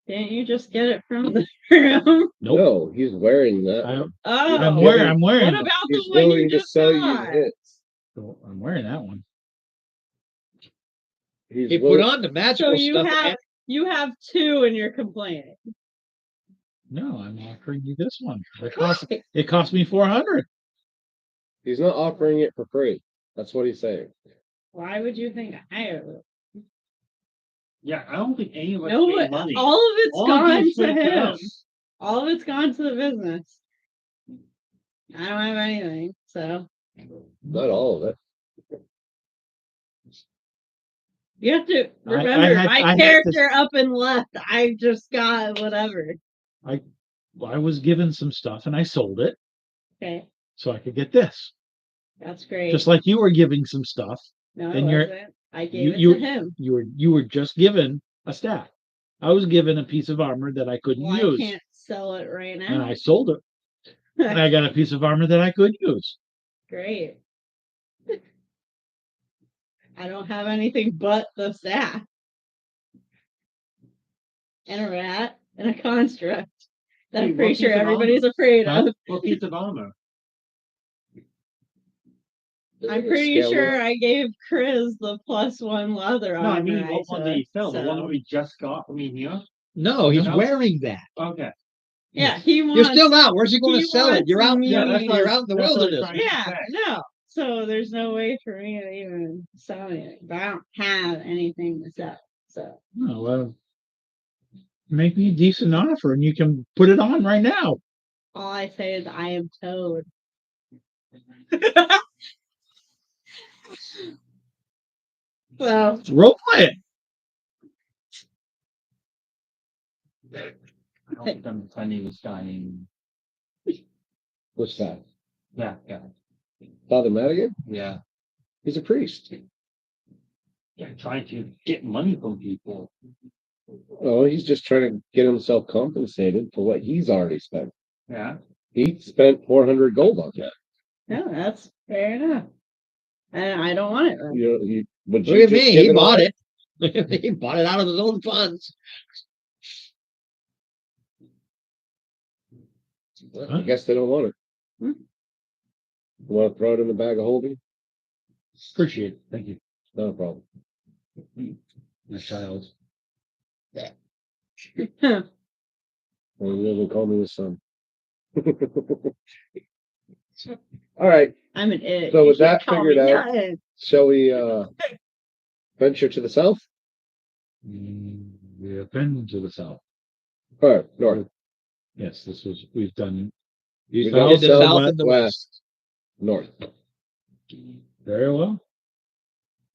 Didn't you just get it from the room? Nope. No, he's wearing that. I, one. Oh, I'm wearing- wearing. I'm wearing. what about He's the one you willing to just sell you got? hits. I'm wearing that one. He's He put willing- on the So magical stuff. you have two and you're complaining. No, I'm offering you this one. It cost me 400. He's not offering it for free. That's what he's saying. Why would you think I owe it? Yeah, I don't think any of us No, made money. all of it's All gone gets to went to him. us. All of it's gone to the business. I don't have anything, so Not all of it. you have to I remember had- my I had character up and left. I just got whatever. I was given some stuff and I sold it Okay, so I could get this. that's great. Just like you were giving some stuff. no, and it you're- wasn't. I gave you- it to him. You were just given a staff. I was given a piece of armor that I couldn't Well, I use. can't sell it right And now. I sold it. And I got a piece of armor that I could use. Great. I don't have anything but the staff. And a rat and a construct that Hey, I'm pretty what sure piece of everybody's armor? afraid Huh? of. What piece of armor? I'm pretty sure I gave Chris the +1 leather No, armor. I mean, what one did he sell? The one so- that we just got from in here? No, he's No. wearing that. Okay. Yeah, he You're wants. still out. Where's he going to he sell it? You're out. wants You're, me- you're out in the That's what I'm wilderness. trying to Yeah, say. no. So there's no way for me to even sell anything. But I don't have anything to sell. So Oh, well, make me a decent offer and you can put it on right now. all I say is I am Toad. So Role play it. I don't think I'm funny with dying. What's that? Yeah, yeah, Father Madigan? yeah. He's a priest. Yeah, trying to get money from people. Oh, he's just trying to get himself compensated for what he's already spent. Yeah. He spent 400 gold on that. no, that's fair enough. And I don't want it. Would Look you at just me. give He bought away? it. He bought it out of his own funds. I guess they don't want it. Hmm. You want to throw it in the bag of holding? Appreciate it. Thank you. Not a problem. My child. Well, he doesn't call me his son. All right. I'm an it. So You with that can't call figured me out- nothing. Shall we venture to the south? We have been to the south. All right, north. Yes, we've done We east, done did the south, south and the west. North. very well.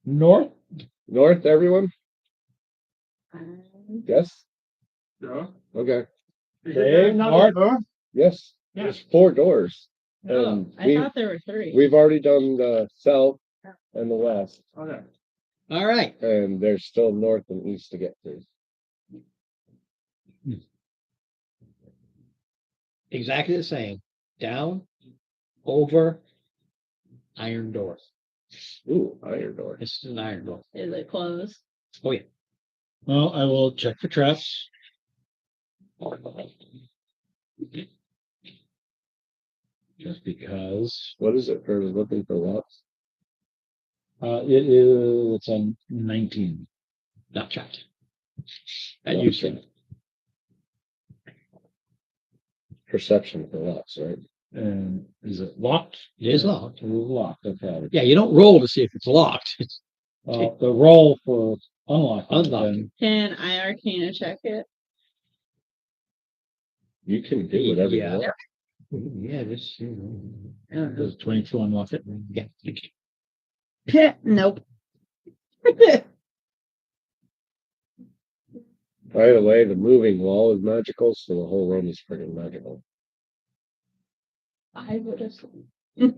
North. North, everyone? Yes? Sure. Okay. Okay, north. Yes. Yeah. There's 4 doors. Oh, And I thought there were 3. we've already done the south and the west, Okay. All right. and there's still north and east to get to. Exactly the same. Down, over, iron door. Ooh, iron door. It's an iron door. Is it closed? Oh yeah. Well, I will check for traps. Just because What is it for looking for locks? it's a 19. Not trapped. That used to. Perception for locks, right? And is it locked? It is locked. It is locked, okay. Yeah, you don't roll to see if it's locked. It's The roll for unlocking. Unlocking. Can I Arcana check it? You can do whatever you want. Yeah, this. I don't know. Does 22 unlock it? Yeah. Nope. By the way, the moving wall is magical, so the whole room is freaking magical. I would have.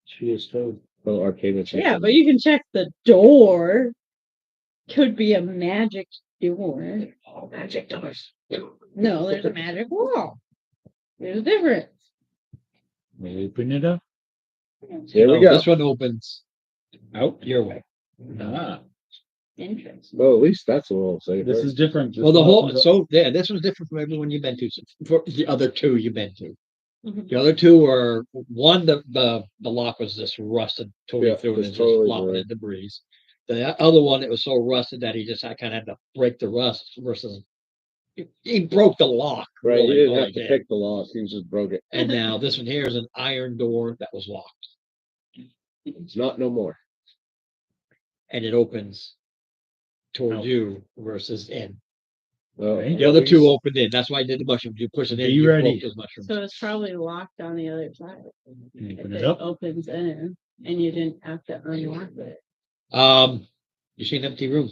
She is toad. Oh, Arcana check. Yeah, but you can check the door. Could be a magic door. Oh, magic doors. No, there's a magic wall. There's a difference. Maybe open it up. Here we go. This one opens out your way. Ah, Interesting. Well, at least that's a little safer. this is different. Well, the This whole opens up- so yeah, this was different from everyone you've been to. For the other two you've been to, Mhm. the other two were one. The lock was just rusted totally Yeah, through and it's just totally flopping ruined. in debris. The other one, it was so rusted that I kind of had to break the rust. Versus he broke the lock. Right, really, you didn't really have to did. pick the lock, you just broke it. And now this one here is an iron door that was locked, It's not no more. and it opens towards Out. you versus in. Well, Right. The other two opened in. That's why I did the mushrooms. You push it in, Be you ready. broke those mushrooms. So it's probably locked on the other side. Can you If open it it up? opens in and you didn't have to unlock it. You see an empty room.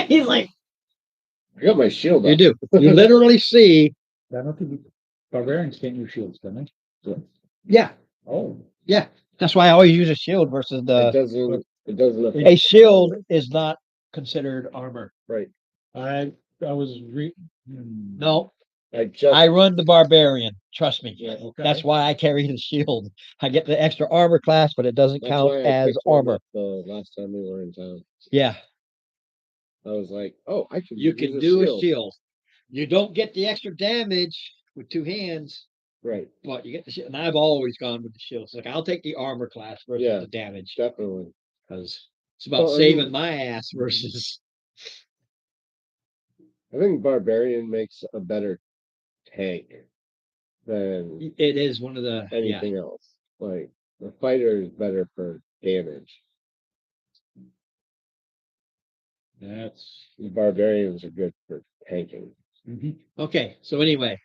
He's like, I got my shield You up. do. You literally see. I don't think barbarians can't use shields, can they? Yeah, Oh. yeah. That's why I always use a shield versus It the. doesn't affect. A shield is not considered armor. Right. I was No, I just I run the barbarian. Trust me. Yeah, okay. That's why I carry the shield. I get the extra armor class, but it doesn't that's count why I as picked one armor. up the last time we were in town. Yeah, I was like, oh, I can you use can do a shield. You don't get the extra damage with two hands, Right, but you get the shield. And I've always gone with the shield. It's like I'll take the armor class versus Yeah. the damage definitely. because it's about Well, I saving mean- my ass versus. I think barbarian makes a better tank than It is one of the anything else. Like the fighter is better for damage. That's The barbarians are good for tanking. Okay, so anyway,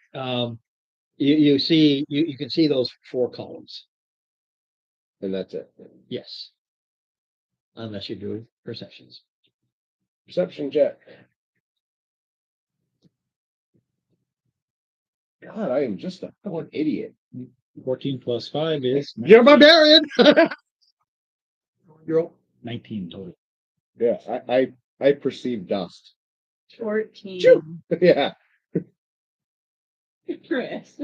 you see you can see those four columns. And that's it. Yes. Unless you're doing perceptions. Perception check. God, I am just a fucking idiot. 14 plus 5 is You're a barbarian. You're 19 total. Yeah, I perceive dust. 14. Shoo. Yeah. Chris.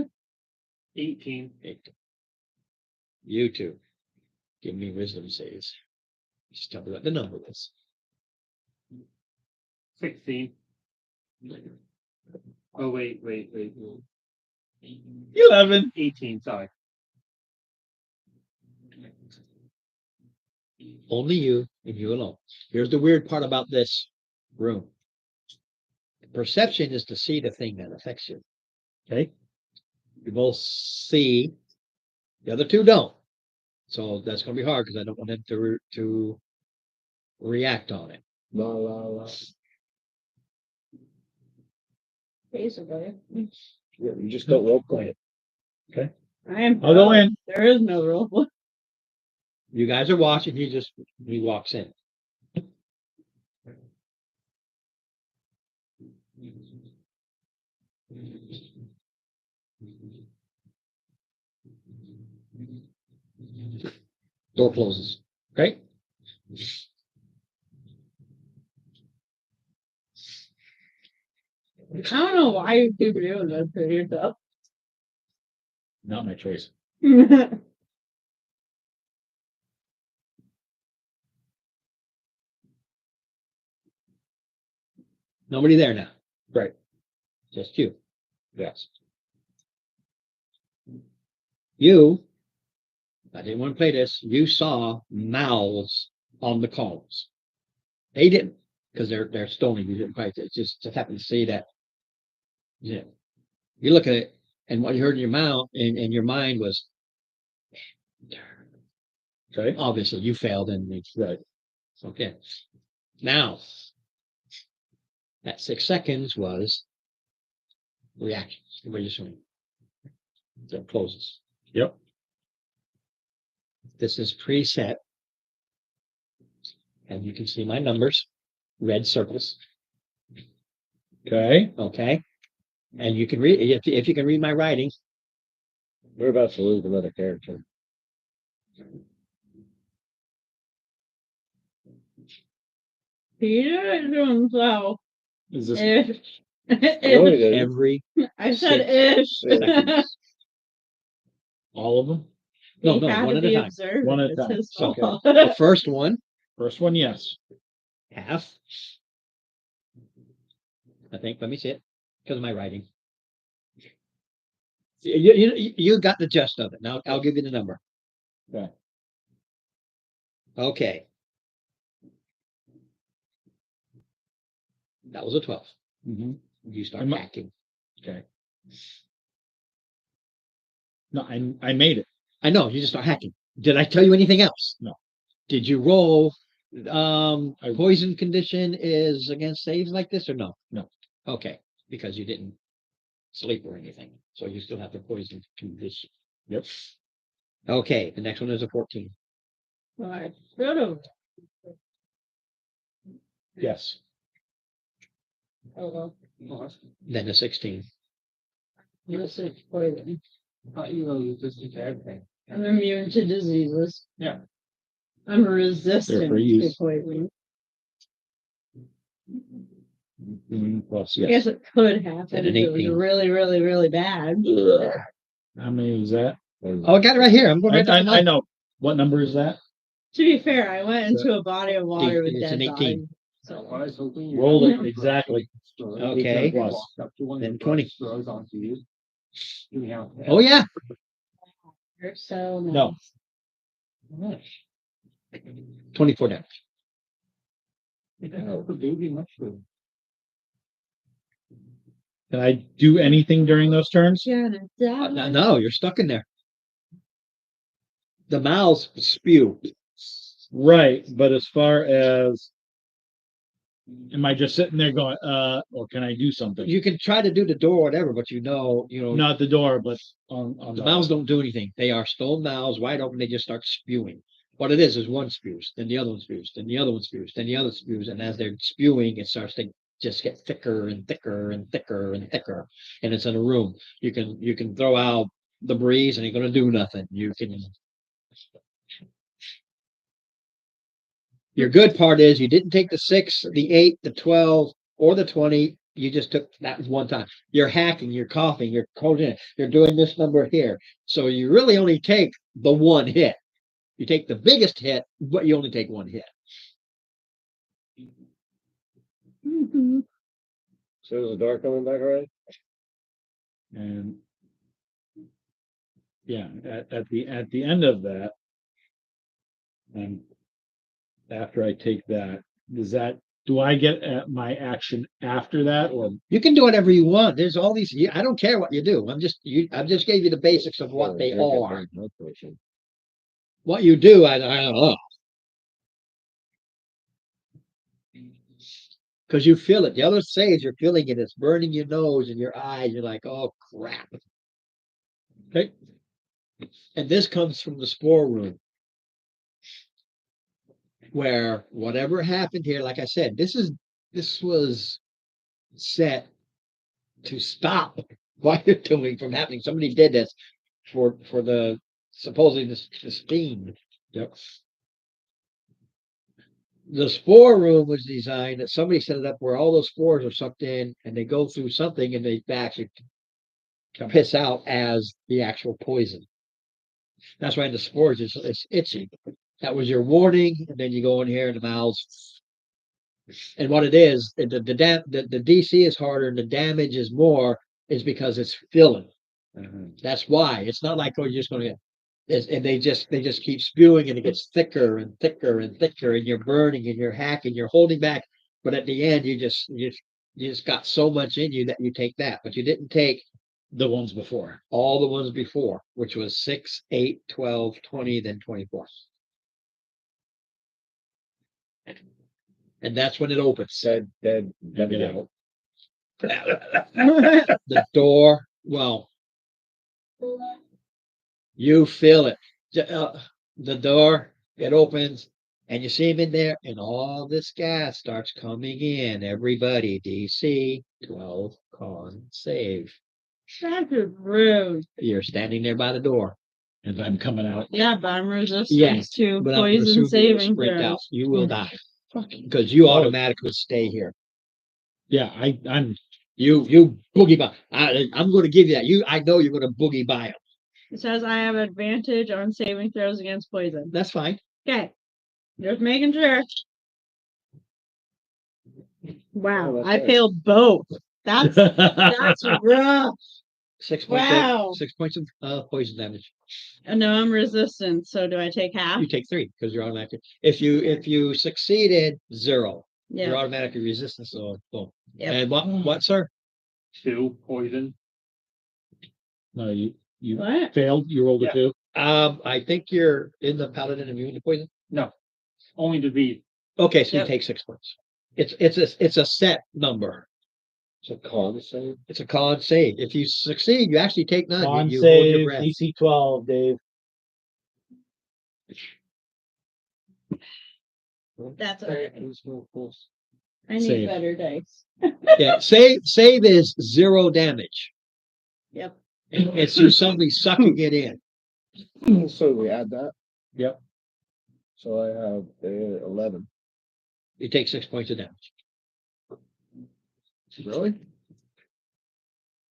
18. you two. Give me wisdom saves. Just tell me what the number is. 16. Oh, wait. 11. 18, sorry. Only you and you alone. Here's the weird part about this room. Perception is to see the thing that affects you. Okay. You both see. The other two don't. So that's going to be hard because I don't want them to react on it. La la la. Basically. Yeah, you just don't roll play it. I am. I'll go in. There is no rule. You guys are watching. He walks in. Door closes. Okay. I don't know why you keep doing this to yourself. Not my choice. Nobody there now. Right. Just you. Yes. You, I didn't want to play this. You saw mouths on the columns. They didn't, because they're stony. You didn't quite. It just happened to see that. Yeah. You look at it, and what you heard in your mouth in your mind was, Okay. obviously you failed, and it's Right. okay. Now, that 6 seconds was reaction. What are you assuming? So it closes. Yep. This is preset, and you can see my numbers, red circles. Okay. Okay, and you can read if you can read my writing. We're about to lose another character. He did it to himself. Is this Ish. No, he didn't. Every I said 6 ish. seconds. all of them? No, He no, had one to at a be time. observant. One at a It's time. his So, fault. the first one, First one, yes. half. I think. Let me see it because of my writing. You got the gist of it. Now I'll give you the number. Okay. Okay. That was a 12. Mm-hmm. You start Am I- hacking. Okay. No, I made it. I know, you just start hacking. Did I tell you anything else? No. Did you roll poison condition is against saves like this or no? No. Okay, because you didn't sleep or anything. So you still have the poison condition. Yep. Okay, the next one is a 14. I should have. Yes. Oh, well. Then a 16. This is poison. You know, you just did everything. I'm immune to diseases. Yeah. I'm resistant Therefore, to use- poison. Plus, I yes. guess it could happen And if an it was 18. really, really, really bad. How many is that? Oh, I got it right here. I'm going right down. I know. What number is that? To be fair, I went into a body of water with It's an dead 18. bodies. So Roll it exactly. Okay. 18 plus. Then 20. Yeah. Oh, yeah. you're so nice. No. 24 damage. Can I do anything during those turns? Gonna die. No, you're stuck in there. The mouths spew. Right, but as far as am I just sitting there going, or can I do something? You can try to do the door or whatever, but Not the door, but on the mouths don't do anything. They are stone mouths, wide open. They just start spewing. What it is one spews, then the other one spews, then the other one spews, then the other spews, and as they're spewing, it starts to just get thicker and thicker and thicker and thicker. And it's in a room. You can throw out the breeze, and you're going to do nothing. Your good part is you didn't take the 6, the 8, the 12, or the 20. You just took that one time. You're hacking, you're coughing, you're holding, you're doing this number here. So you really only take the one hit. You take the biggest hit, but you only take one hit. Mhm. So is the door coming back already? And yeah, at the end of that, and after I take that, do I get my action after that, or You can do whatever you want. There's all these. I don't care what you do. I just gave you the basics of what they are. What you do, I don't know. Because you feel it. The other says you're feeling it. It's burning your nose and your eyes. You're like, oh crap. Okay. And this comes from the spore room, where whatever happened here, like I said, this was set to stop what you're doing from happening. Somebody did this for the supposedly this theme. Yep. The spore room was designed that somebody set it up where all those spores are sucked in and they go through something and they actually piss out as the actual poison. That's why the spores it's itchy. That was your warning, and then you go in here and the mouths. And what it is, the DC is harder and the damage is more, is because it's filling. That's why. It's not like, oh, you're just going to get, and they just keep spewing and it gets thicker and thicker and thicker, and you're burning and you're hacking, you're holding back. But at the end, you just got so much in you that you take that, but you didn't take The ones before. all the ones before, which was 6, 8, 12, 20, then 24. And that's when it opens. Dead. Get out. The door, well, you feel it. The door, it opens, and you see him in there, and all this gas starts coming in. Everybody, DC 12 con save. That is rude. You're standing there by the door. And I'm coming out. Yeah, but I'm resistant Yes, to but I'm gonna assume poison you will saving sprint out. throws. You will die. Because you automatically stay here. Yeah, I'm You boogie by. I'm going to give you that. I know you're going to boogie by him. It says I have advantage on saving throws against poison. That's fine. Okay. Just making sure. Wow, Oh, that's I nice. failed both. That's rough. 6 points. Wow. 6 points of poison damage. And now I'm resistant, so do I take half? You take 3 because you're automatically. If you succeeded, 0. You're Yeah. automatically resistant. So boom. Yep. And what, sir? 2 poison. no, you What? failed. You rolled a Yeah. 2. I think you're in the paladin immune to poison. No, only to be. Okay, so Yep. you take 6 points. It's a set number. It's a con save. It's a con save. If you succeed, you actually take none. Con You hold your save, breath. DC 12, Dave. That's alright. I need Save. better dice. Yeah, save is 0 damage. Yep. It's just somebody sucking it in. So we add that. Yep. So I have 11. You take 6 points of damage. Really?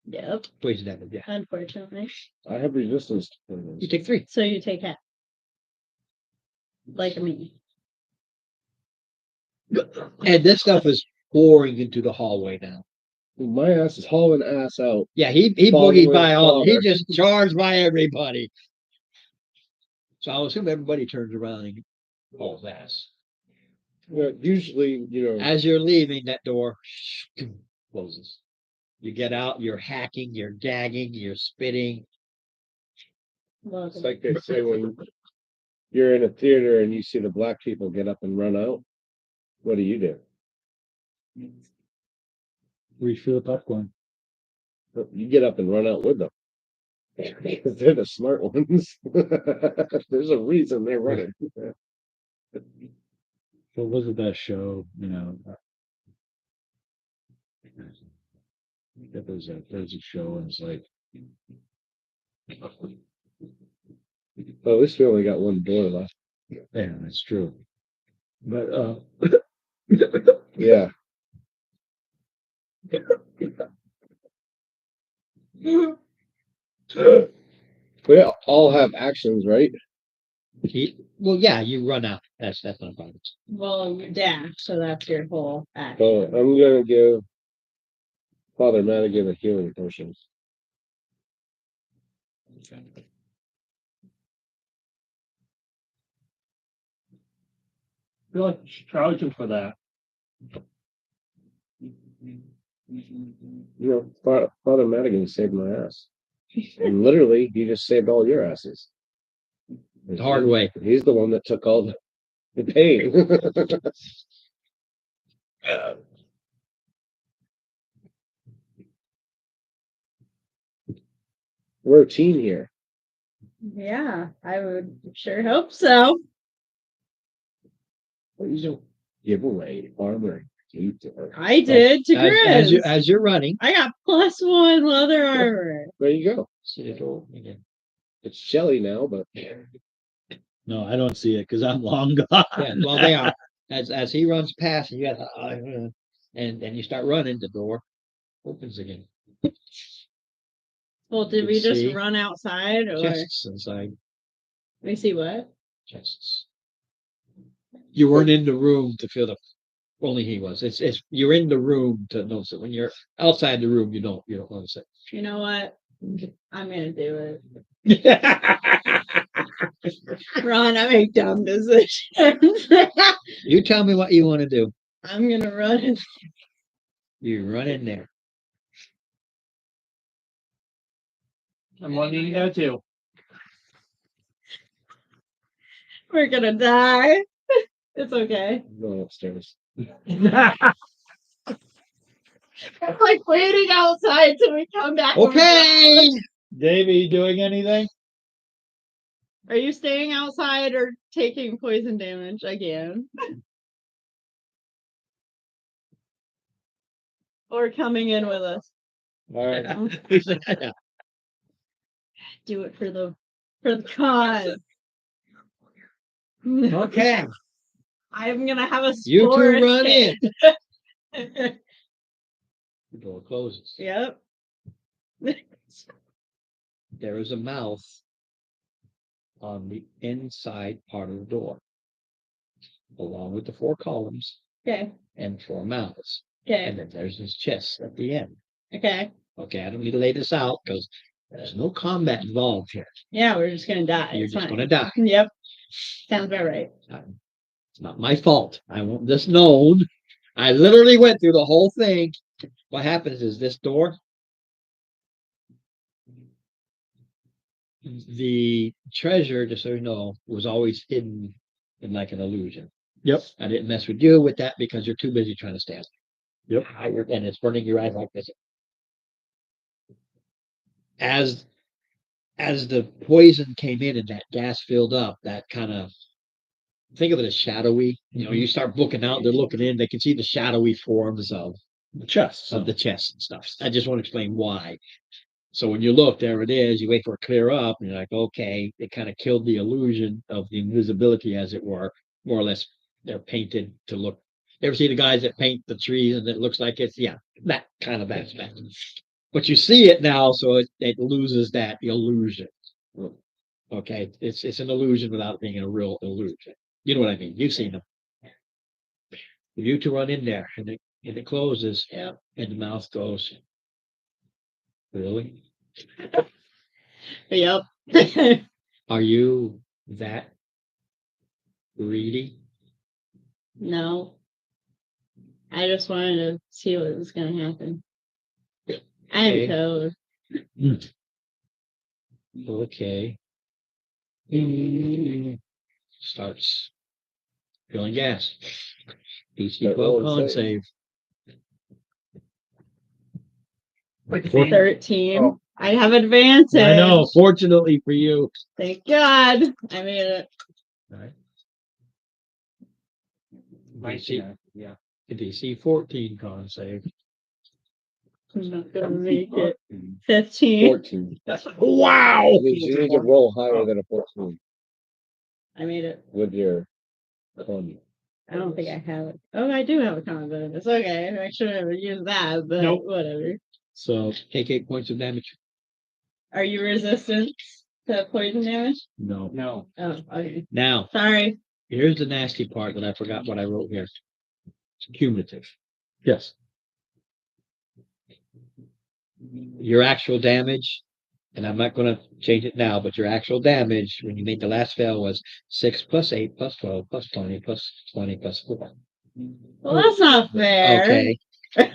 Yep. Poison damage, yeah. Unfortunately. I have resistance to You poison. take 3. So you take half. Like me. And this stuff is pouring into the hallway now. My ass is hauling ass out. Yeah, he Following boogied by all. He father. just charged by everybody. So I'll assume everybody turns around and hauls ass. Usually, As you're leaving, that door closes. You get out, you're hacking, you're gagging, you're spitting. it's like they say when you're in a theater and you see the black people get up and run out. What do? Reach for the popcorn. You get up and run out with them. Because they're the smart ones. There's a reason they're running. What was it that show? There's a show and it's like Well, at least we only got one door left. yeah, that's true. But Yeah. We all have actions, right? Well, yeah, you run out. That's not a problem. Well, you dash, so that's your whole act. So I'm gonna give Father Madigan a healing potion. I feel like you should charge him for that. Father Madigan saved my ass. And literally, he just saved all your asses. The hard way. He's the one that took all the pain. We're a team here. Yeah, I would sure hope so. You don't give away armor. I did to Chris. As you're running. I got +1 leather armor. There you go. See the door again. It's Shelly now, but no, I don't see it because I'm long gone. Yeah, well, they are. As he runs past, and you got and you start running, the door opens again. Well, did You we just see run outside or Chests inside. we see what? Chests. You weren't in the room to feel the. Only he was. It's you're in the room to notice it. When you're outside the room, you don't notice it. You know what? I'm gonna do it. Ron, I make dumb decisions. You tell me what you want to do. I'm gonna run it. You run in there. I'm wanting to know too. We're gonna die. It's okay. I'm going upstairs. It's like waiting outside till we come back. Okay. Davey, you doing anything? Are you staying outside or taking poison damage again? Or coming in with us? All right. Do it for the cause. Okay, I'm gonna have a you two spore run in. escape. The door closes. Yep. There is a mouth on the inside part of the door, along with the 4 columns Okay. and 4 mouths. Okay. And then there's his chest at the end. Okay. Okay, I don't need to lay this out because there's no combat involved here. Yeah, we're just gonna die. You're It's just fine. going to die. Yep. Sounds about right. It's not my fault. I want this known. I literally went through the whole thing. What happens is this door, the treasure, just so you know, was always hidden in like an illusion. Yep. I didn't mess with you with that because you're too busy trying to stand. Yep. And it's burning your eyes like this. As the poison came in and that gas filled up, that kind of, think of it as shadowy. You know, you start looking out, they're looking in, they can see the shadowy forms of The chest. the chest and stuff. I just want to explain why. So when you look, there it is. You wait for it to clear up, and you're like, okay, it kind of killed the illusion of the invisibility, as it were. More or less, they're painted to look. You ever see the guys that paint the trees and it looks like it's, yeah, that kind of aspect. But you see it now, so it loses that illusion. Okay, it's an illusion without being a real illusion. You know what I mean? You've seen them. You two run in there, and it closes, Yep. and the mouth goes, really? Yep. Are you that greedy? No. I just wanted to see what was gonna happen. I'm Okay. code. Okay. Starts filling gas. DC Start 12 rolling con save. save. 13. Oh. I have advantage. I know. Fortunately for you. Thank God. I made it. Right. DC, yeah. DC 14 con save. I'm not gonna make it. 15. 14. Wow. You need to roll higher than a 14 I made it. with your con. I don't think I have it. Oh, I do have a combo. It's okay. I should have used that, but Nope. whatever. So take 8 points of damage. Are you resistant to poison damage? No. no. Oh, okay. Now, Sorry. here's the nasty part that I forgot what I wrote here. It's cumulative. Yes. Your actual damage, and I'm not going to change it now, but your actual damage when you made the last fail was 6 plus 8 plus 12 plus 20 plus 20 plus 4. Well, that's not fair. Okay.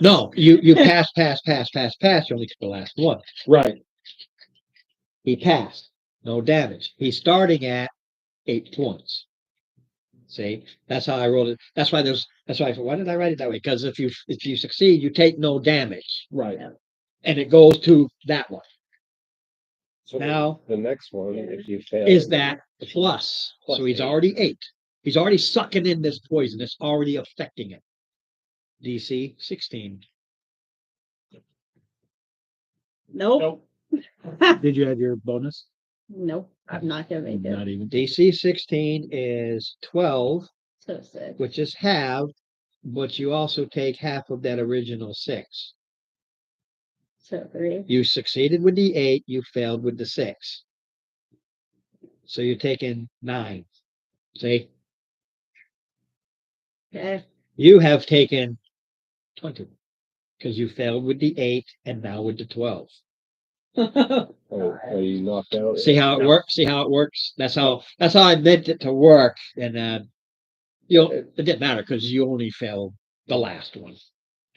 No, you pass. You only took the last one. Right. He passed. No damage. He's starting at 8 points. See, that's how I wrote it. That's why I thought, why did I write it that way? Because if you succeed, you take no damage, Right. and it goes to that one. So Now the next one, if you fail, is that plus? Plus So he's 8. already 8. He's already sucking in this poison. It's already affecting it. DC 16. Nope. Did you add your bonus? Nope. I'm not gonna make it. Not even. DC 16 is 12, So sick. which is halved, but you also take half of that original 6. So 3. You succeeded with the 8, you failed with the 6. So you're taking 9. See? Okay. You have taken 20 because you failed with the 8 and now with the 12. are you knocked out? See how it works? See how it works? That's how I meant it to work. And it didn't matter because you only failed the last one.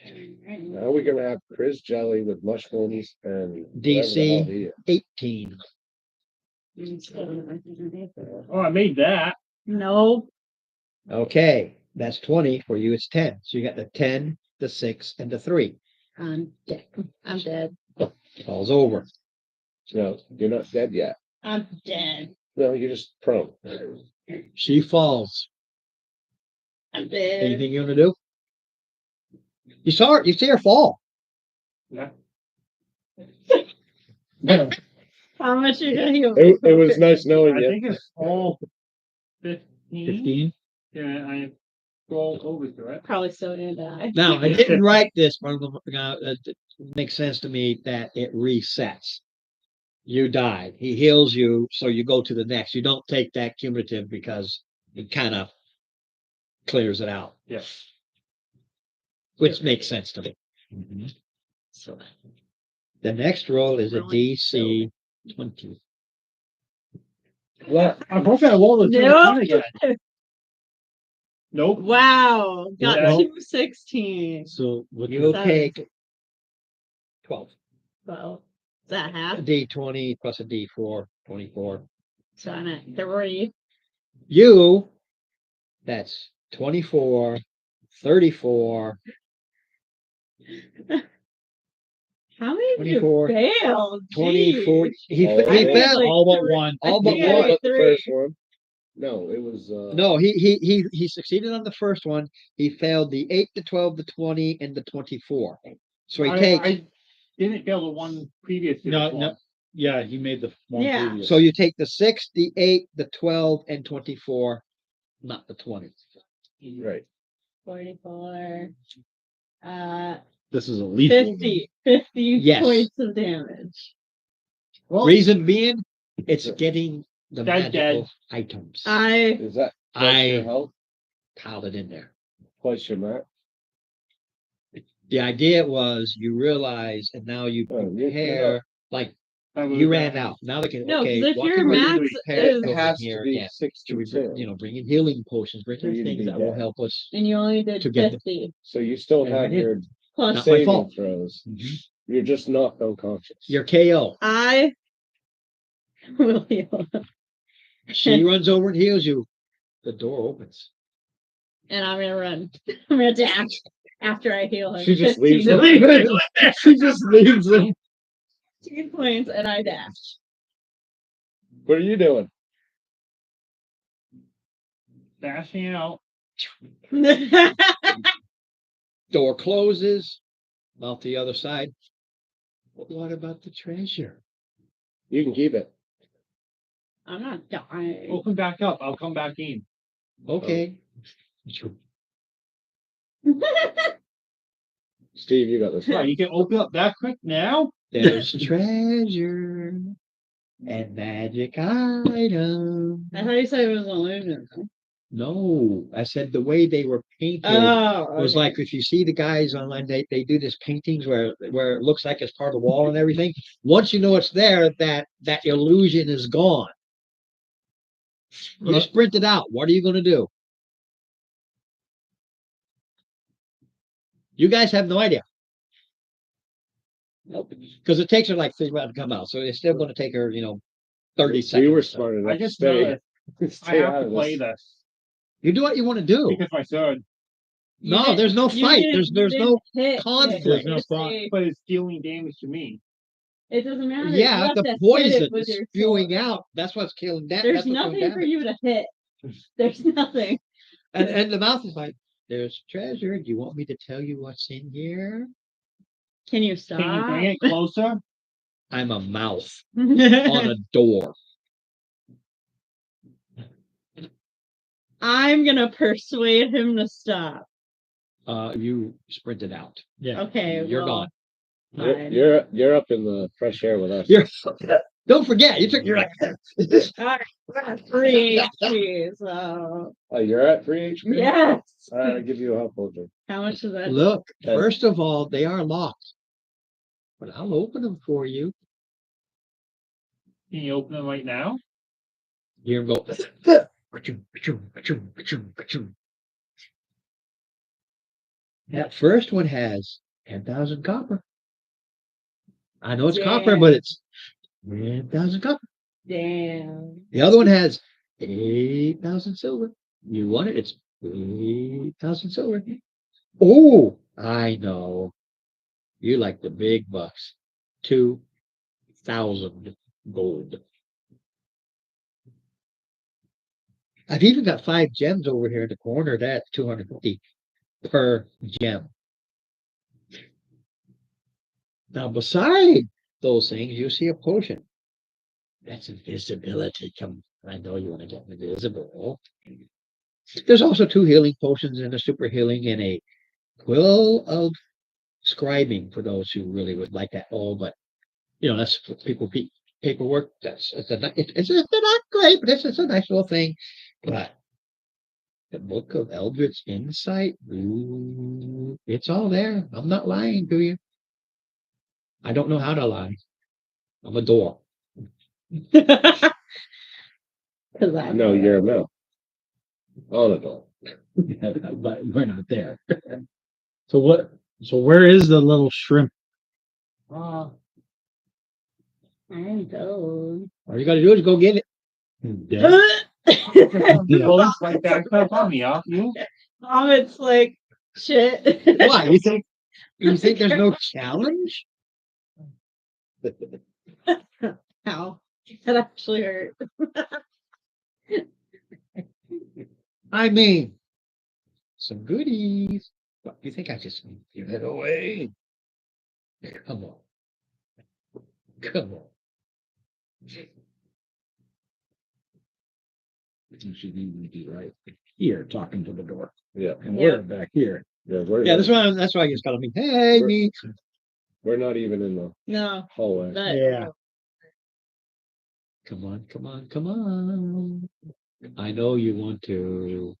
Now we're gonna have Chris jelly with mushrooms and DC. whatever the hell he is. 18. Oh, I made that. No. Okay, that's 20. For you, it's 10. So you got the 10, the 6, and the 3. I'm dead. I'm dead. Falls over. No, you're not dead yet. I'm dead. No, you're just prone. She falls. I'm dead. Anything you want to do? You saw her. You see her fall. Yeah. How much are you gonna heal? It was nice knowing I you. think it's all 15. 15? Yeah, I scroll over to it. Probably so gonna die. Now, I didn't write this, but it makes sense to me that it resets. You died. He heals you, so you go to the next. You don't take that cumulative because it kind of clears it out, Yes. which makes sense to me. Mhm. So The next roll is a Really? DC 20. Well, I'm hoping I roll the Nope. 2 again. Nope. wow, got Yeah. 216. So what You'll Seven. take 12. Well, is that half? A D20 plus a D4, 24. So I'm at 3. You, that's 24, 34, How many did you 24, fail? 24. Jeez. He Oh, he I think fell. like all but one. All but think I one. did the 3. first one. No, it was No, he succeeded on the first one. He failed the 8, the 12, the 20, and the 24. So he takes. I didn't fail the one previous to No, this no. one. Yeah, he made the one Yeah. previous. So you take the 6, the 8, the 12, and 24, not the 20. right. 44. This is a lethal. 50 Yes. points of damage. Well, Reason being, it's getting the Dead, magical items. I Is that twice your I health? piled it in there. Twice your max? The idea was you realize, and now you Oh, you're prepare, like I you was, ran out. Now they can, no, okay, because if what your can we do to max prepare is It over has to here? be Yeah. Should we, 62. bring in healing potions, bring For in you to things be that will dead. help us. and you only did To get the- 50 So you still Yeah, I have did. your plus Not my saving fault. throws. Mhm. You're just knocked unconscious. Your KO. I will heal. She runs over and heals you. The door opens. And I'm gonna run. I'm gonna dash after I heal him. She just 15 leaves him. She just leaves him. 15 points and I dash. What are you doing? dashing out. Door closes. Out the other side. What about the treasure? You can keep it. I'm not dying. Open back up. I'll come back in. Okay. Steve, you got this. Right, you can open up that quick now? There's treasure and magic items. I thought you said it was aluminum. No, I said the way they were painted Oh, was like if you see the guys online, they do this paintings where it looks like it's part of the wall and everything. Once you know it's there, that illusion is gone. You sprinted out. What are you going to do? You guys have no idea. Nope. Because it takes her like 3 rounds to come out, so it's still going to take her, 30 seconds. We were or so. smart enough I to just know stay. that I Stay have out to of play this. this You do what you want to do. because my third, No, there's no fight. There's no conflict. There's no fight. but it's dealing damage to me. It doesn't matter. Yeah, You have the to hit poison it with is your spewing sword. out. That's what's killing that. There's That's what's doing nothing for damage. you to hit. There's nothing. And the mouth is like, there's treasure. Do you want me to tell you what's in here? Can you stop? Can you bring it closer? I'm a mouth on a door. I'm gonna persuade him to stop. You sprinted out. Yeah. Okay, You're well, gone. fine. You're up in the fresh air with us. You're. Don't forget, you took your. Alright, 3 HP, so Oh, you're at 3 HP? yes. All right, I'll give you a help potion. How much is that? Look, first of all, they are locked, but I'll open them for you. Can you open it right now? Here go. That first one has 10,000 copper. I know it's copper, but it's 10,000 copper. Damn. The other one has 8,000 silver. You want it? It's 8,000 silver. Oh, I know. You like the big bucks. 2,000 gold. I've even got 5 gems over here in the corner. That's 250 per gem. Now, beside those things, you see a potion. That's invisibility. Come, I know you want to get invisible. There's also 2 healing potions and a super healing and a quill of scribing for those who really would like that. Oh, but that's for people paperwork. It's not great, but it's a nice little thing. But the Book of Eldritch Insight, ooh, it's all there. I'm not lying to you. I don't know how to lie. I'm a door. No, you're a mouth. On a door. But we're not there. So what? So where is the little shrimp? I don't. All you got to do is go get it. Dead? Bullets like that stuff on me, off you. It's like shit. Why? You think there's no challenge? Ow. That actually hurt. I mean, some goodies. What, you think I just give it away? Come on. Come on. You should even be right here talking to the door. Yeah. And Yeah. we're back here. Yeah, That's why I just got me. Hey, me. we're not even in the No. hallway. But Yeah. Come on, come on, come on. I know you want to.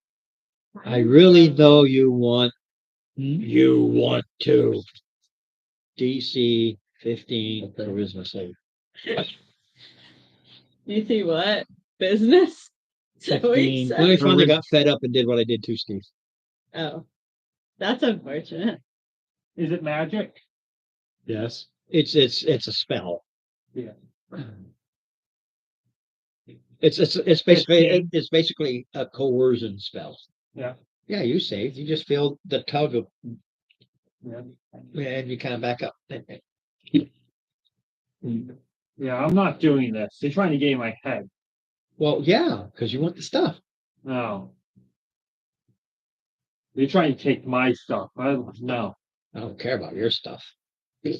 I really know you want. You want to. DC 15 charisma save. you see what? Business? Is that what you 15. said? When I finally got fed up and did what I did to Steve. Oh. That's unfortunate. Is it magic? Yes. It's a spell. Yeah. It's basically a coercion spell. Yeah. Yeah, you saved. You just feel the tug of, Yeah. and you kind of back up. Yeah, I'm not doing this. They're trying to get in my head. Well, yeah, because you want the stuff. No. They're trying to take my stuff. No. I don't care about your stuff. I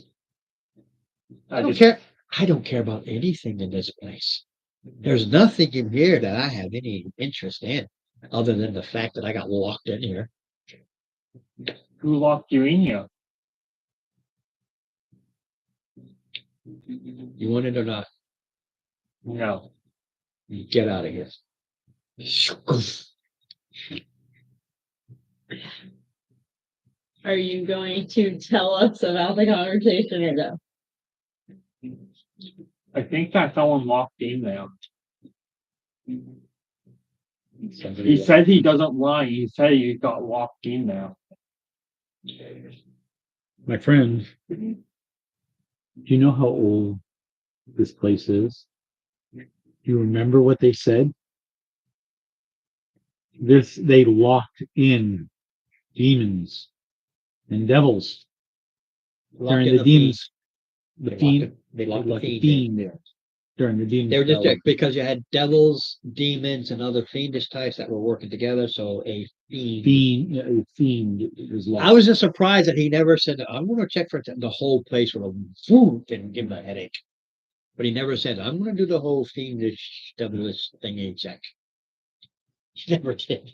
I don't just, care. I don't care about anything in this place. There's nothing in here that I have any interest in, other than the fact that I got locked in here. who locked you in here? You want it or not? No. Get out of here. Are you going to tell us about the conversation or no? I think that someone locked in there. He said he doesn't lie. He said he got locked in there. My friend, do you know how old this place is? Do you remember what they said? They locked in demons and devils during the demons. The fiend. They locked the fiend. fiend there during the demons. They were just because you had devils, demons, and other fiendish types that were working together. So a fiend. A fiend was locked. I was just surprised that he never said, "I'm going to check for the whole place with a food and give him a headache." But he never said, "I'm going to do the whole fiendish, devilish thingy check." He never did.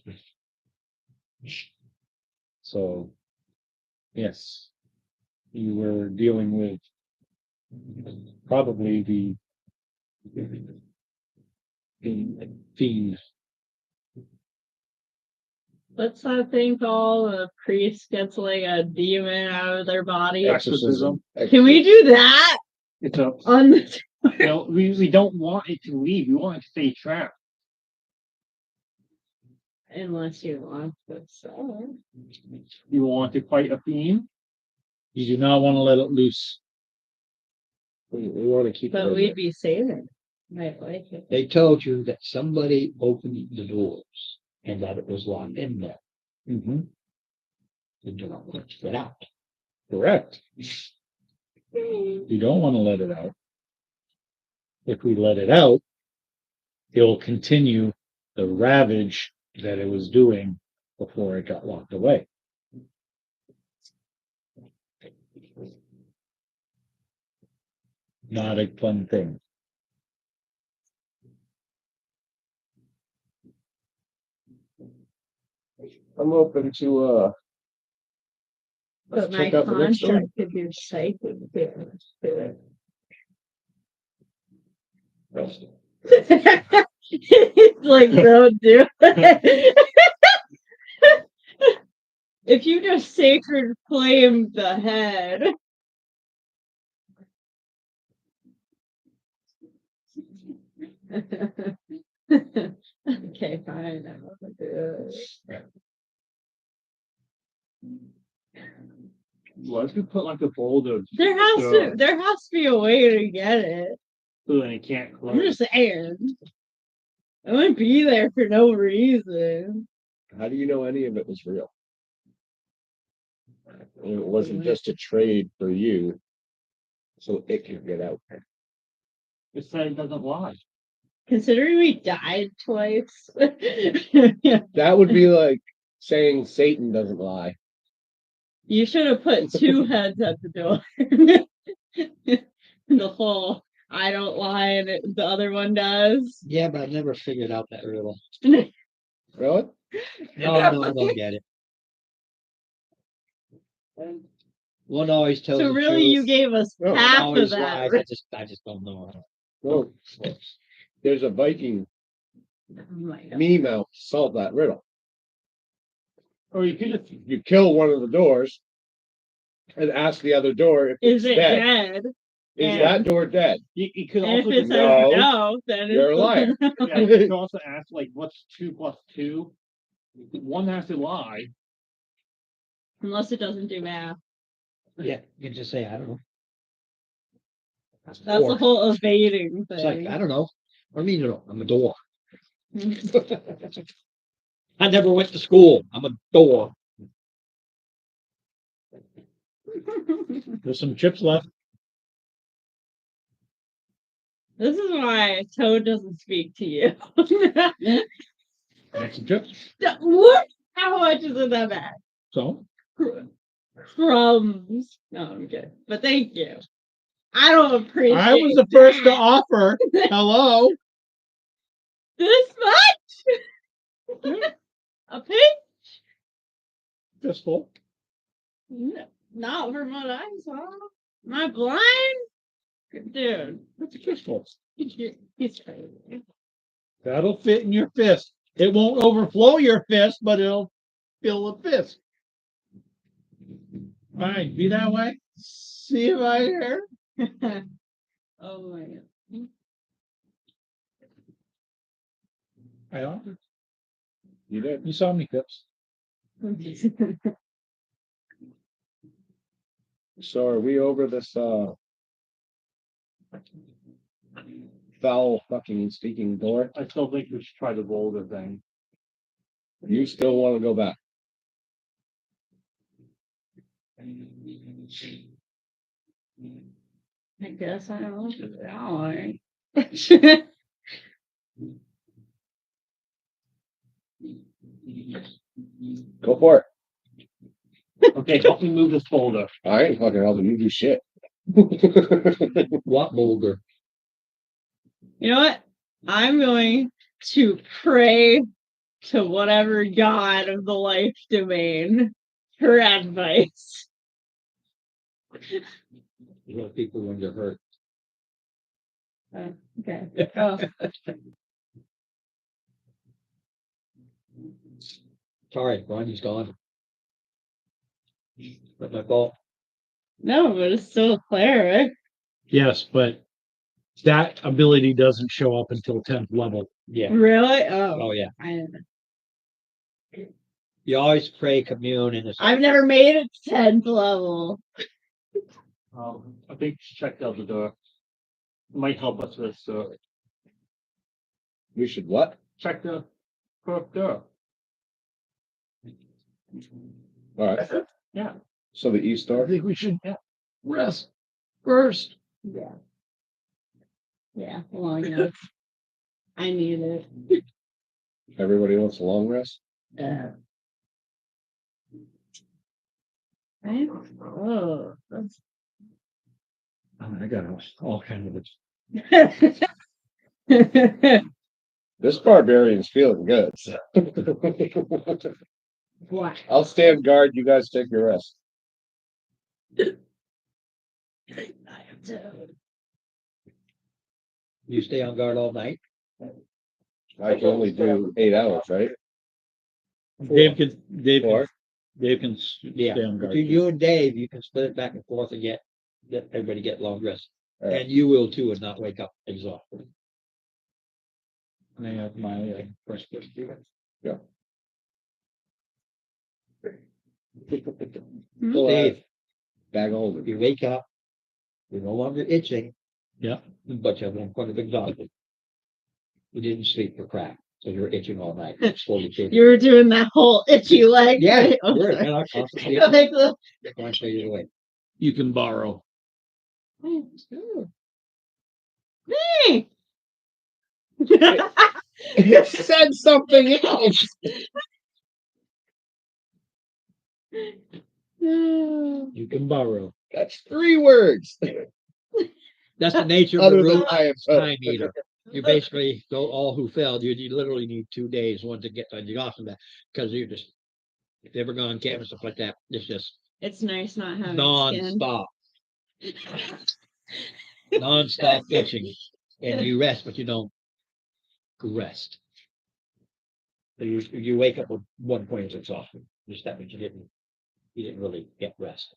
So, yes, you were dealing with probably the fiend. What's that thing called? A priest gets like a demon out of their body. Exorcism. Can we do that It's a. on the We don't want it to leave. We want it to stay trapped. Unless you want to sell You want to fight a theme? You do not want to let it loose. We want to it. keep But it. we'd be saving. Might like it. They told you that somebody opened the doors and that it was locked in there. Mm-hmm. You do not want to get out. Correct. You don't want to let it out. If we let it out, it will continue the ravage that it was doing before it got locked away. Not a fun thing. I'm open to But my check out the next contract one. could be psychic. It's like, don't do it. If you just sacred flame the head. Okay, fine. I won't do it. Why don't you put like a folder There has to be a way to get it. so then it can't I'm close? just saying. I wouldn't be there for no reason. How do you know any of it was real? It wasn't just a trade for you, so it could get out. It said it doesn't lie. Considering we died twice. That would be like saying Satan doesn't lie. You should have put two heads at the door. The whole I don't lie and the other one does. Yeah, but I've never figured out that riddle. Really? No, I don't get it. One always tells So the really you truth. gave us No, One half of always that. lies. I just don't know. No. There's a Viking Oh my God. meme out to solve that riddle. Or you could just You kill one of the doors and ask the other door if Is it's it dead. dead? Is And- that door dead? you could And if also it says No. no, then You're a it's liar. yeah, you could also ask like what's 2 plus 2? One has to lie. unless it doesn't do math. Yeah, you can just say, I don't know. That's the whole evading It's like, thing. I don't know. What do you mean, you know? I'm a door. I never went to school. I'm a door. There's some chips left. This is why Toad doesn't speak to you. That's some chips. What? How much is in that bag? So Crumbs. No, I'm good. But thank you. I don't appreciate I was the first to that. offer. Hello. This much? A pinch? Fistful. No, not from what I saw. Am I blind? Dude, That's a fistful. he's crazy. That'll fit in your fist. It won't overflow your fist, but it'll fill the fist. Fine, be that way. See if I hear. Oh my God. I offered. You did. You saw me, Pips. So are we over this foul fucking speaking door? I still think we should try the boulder thing. You still want to go back? I guess I don't know that. Go for it. Okay, help me move this boulder. I ain't fucking helping you do shit. What boulder? You know what? I'm going to pray to whatever god of the life domain for advice. You know, people when you're hurt. Okay. Oh. Sorry, Ronnie's gone. Not my fault. No, but it's still a cleric. Yes, but that ability doesn't show up until 10th level. Yeah. Really? Oh. Oh, yeah. I You always pray, commune in the. I've never made it to 10th level. I think she checked out the door. Might help us with We should what? check the fourth door. All right. Yeah. So the east I door. think we should rest first. Yeah. Yeah, well, you know, I need it. Everybody wants a long rest. Oh, that's I got all kinds of This barbarian's feeling good. So. what? I'll stand guard. You guys take your rest. You stay on guard all night. I can only do 8 hours, right? Dave can Four. Yeah. stay on guard. Between you and Dave, you can split it back and forth and get everybody get long rest. All right. And you will too, and not wake up exhausted. And I have my first. Dave, Bag of holding. if you wake up, you're no longer itching. Yeah. But you have one point of exhaustion. You didn't sleep for crap, so you're itching all night. Slowly changing. You were doing that whole itchy leg. Yeah, thing. I'm we're sorry. and I'll constantly Like the- I'll show you the way. You can borrow. Hey. It said something else. You can borrow. That's 3 words. That's the nature of Other the than root I am time eater. You basically go all who failed. You literally need 2 days, one to get the exhaustion back, because you're just if you ever go on camp and stuff like that, it's just It's nice not having skin. non-stop. Non-stop itching. And you rest, but you don't rest. So you wake up with one point of exhaustion. Just that means you didn't really get rest.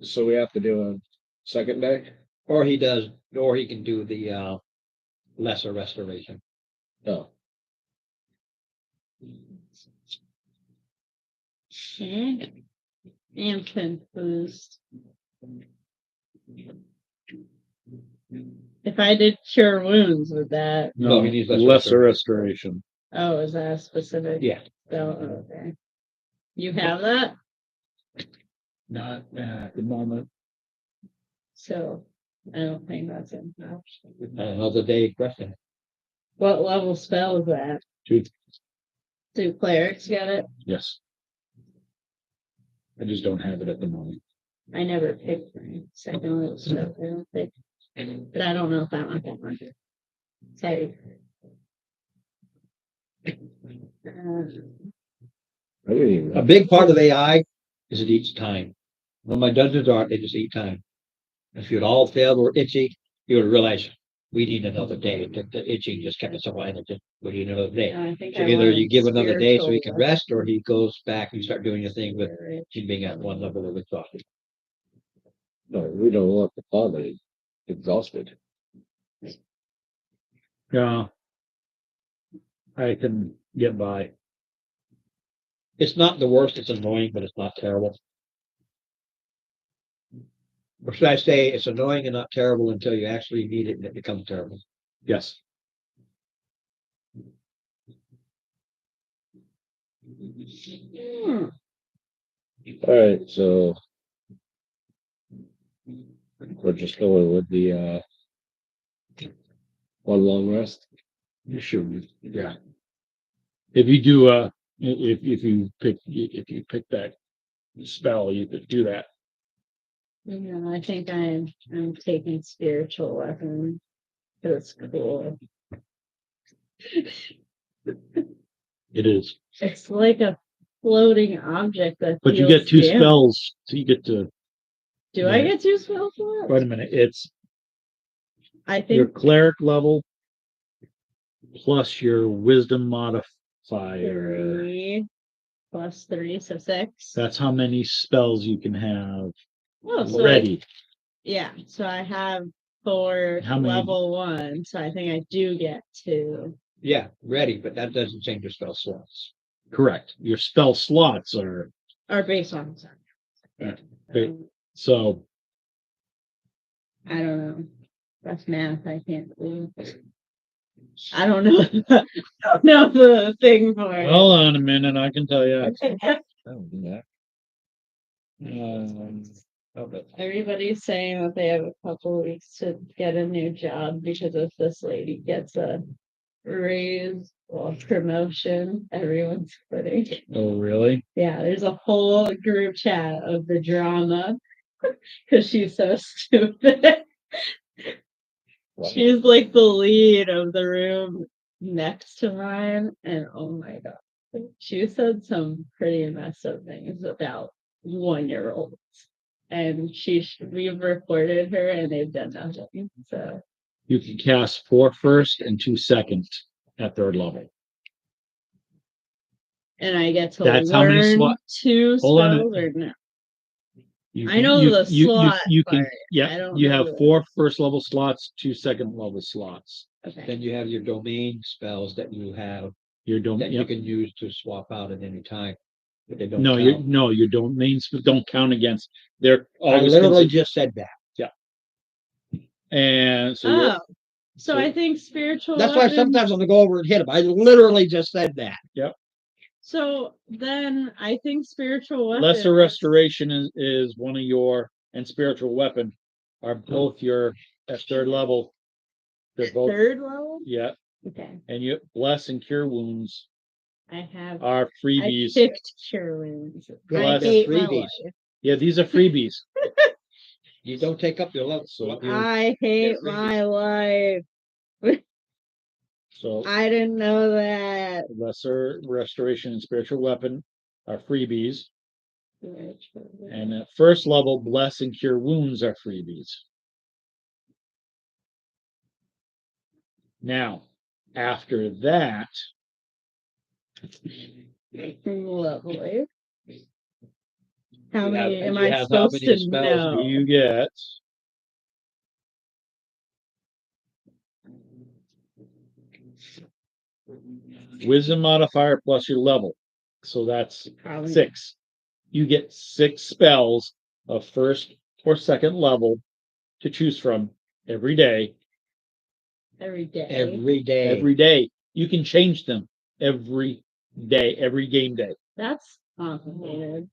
So we have to do a second day? Or he can do the lesser restoration. No. Okay. I'm confused. If I did cure wounds, would that? No, he needs lesser lesser restoration. Oh, is that a specific? Yeah. So, okay. You have that? Not at the moment. So, I don't think that's an option. Another day resting. What level spell is that? 2. Do clerics get it? Yes. I just don't have it at the moment. I never picked my second level spell. I don't think. But I don't know if I want that one. Sorry. I didn't even A big part of AI is it eats time. When my dungeons are, they just eat time. If you'd all failed or itchy, you would realize we need another day. The itching just kept us away, and it just we need another day. I think So I either want you give another day so he can spiritual rest, or he goes back and you start doing your thing with spirit. him being at one level of exhaustion. No, we don't want the father exhausted. Yeah. I can get by. It's not the worst, it's annoying, but it's not terrible. Or should I say it's annoying and not terrible until you actually need it and it becomes terrible. Yes. Hmm. All right, so we're just going with the one long rest. You should. Yeah. If you do if you pick that spell, you could do that. Yeah, I think I'm taking spiritual weapon. It's cool. It is. It's like a floating object that. But you feels get 2 damage. spells, so you get to Do I get 2 spells for it? wait a minute. It's I your think cleric level plus your wisdom modifier. 3 plus 3, so 6. That's how many spells you can have Oh, so ready. yeah, so I have 4 How many- level 1, so I think I do get 2. Yeah, ready, but that doesn't change your spell slots. Correct. Your spell slots are Or based on. okay. So I don't know. That's math. I can't do. I don't know. I don't know the thing for it. hold on a minute, I can tell you. Everybody's saying that they have a couple weeks to get a new job because if this lady gets a raise or promotion, everyone's quitting. Oh, really? Yeah, there's a whole group chat of the drama because she's so stupid. She's like the lead of the room next to mine, and oh my god, she said some pretty messed up things about 1-year-olds, and we've reported her, and they've done nothing. So You can cast 4 first and 2 second at 3rd level. and I get to That's how many learn slot- 2 Hold on a spells or no? You I know the slot You can, part. I yeah. don't You know have the- 4 first level slots, 2 second level slots. Okay. Then you have your domain spells that you have Your that domain. you Yep. can use to swap out at any time. But they don't No, count. your domains don't count against. They're I always literally considered- just said that. and so you're, Oh, so I think spiritual. That's why weapons- sometimes I'm gonna go over and hit them. I literally just said that. So then I think spiritual weapons. lesser restoration is one of your, and spiritual weapon are both your at 3rd level. They're both, 3rd level. yeah. Okay, And you bless and cure wounds I have. are I freebies. picked cure wounds. Yeah, I they're hate my freebies. life. Yeah, these are freebies. You don't take up your level. So I hate my life. So I didn't know that. lesser restoration and spiritual weapon are freebies. And at 1st level, bless and cure wounds are freebies. Now, after that, Lovely. How You many have- am you I have how supposed many to spells know? you get wisdom modifier plus your level. So that's Probably 6. You get 6 spells of 1st or 2nd level to choose from every day. every day. Every day. Every day. You can change them every day, every game day. That's complicated.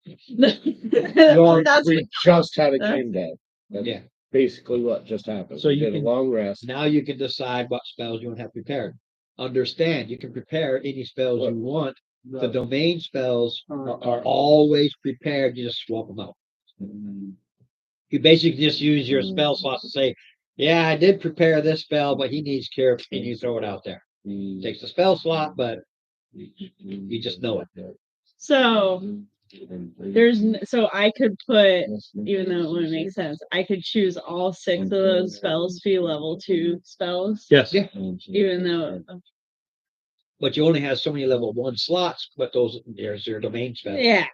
Well, That's we just had a game day. That's Yeah. basically what just happened. So We you did can- a long rest. Now you can decide what spells you want to have prepared. Understand, you can prepare any spells you want. The domain spells are always prepared. You just swap them out. You basically just use your spell slots to say, yeah, I did prepare this spell, but he needs cure, and you throw it out there. Takes the spell slot, but you just know it. so so I could put, even though it wouldn't make sense, I could choose all 6 of those spells to be level 2 spells. Yes. Yeah. Even though But you only have so many level 1 slots, but there's your domain spell. yeah.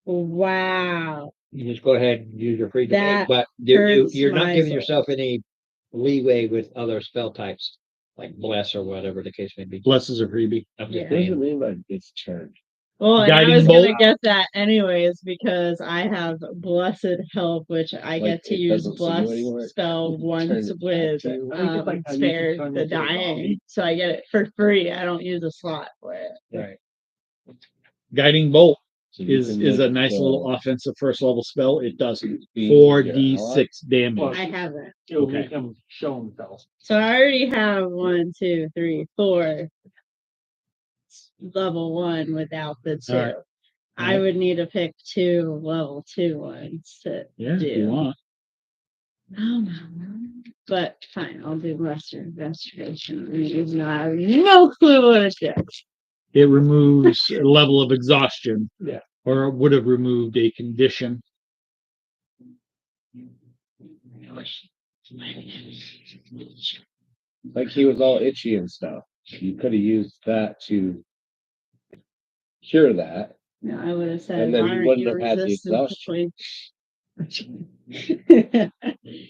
Wow. You just go ahead and use your free domain, That but hurts you're not my giving soul. yourself any leeway with other spell types, like bless or whatever the case may be. Bless is a freebie. I'm just Yeah. What does it saying. mean by it's turned? Well, and I Guiding was gonna bolt. get that anyways because I have blessed help, which I Like, get to it use doesn't see you anymore? bless spell once it with back to you. I think it's like how you can spare turn the into a dying, zombie. so I get it for free. I don't use a slot for it. Right. Guiding bolt So you is can a make nice the- little offensive 1st level spell. It does be 4d6 damage. I haven't. It'll Okay. make him show himself. So I already have 1, 2, 3, 4 level 1 without the 2. Alright. I would need to pick 2 level 2 ones to Yeah, if you do. want. But fine, I'll do Western restoration. Even though I have no clue what it does. It removes a level of exhaustion. Yeah. Or it would have removed a condition. Like he was all itchy and stuff. You could have used that to cure that. No, I would have said, And then why you aren't wouldn't you have had the resistant to poison?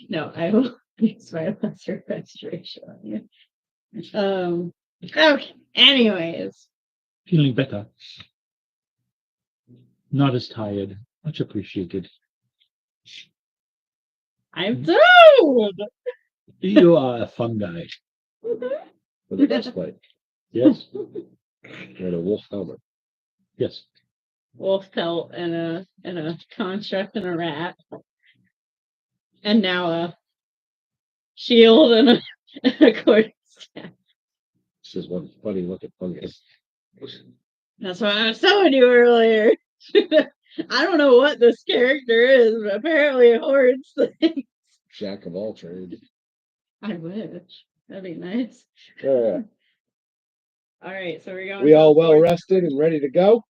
No, I will use my lesser restoration on you. Okay. Anyways, Feeling better. Not as tired. Much appreciated. I'm through. You are a fun guy. For the best way. Yes. And a wolf helmet. Yes. Wolf pelt and a construct and a rat, and now a shield and a cord staff. This is one funny looking fungus. That's what I was telling you earlier. I don't know what this character is, but apparently it hoards things. Jack of all trades. I wish. That'd be nice. Yeah. All right, so we're going. We to all the well fourth rested and ready to go?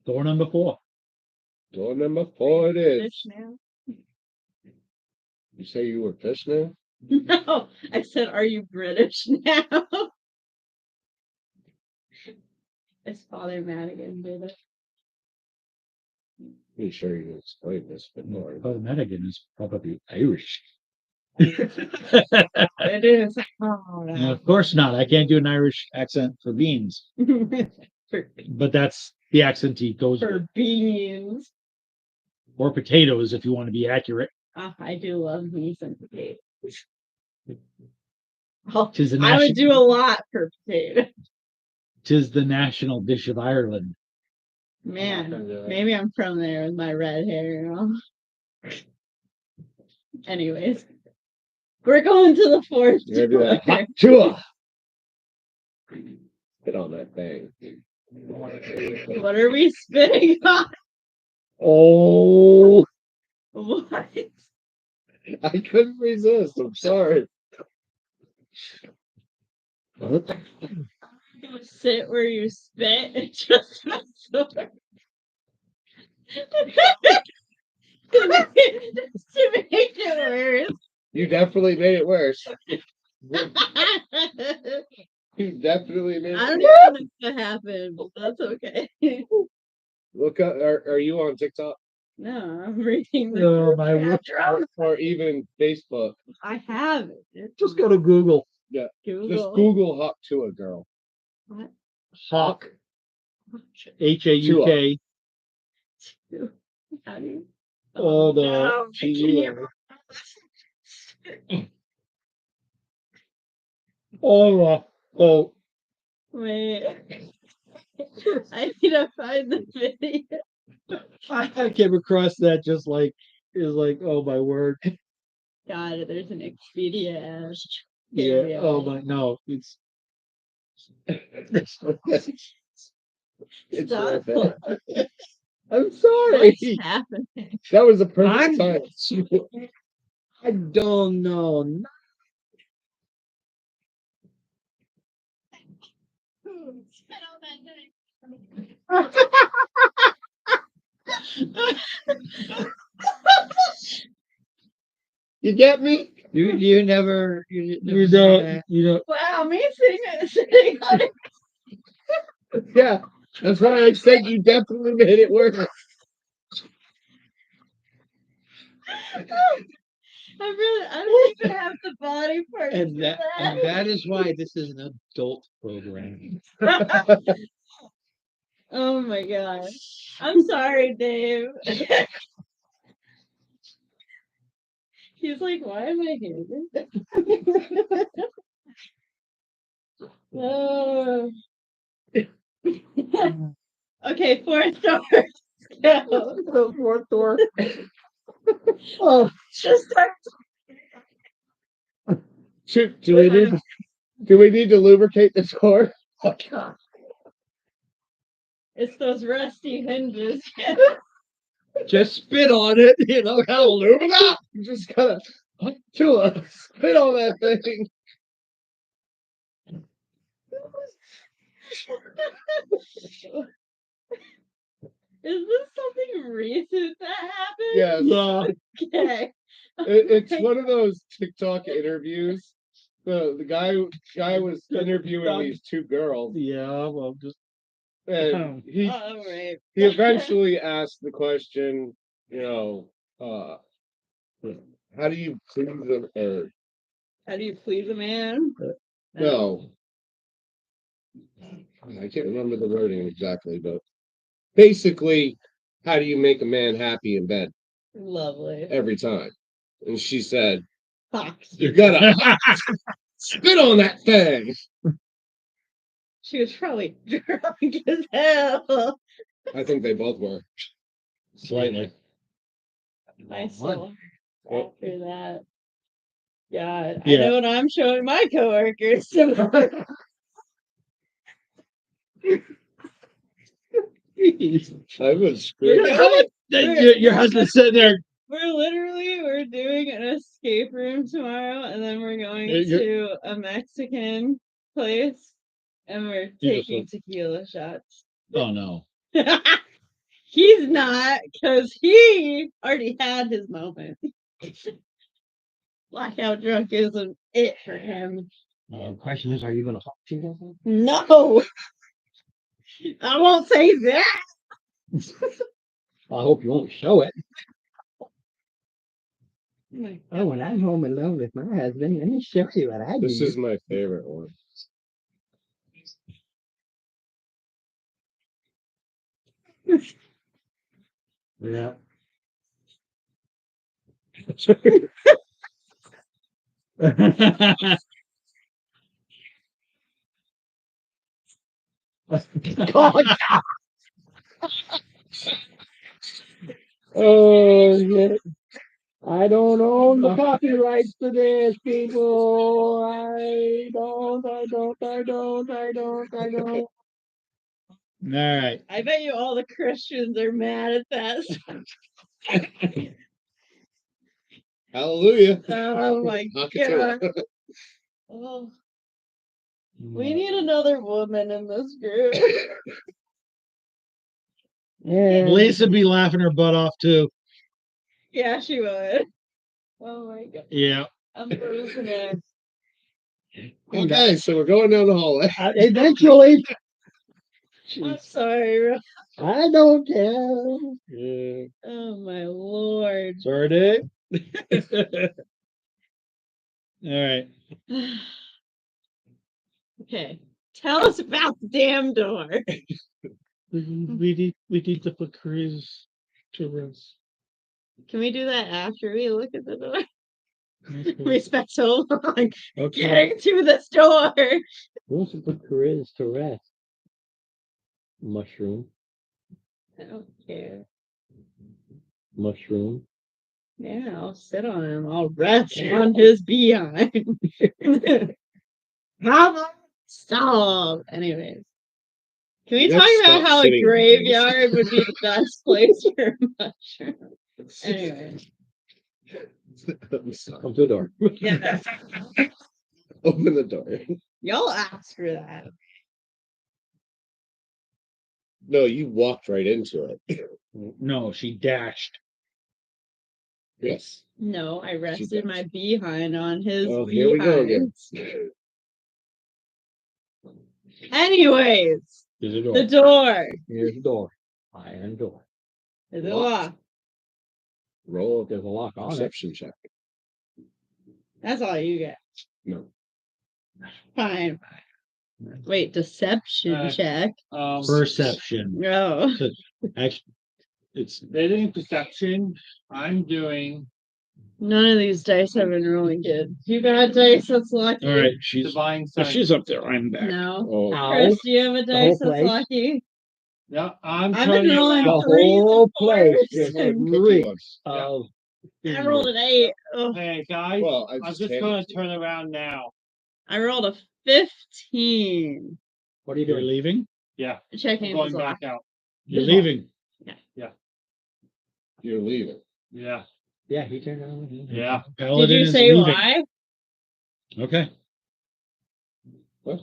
Door number 4. Door number 4 it is. fish now. You say you were fish now? No, I said, are you British now? His father Madigan did it. Pretty sure you explained this before. Father Madigan is probably Irish. It is. Oh, No, of course not. I can't do an Irish accent for beans, for, but that's the accent he goes with. for beans. Or potatoes, if you want to be accurate. Oh, I do love beans and potatoes. Oh, Tis the I would national, do a lot for potatoes. tis the national dish of Ireland. Man, maybe I'm from there with my red hair, you know. Anyways, we're going to the fourth. You're gonna do that door. hot tour. Spit on that thing. What are we spitting on? Oh, What? I couldn't resist. I'm sorry. Sit where you spit and just to make it worse. You definitely made it worse. You definitely made I it don't worse. even know what happened, but that's okay. Look up, are you on TikTok? No, I'm reading the Oh, my word. Or even Facebook? I have it. Just go to Google. Yeah. Google. Just Google Hawk Tua girl. What? Hawk. Hauk. How do you? Oh, the. No, I can't. Oh. Wait. I need to find the video. I came across that just like, is like, oh my word. God, there's an Expedia ad. Yeah. we Oh are. my, no. It's. It's Stop. worth it. I'm sorry. What's happening? That was a perfect time. I don't know. You get me? You never You saw don't. that? You don't. Wow, me sitting on it. Yeah. That's why I said you definitely made it worse. I don't even have the body part. And that is why this is an adult program. Oh my god. I'm sorry, Dave. He's like, why am I here? Oh. Okay, fourth door. Go. The fourth door. Oh, Just start. do we need to lubricate this core? Oh, God. It's those rusty hinges. Just spit on it, you know how lube it up. You just gotta spit on that thing. Is this something recent that happened? Yes. Yeah. Okay. It's one of those TikTok interviews. The guy was interviewing these two girls, Yeah. Well, just. and he All right. eventually asked the question, how do you please them? How do you please a man? No. I can't remember the wording exactly, but basically, how do you make a man happy in bed Lovely. every time? And she said, Fox. you gotta spit on that thing. She was probably drunk as hell. I think they both were. Slightly. I saw after that. God, I Yeah. know what I'm showing my coworkers. I was screwed. Your husband's sitting there. We're doing an escape room tomorrow, and then we're going to a Mexican place, and we're taking tequila shots. Oh no. He's not, because he already had his moment. Blackout drunk isn't it for him. The question is, are you going to talk to him? No, I won't say that. I hope you won't show it. My Oh, when I'm home alone with my husband, let me show you what I This do. is my favorite one. Yeah. God. Oh, shit. I don't own the copyrights to this, people. I don't. All right. I bet you all the Christians are mad at that. Hallelujah. Oh my Acapella. god. Oh, we need another woman in this group. Yeah. Lisa be laughing her butt off too. Yeah, she would. Oh my god. Yeah. I'm losing it. Okay, so we're going down the hallway. Eventually. I'm sorry. I don't care. Yeah. Oh my lord. Sorry, Dave. All right. Okay. Tell us about the damn door. We need to put Chris to rest. Can we do that after we look at the door? We spent so long Okay. getting to this door. Who wants to put Chris to rest? Mushroom. I don't care. Mushroom. Yeah, I'll sit on him. I'll rest on his behind. Stop. Anyways. Can we You talk have to about stop how a sitting on graveyard would be the best place for a mushroom? Anyway. Come to the door. Yeah. Open the door. Y'all asked for that. No, you walked right into it. No, she dashed. Yes. No, I rested does. my behind on his Oh, here we go again. Anyways, There's a door. the door. Here's the door. Iron door. Is it Locked. locked? Roll There's a lock a on it. perception check. That's all you get. No. Fine. Wait, deception check. Perception. No. Actually, it's They're doing perception. I'm doing None of these dice have been rolling good. You got a dice that's lucky? all right. She's divine if sense. she's up there. I'm back. No. Oh, Ow. Chris, do you have a dice whole that's place? lucky? Yeah, I'm I've turning been rolling The threes and whole place fours just and reeks Yeah. of. I rolled an 8. Oh, Hey guys, well, I I'm just just handed gonna it to you. turn around now. I rolled a 15. What are you You're doing? leaving. Yeah, I'm Checking if going it's back locked. out. You're leaving. You're leaving. Yeah, Yeah, he turned around. yeah. Did Paladin you is say leaving. why? Okay. What?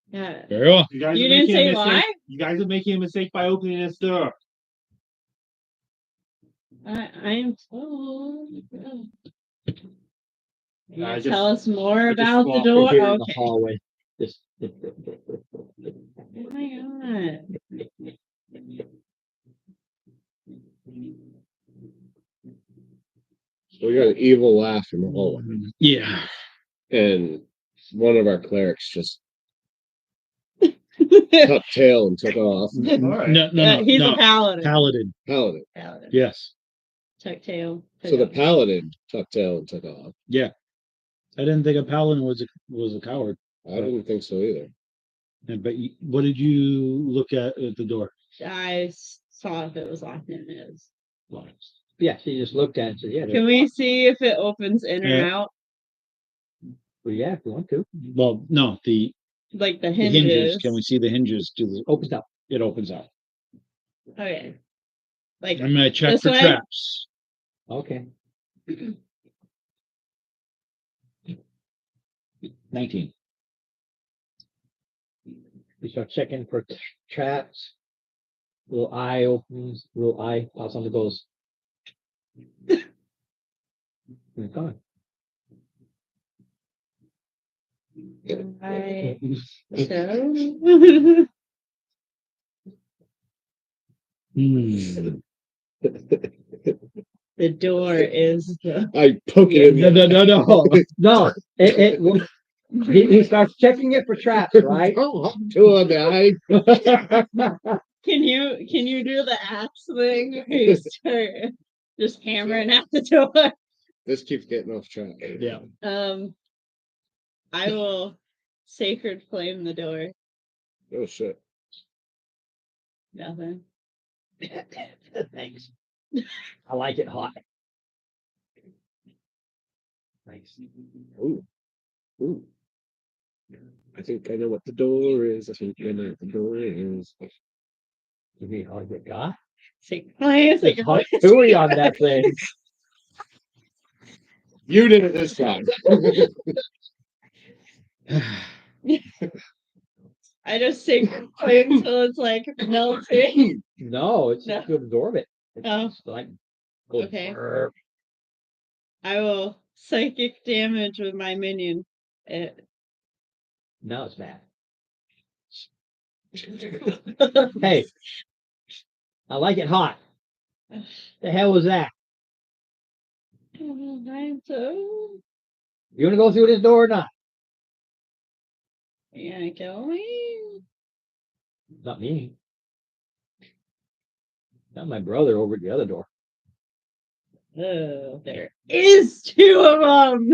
Yeah. Very well. You guys You are didn't making a say mistake. why? You guys are making a mistake by opening this door. I am told. You I wanna just- tell us more I just about the walked door? Here in the Okay. hallway. Just. Oh my god. We got an evil laugh in the hallway. Yeah. And One of our clerics just tucked tail and took off. Alright. No, He's a paladin. paladin. Paladin. Paladin. Yes. Tuck tail. So the paladin tucked tail and took off. Yeah. I didn't think a paladin was a coward. I didn't think so either. But what did you look at the door? I saw if it was locked and it is. Yeah, she just looked at it and said, yeah, Can we see if it opens in or Yeah. out? well, yeah, if you want to. Well, no, the Like the hinges. hinges. Can we see the hinges? Opens up. It opens out. Okay. Like I'm gonna check This for way? traps. Okay. 19. You start checking for traps. Little eye opens, little eye pops on, it goes. And it's gone. I so Hmm. the door is the I poke it in. No. No. He starts checking it for traps, right? Oh, two on the eye. Can you do the axe thing? Where you start just hammering at the door. This keeps getting off track. Yeah. I will sacred flame the door. Oh shit. Nothing. Thanks. I like it hot. Nice. Ooh. Ooh. I think I know what the door is. I think I know what the door is. You mean all you got? Sacred flame. It's hot hooey on that thing. You did it this time. I just sacred flame until it's like melting. No, it's No. just to absorb it. It's Oh. just like goes Okay. brrr. I will psychic damage with my minion. Now it's bad. Hey, I like it hot. The hell was that? I'm so You want to go through this door or not? you gonna kill me? Not me. Not my brother over at the other door. Oh, there is two of them.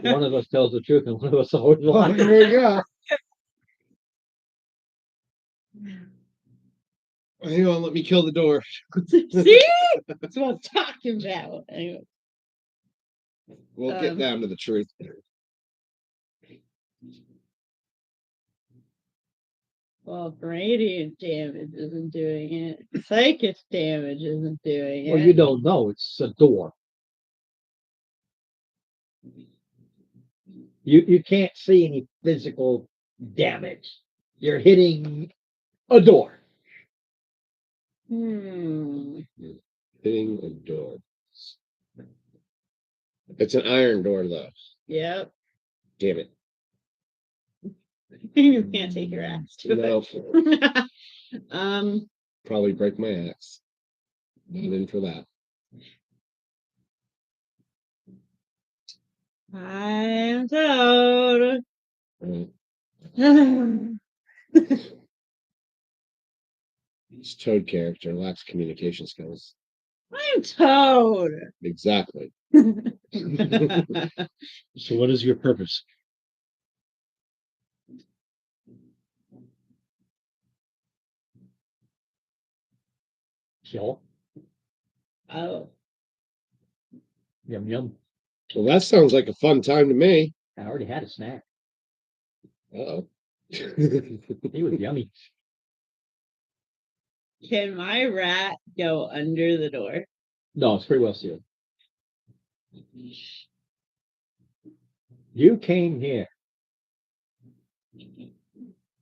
One of us tells the truth and one of us always Oh, lies. here we go. Hang on, let me kill the door. See? That's what I'm talking about. Anyway, We'll get down to the truth. well, radiant damage isn't doing it. Psychic damage isn't doing it. Well, you don't know. It's a door. You can't see any physical damage. You're hitting a door. Hmm. Hitting a door. It's an iron door, though. Yep. Damn it. You can't take your axe to No, it. probably break my axe. I'm in for that. I'm toad. This Toad character lacks communication skills. I'm toad. Exactly. So what is your purpose? Kill. Oh. Yum yum. Well, that sounds like a fun time to me. I already had a snack. Uh-oh. He was yummy. Can my rat go under the door? No, it's pretty well sealed. You came here.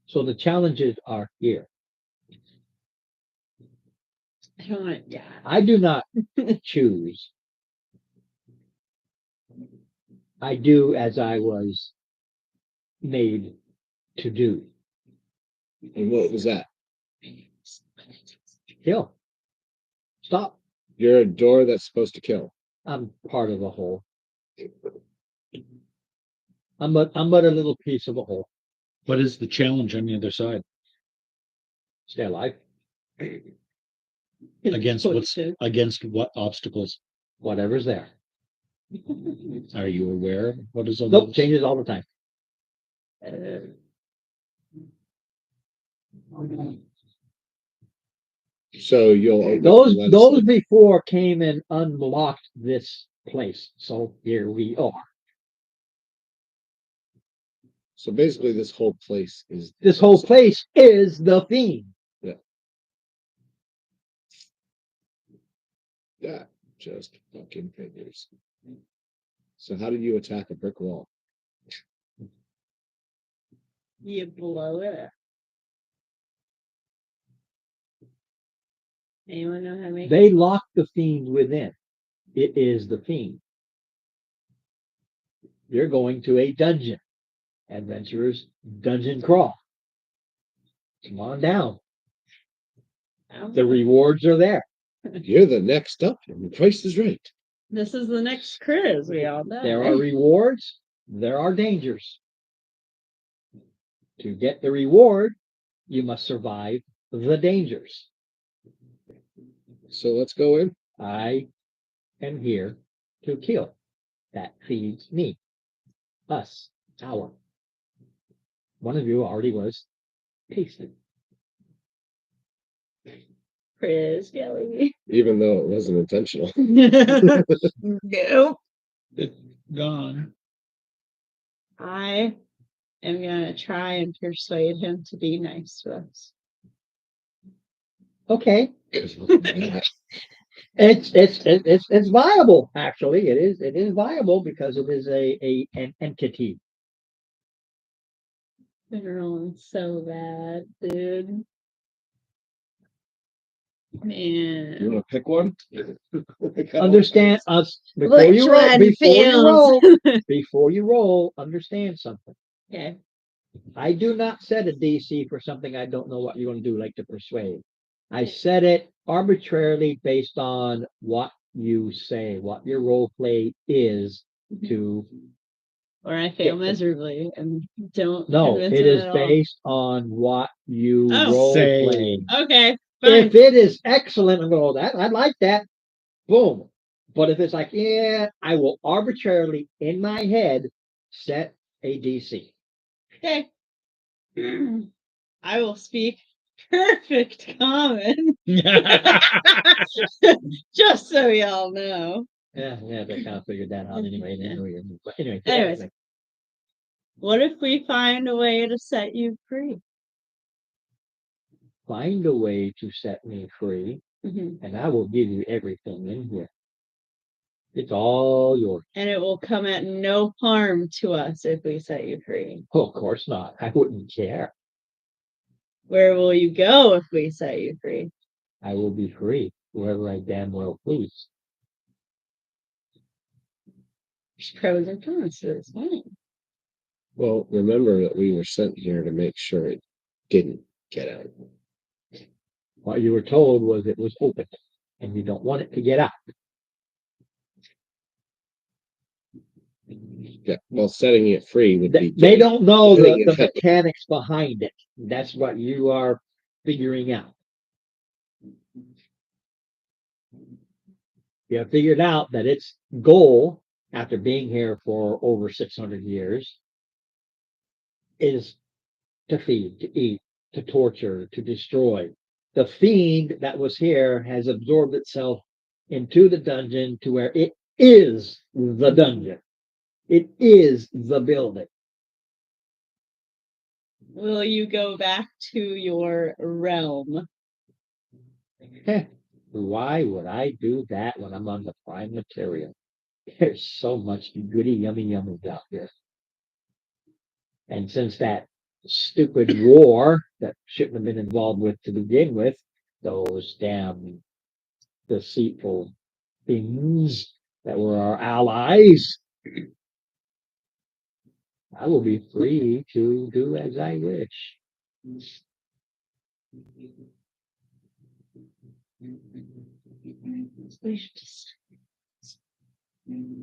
So the challenges are here. I don't want. Yeah. I do not choose. I do as I was made to do. And what was that? Kill. Stop. You're a door that's supposed to kill. I'm part of the whole. I'm but a little piece of a whole. What is the challenge on the other side? Stay alive. Against what obstacles? Whatever's there. Are you aware of what is on Nope, those? changes all the time. So you'll open Those the website. before came and unlocked this place. So here we are. So basically, this whole place is This whole place is the theme. that just fucking figures. So how did you attack a brick wall? You blow it up. Anyone know how to make They lock the fiend within. It is the fiend. You're going to a dungeon. Adventurers dungeon crawl. Come on down. it? The rewards are there. You're the next up, and the price is right. This is the next cruise, we all know. There are rewards. There are dangers. To get the reward, you must survive the dangers. So let's go in. I am here to kill. That feeds me. Us. Our. One of you already was tasted. Chris Kelly. Even though it wasn't intentional. Nope. It's gone. I am gonna try and persuade him to be nice to us. Okay. It's viable, actually. It is viable because it is an entity. They're rolling so bad, dude. Man. You want to pick one? Understand us before Which you roll. one Before you roll, understand something. Okay. I do not set a DC for something I don't know what you're going to do, like to persuade. I set it arbitrarily based on what you say, what your role play is to. Or I fail miserably and don't. No, convince it him is at all. based on what you Oh. role Say. play. Okay. Fine. If it is excellent, I'm going, that I like that. Boom. But if it's like, yeah, I will arbitrarily in my head set a DC. Okay. I will speak perfect common. Just so y'all know. Yeah, they kind of figured that out anyway. But anyway. Anyways. What if we find a way to set you free? Find a way to set me free, and I will give you everything in here. It's all yours. And it will come at no harm to us if we set you free. Oh, of course not. I wouldn't care. Where will you go if we set you free? I will be free wherever I damn well please. There's pros and cons to this. Fine. Well, remember that we were sent here to make sure it didn't get out. What you were told was it was open, and you don't want it to get out. Yeah, well, setting it free would be. They don't know getting the it out. mechanics behind it. That's what you are figuring out. You have figured out that its goal, after being here for over 600 years, is to feed, to eat, to torture, to destroy. The fiend that was here has absorbed itself into the dungeon to where it is the dungeon. It is the building. Will you go back to your realm? Why would I do that when I'm on the prime material? There's so much goody yummy out here. And since that stupid war that shouldn't have been involved with to begin with, those damn deceitful things that were our allies, I will be free to do as I wish.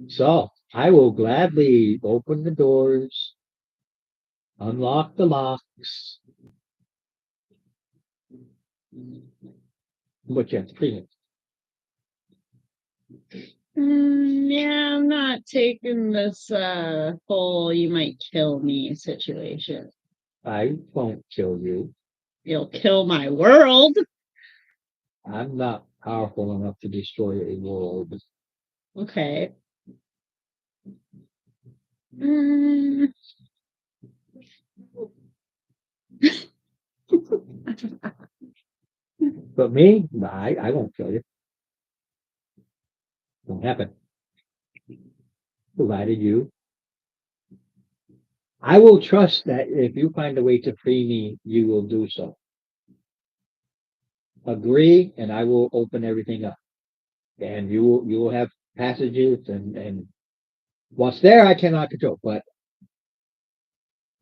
So, I will gladly open the doors, unlock the locks. But you have to free me. Yeah, I'm not taking this whole you might kill me situation. I won't kill you. You'll kill my world. I'm not powerful enough to destroy a world. Okay. Mm. But me, I won't kill you. Won't happen. Provided you. I will trust that if you find a way to free me, you will do so. Agree, and I will open everything up. And you will have passages and what's there I cannot control, but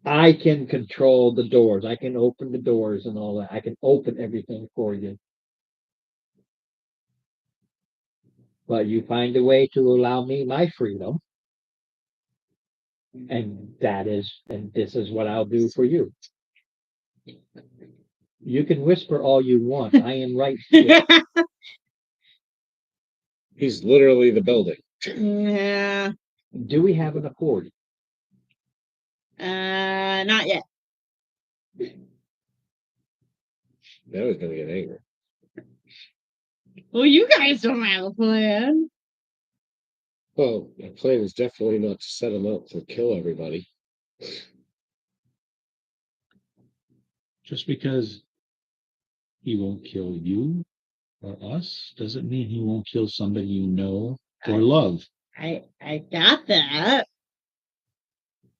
I can control the doors. I can open the doors and all that. I can open everything for you. But you find a way to allow me my freedom. And this is what I'll do for you. You can whisper all you want. I am right here. He's literally the building. Yeah. Do we have an accord? Not yet. Now he's gonna get angry. Well, you guys don't have a plan. Well, the plan is definitely not to set him up to kill everybody. Just because he won't kill you or us doesn't mean he won't kill somebody you know or love. I got that.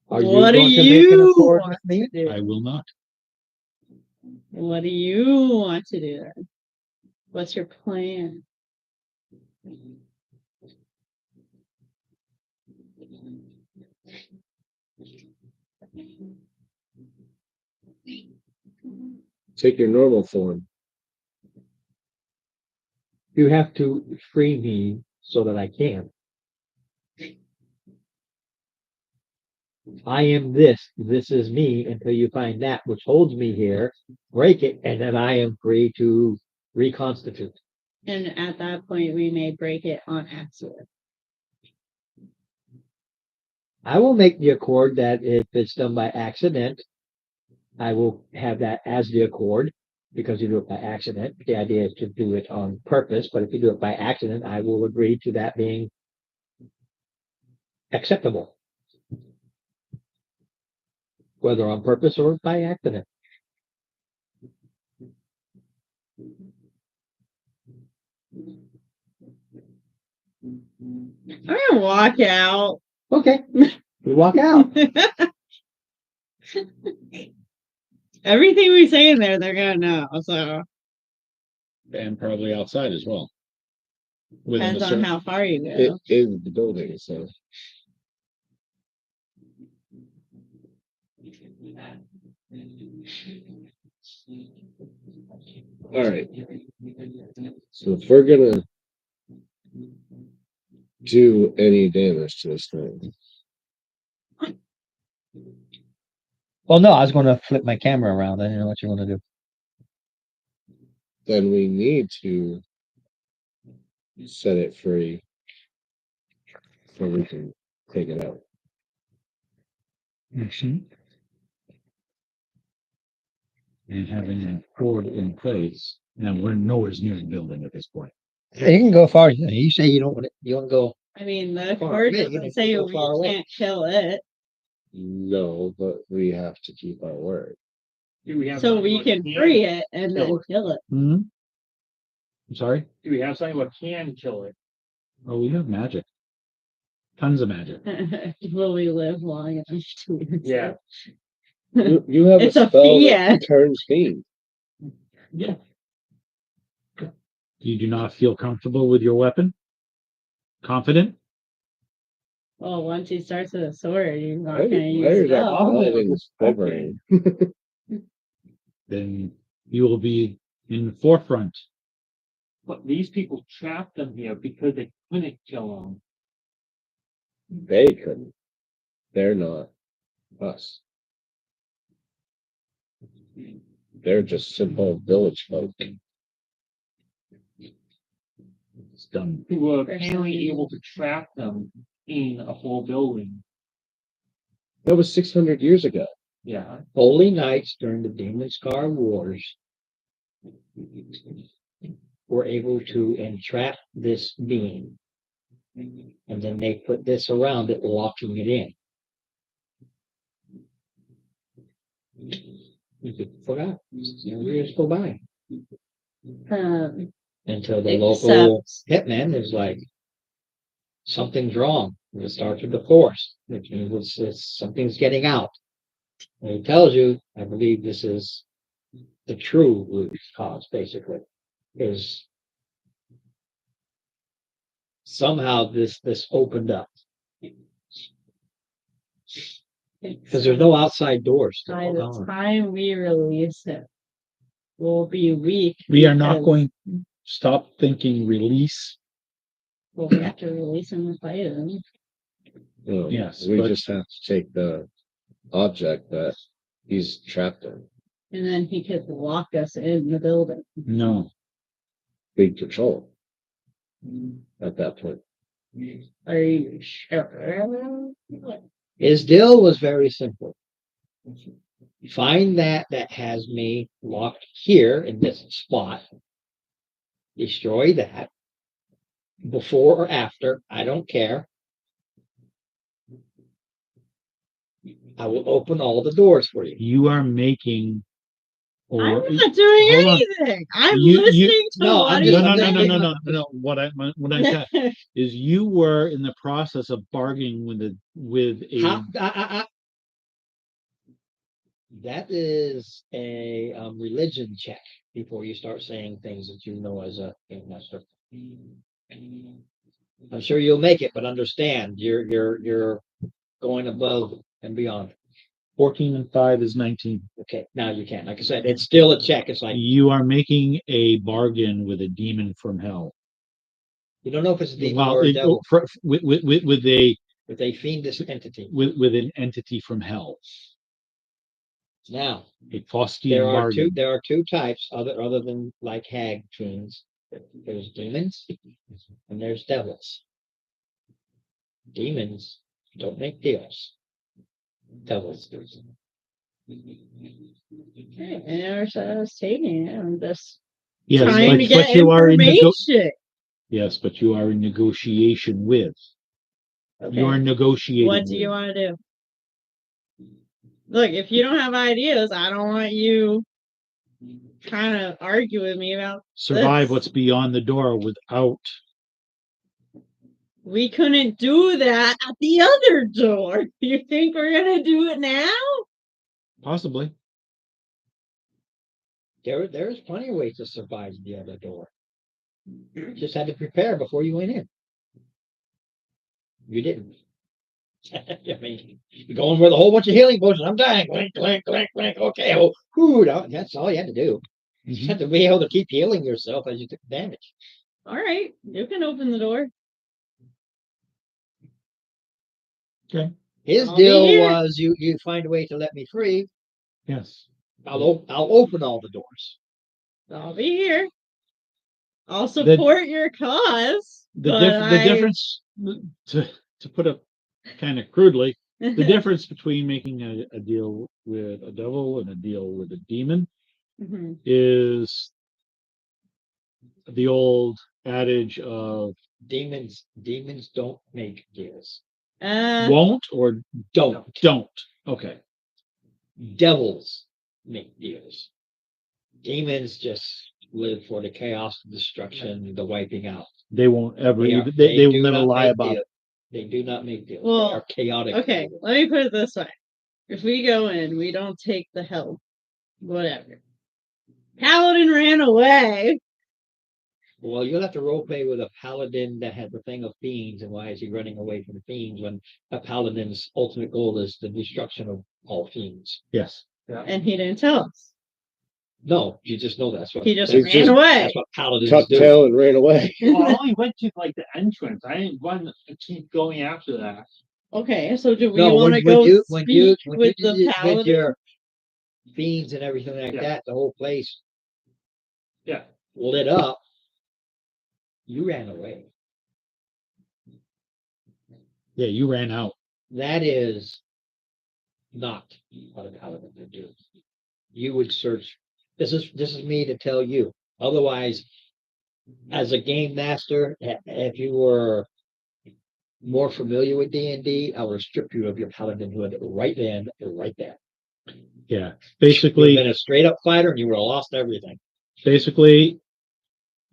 Are you What do going to make an you accord want with me? to do? I will not. What do you want to do then? What's your plan? Take your normal form. You have to free me so that I can. I am this. This is me until you find that which holds me here, break it, and then I am free to reconstitute. And at that point, we may break it on accident. I will make the accord that if it's done by accident, I will have that as the accord because you do it by accident. The idea is to do it on purpose, but if you do it by accident, I will agree to that being acceptable, whether on purpose or by accident. I'm gonna walk out. Okay, we walk out. Everything we say in there, they're gonna know. So And probably outside as well. Within depends a on certain, how far you go. It is the building, so all right. So if we're gonna do any damage to this thing, Well, no, I was going to flip my camera around. I didn't know what you want to do. then we need to set it free so we can take it out. and having an accord in place. And we're nowhere near the building at this point. You can go far. You say you don't want it. You want to go. I mean, the Far court away, you doesn't know, say go we far away. can't kill it, No, but we have to keep our word. Do we have so something we what can free it and then kill it. Hmm? I'm sorry? Do we have something what can kill it? Oh, we have magic. Tons of magic. Will we live long enough to use Yeah. it? You have It's a a spell fiat. that turns fiend. Yeah. You do not feel comfortable with your weapon? Confident? Well, once he starts with a sword, you're not Why gonna use is that spell. paladin's quivering? Then you will be in the forefront. But these people trapped them here because they couldn't kill them. They couldn't. They're not us. They're just simple village folk. It's done. who were apparently able to trap them in a whole building. That was 600 years ago. Yeah. Holy knights during the Demon Scar Wars were able to entrap this being. And then they put this around it, locking it in. You forgot. Years go by. Until the local hitman is like, something's wrong. It starts with the force, which means something's getting out. And he tells you, I believe this is the true root cause, basically, is somehow this opened up. Because there's no outside doors. By the time we release it, we'll be weak. We are not because going, stop thinking release. We'll have to release him and fight him. No, Yes, we but- just have to take the object that he's trapped in. And then he could lock us in the building. No. Big control at that point. Are you sure? His deal was very simple. Find that has me locked here in this spot. Destroy that. Before or after, I don't care. I will open all the doors for you. You are making. I'm Or, not doing hold on. anything. I'm You- listening to No, what I'm he's just- No. What I said is you were in the process of bargaining with a. That is a religion check before you start saying things that you know as a game master. I'm sure you'll make it, but understand you're going above and beyond. 14 and 5 is 19. Okay, now you can. Like I said, it's still a check. It's like You are making a bargain with a demon from hell. you don't know if it's a demon Well, or a devil with a with a fiendish entity. with an entity from hell. Now A Faustian bargain. there are two types other than like hag fiends. There's demons and there's devils. Demons don't make deals. Devils do. I never said I was taking it. I'm just Yes, trying to get you are in information. yes, but you are in negotiation with. Okay. You are negotiating. What do you want to do? Look, if you don't have ideas, I don't want you kind of argue with me about survive this. what's beyond the door without. We couldn't do that at the other door. You think we're gonna do it now? Possibly. There's plenty of ways to survive the other door. You just had to prepare before you went in. You didn't. I mean, you're going with a whole bunch of healing potions. I'm dying. Clink, clink, clink, clink. Okay, oh, whew, that's all you had to do. You just had to be able to keep healing yourself as you took damage. All right, you can open the door. Okay. His I'll be deal here. was you find a way to let me free. Yes. I'll open all the doors. I'll be here. I'll support your cause. The difference, to put it kind of crudely, the difference between making a deal with a devil and a deal with a demon Mhm. is the old adage of Demons don't make deals. won't or Don't. Okay. Devils make deals. Demons just live for the chaos, the destruction, the wiping out. They won't ever, They they will do never not lie make about deals. it. They do not make deals. Well, they are chaotic. Okay, let me put it this way. If we go in, we don't take the help. Whatever. Paladin ran away. Well, you'll have to role play with a paladin that has the thing of fiends, and why is he running away from the fiends when a paladin's ultimate goal is the destruction of all fiends? Yes. And he didn't tell us. No, you just know that's what. He just He's ran just away. That's what paladins tucked do. tail and ran away. Well, I only went to like the entrance. I didn't run and keep going after that. Okay, so do we No, want to when go you speak when with you the did it with paladin? your fiends and everything like Yeah. that, the whole place Yeah. lit up. You ran away. Yeah, you ran out. That is not what a paladin would do. You would search. This is me to tell you. Otherwise, as a game master, if you were more familiar with D&D, I would strip you of your paladinhood right then, right there. Yeah. You would have Basically, been a straight up fighter, and you would have lost everything.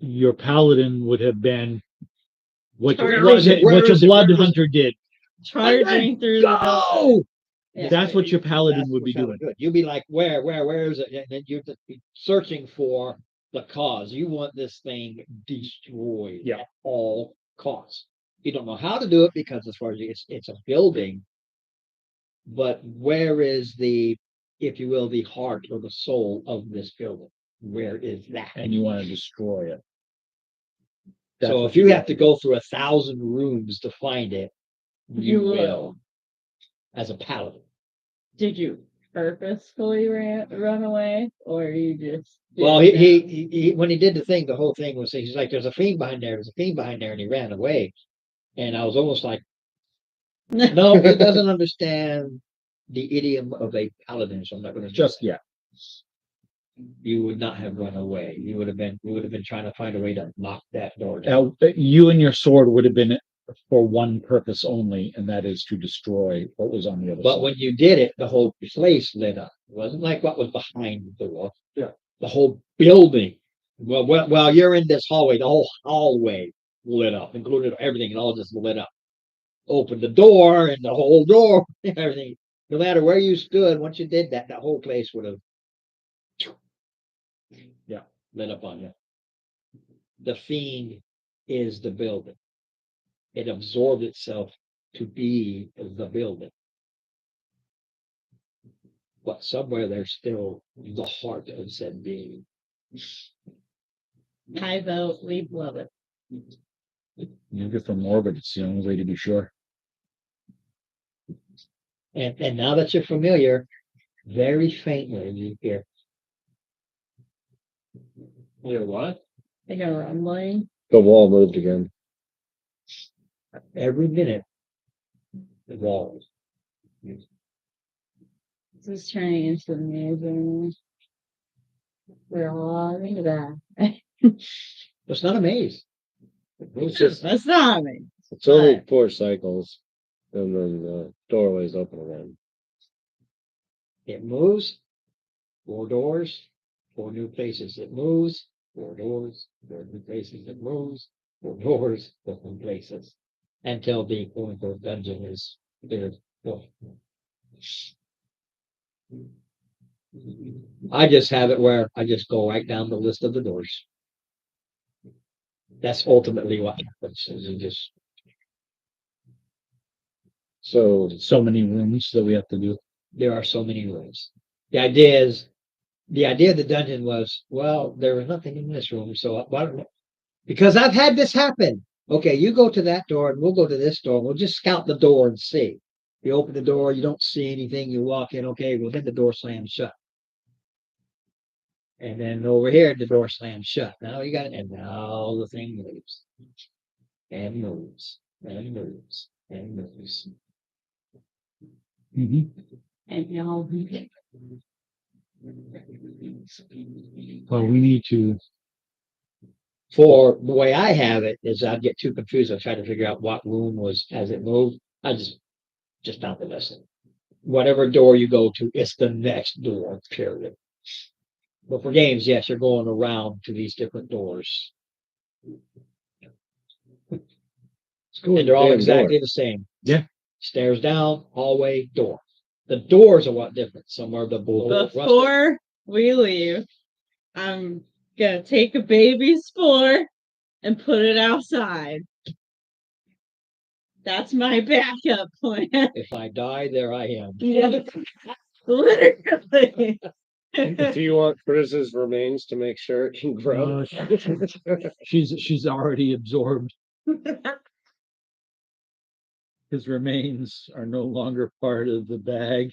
your paladin would have been what Charging what through- your blood where was- hunter did. Charging through the building. Go! Yeah. That's what your paladin That's would what be paladin doing. would. You'd be like, where is it? And then you'd be searching for the cause. You want this thing destroyed Yeah. at all costs. You don't know how to do it because, as far as it's a building, but where is the, if you will, the heart or the soul of this building? Where is that? And you want to destroy it. So if you have to go through 1,000 rooms to find it, you You will. will, as a paladin. Did you purposefully run away, or you just? Well, did he when he did the thing, the whole thing was he's like, "There's a fiend behind there. There's a fiend behind there," and he ran away. And I was almost like, that? "No, he doesn't understand the idiom of a paladin." So I'm not going to Just yet. You would not have run away. You would have been trying to find a way to knock that door down. Now, you and your sword would have been for one purpose only, and that is to destroy what was on the other But side. when you did it, the whole place lit up. It wasn't like what was behind the door. Yeah. The whole building. Well, while you're in this hallway, the whole hallway lit up, including everything, and all just lit up. Opened the door, and the whole door, everything. No matter where you stood, once you did that, that whole place would have, yeah, lit up on you. The fiend is the building. It absorbed itself to be the building. But somewhere there's still the heart of said being. I vote we blow it. You get from orbit, it's the only way to be sure. And now that you're familiar, very faintly you hear, Yeah, what? Like a rumbling. The wall moved again. every minute the walls. This is turning into amazing. We're all into that. It's not a maze. It's just That's not me. it's only But- 4 cycles, and then the doorway's open again. It moves, 4 doors, 4 new places. It moves, 4 doors, 4 new places. It moves, 4 doors, 4 new places. Until the quote unquote dungeon is cleared. I just have it where I just go right down the list of the doors. That's ultimately what happens. Is you just So So many rooms that we have to do. there are so many rooms. The idea of the dungeon was, well, there was nothing in this room, so why don't, because I've had this happen. Okay, you go to that door and we'll go to this door. We'll just scout the door and see. You open the door, you don't see anything, you walk in, okay, well then the door slams shut. And then over here the door slams shut. Now you got it, and now the thing moves. And moves. And moves. And moves. And y'all. Well, we need to. For the way I have it is I'd get too confused. I try to figure out what room was as it moved. I just not the lesson. Whatever door you go to, it's the next door, period. But for games, yes, you're going around to these different doors. it's cool. And they're all Damn exactly door. the same. Yeah. Stairs down, hallway, door. The doors are what different. Some are the rustic. Before we leave, I'm gonna take a baby spore and put it outside. That's my backup plan. If I die, there I am. Yeah. Literally. Do you want Chris's remains to make sure it can grow? She's already absorbed. His remains are no longer part of the bag.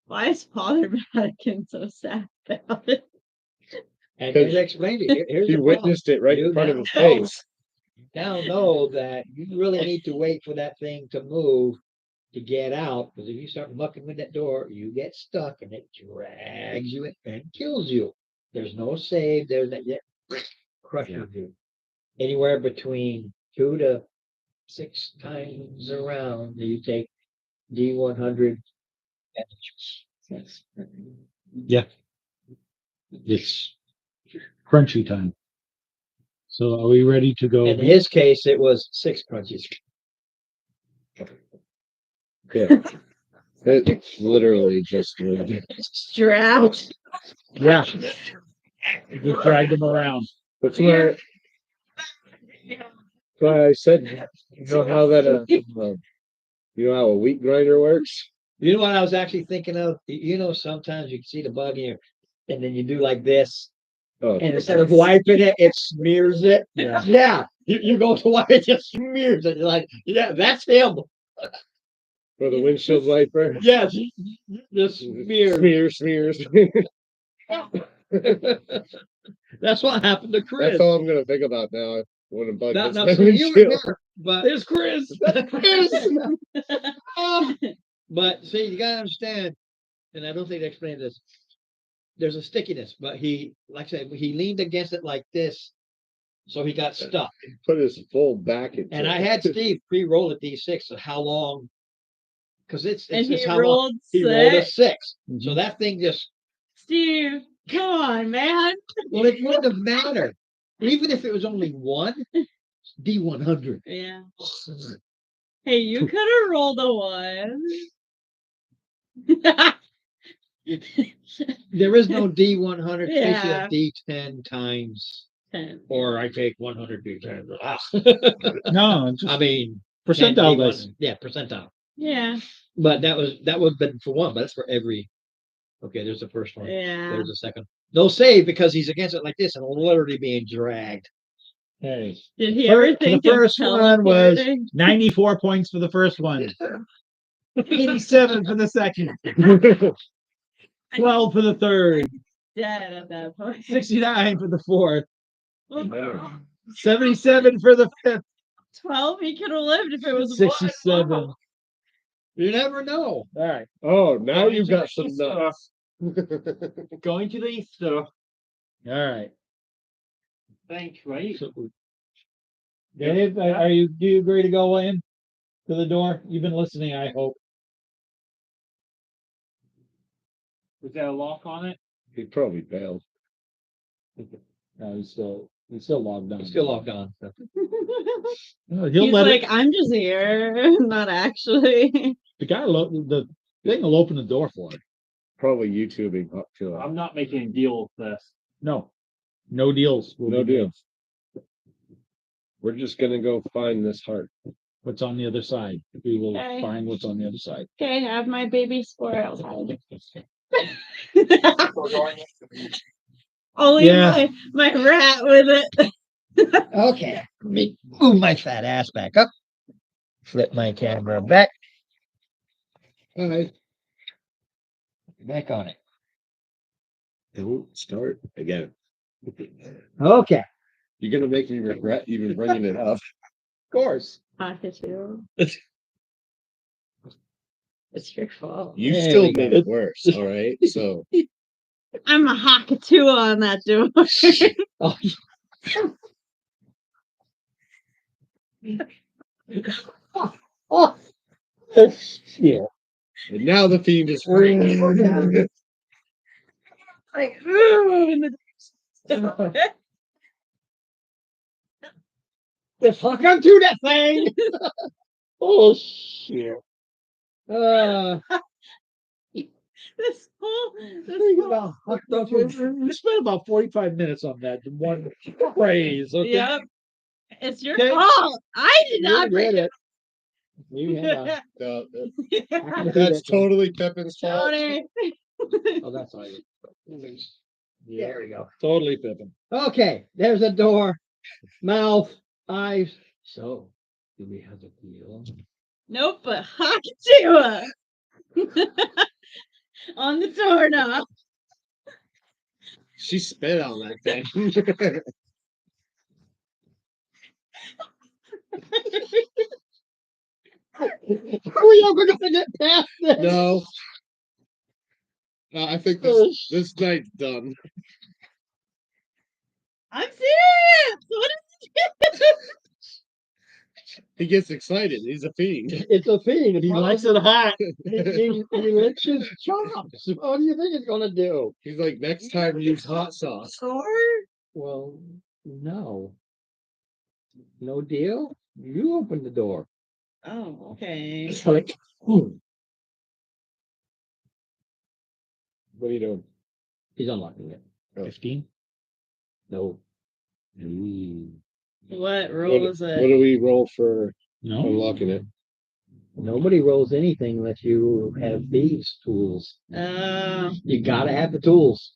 Why is Father Vatican so sad about it? And as I explained it, here's He the problem. witnessed it right in You front of his now face. Now know that you really need to wait for that thing to move to get out, because if you start mucking with that door, you get stuck and it drags you and kills you. There's no save. There's that yet crushes you. Anywhere between 2 to 6 times around, you take D100. Yeah. It's crunchy time. So are we ready to go? In his case, it was 6 crunches. Yeah. It's literally just Strapped. Yeah. Just dragged him around. that's why I said, you know how that you know how a wheat grinder works? You know what I was actually thinking of? You know, sometimes you can see the bug in here, and then you do like this, Oh, and instead of wiping it, it smears it. Yeah. Yeah. You go to wipe it, just smears it. You're like, yeah, that's him. for the windshield wiper. Yes, just smears. Smears. That's what happened to Chris. That's all I'm gonna think about now when a bug Now, hits now, my see, you were windshield. there, but There's Chris. but see, you gotta understand, and I don't think they explained this. There's a stickiness, but he, like I said, he leaned against it like this, so he got stuck. Put his full back into And it. I had Steve pre-roll a D6 of how long, because it's And he how long rolled he rolled a 6. 6. Mhm. So that thing just, Steve, come on, man. well, it wouldn't have mattered. Even if it was only 1, D100. Yeah. Hey, you could have rolled a 1. There is no D100, Yeah. basically a D10 times, 10. or I take 100 D10. No, just I mean, percentile 10 D100. dice. Yeah, percentile. Yeah. But that was been for 1, but that's for every. Okay, there's the first one. Yeah. There's the second. No save because he's against it like this and literally being dragged. Hey. Did he ever The think of first one was teleporting? 94 points for the first one. 87 for the second. 12 for the third. Dead at that point. 69 for the fourth. 77 for the fifth. 12, he could have lived if it was 67. 1. You never know. All right. Oh, now you've got some nuts. Going to the Easter. All right. Thanks, right? So, Dave, do you agree to go in to the door? You've been listening, I hope. Is there a lock on it? He probably bailed. No, he's still logged on. Still logged on. So. He'll He's let like, it. I'm just here, not actually. The guy, the thing will open the door for it. Probably YouTubing up to it. I'm not making a deal with this. No deals. will No be made. deal. We're just gonna go find this heart. What's on the other side? We will Okay. find what's on the other side. Okay, have my baby squirrel hide. We're going I'll leave Yeah. my rat with it. Okay. Let me move my fat ass back up. Flip my camera back. All right. Back on it. Don't start again. Okay. You're gonna make me regret even bringing it up. Of course. Pikachu. It's your fault. You There still we go. made it worse. All right. So I'm a Hakatu on that door. Oh. Oh. Yeah. and now the fiend is free. Like, ooh, in the The fuck do that thing. Oh shit. this whole We spent about 45 minutes on that one phrase. Okay. Yep. It's your Okay. fault. I did You not bring read it. it. You have No, a- that's totally Pippin's fault. Tony. Oh, that's all you. There we go. Totally Pippin. Okay, there's a door, mouth, eyes. So, do we have a deal? Nope, but Hakachua on the doorknob. She spit on that thing. Are we ever gonna get past this? No. I think this night's done. I'm serious. What is it? He gets excited. He's a fiend. It's a fiend. He likes it hot. He licks his chops. What do you think it's gonna do? He's like, next time use hot sauce. Well, no. No deal? You open the door. Oh, okay. It's like, What are you doing? he's unlocking it. 15. No. What roll is What it? do we roll for No. unlocking it? Nobody rolls anything unless you have these tools. Uh, You gotta have the tools.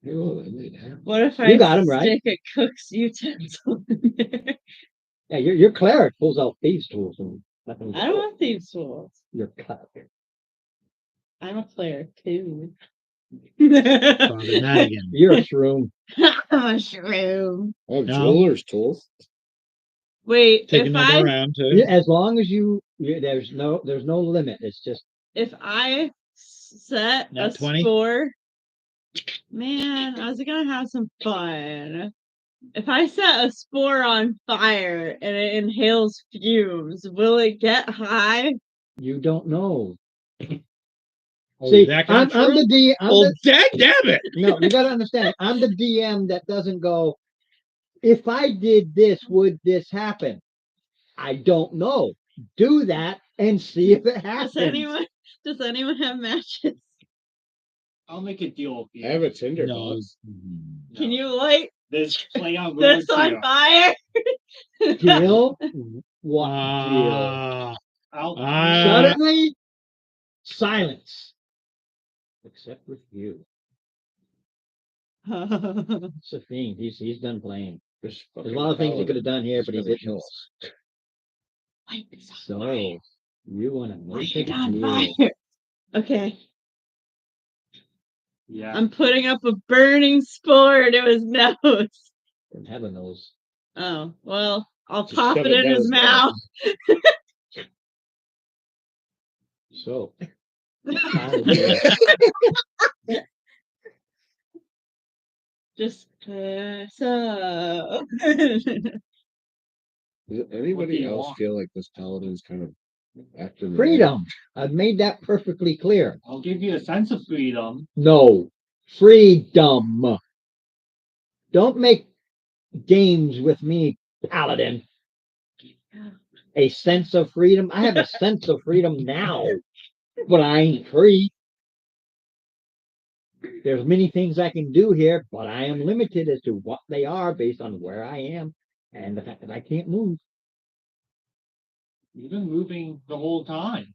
what if I You got 'em, right? stick a cook's utensil in there? Yeah, your cleric pulls out these tools and nothing. I don't want these tools. Your cleric. I'm a player too. Father Madigan. You're a shroom. I'm a shroom. Oh, No. jeweler's tools. Wait, Taking if another I round too. Yeah, as long as there's no limit. It's just if I set Nat a 20? spore, man, I was gonna have some fun. If I set a spore on fire and it inhales fumes, will it get high? you don't know. Oh, See, that I'm kind of the D. I'm Oh, the, damn it! no, you gotta understand. I'm the DM that doesn't go. If I did this, would this happen? I don't know. Do that and see if it happens. Does anyone have matches? I'll make a deal with I have you. a Tinder No. box. Can you light This play on this words on here. fire? Deal? What deal? I'll Suddenly, silence. Except with you. It's a fiend. He's done playing. There's a lot of things he could have done here, but he didn't. Light this on So fire. you want to Light make it a on deal? fire. Okay. Yeah. I'm putting up a burning spore to his nose. And heaven knows. Oh, well, I'll Just pop shove it it in down his his mouth. So Just so. Does What do anybody you else want? feel like this paladin's kind of acting? freedom. I've made that perfectly clear. I'll give you a sense of freedom. No. Freedom. Don't make games with me, Paladin. A sense of freedom. I have a sense of freedom now, but I ain't free. There's many things I can do here, but I am limited as to what they are based on where I am and the fact that I can't move. You've been moving the whole time.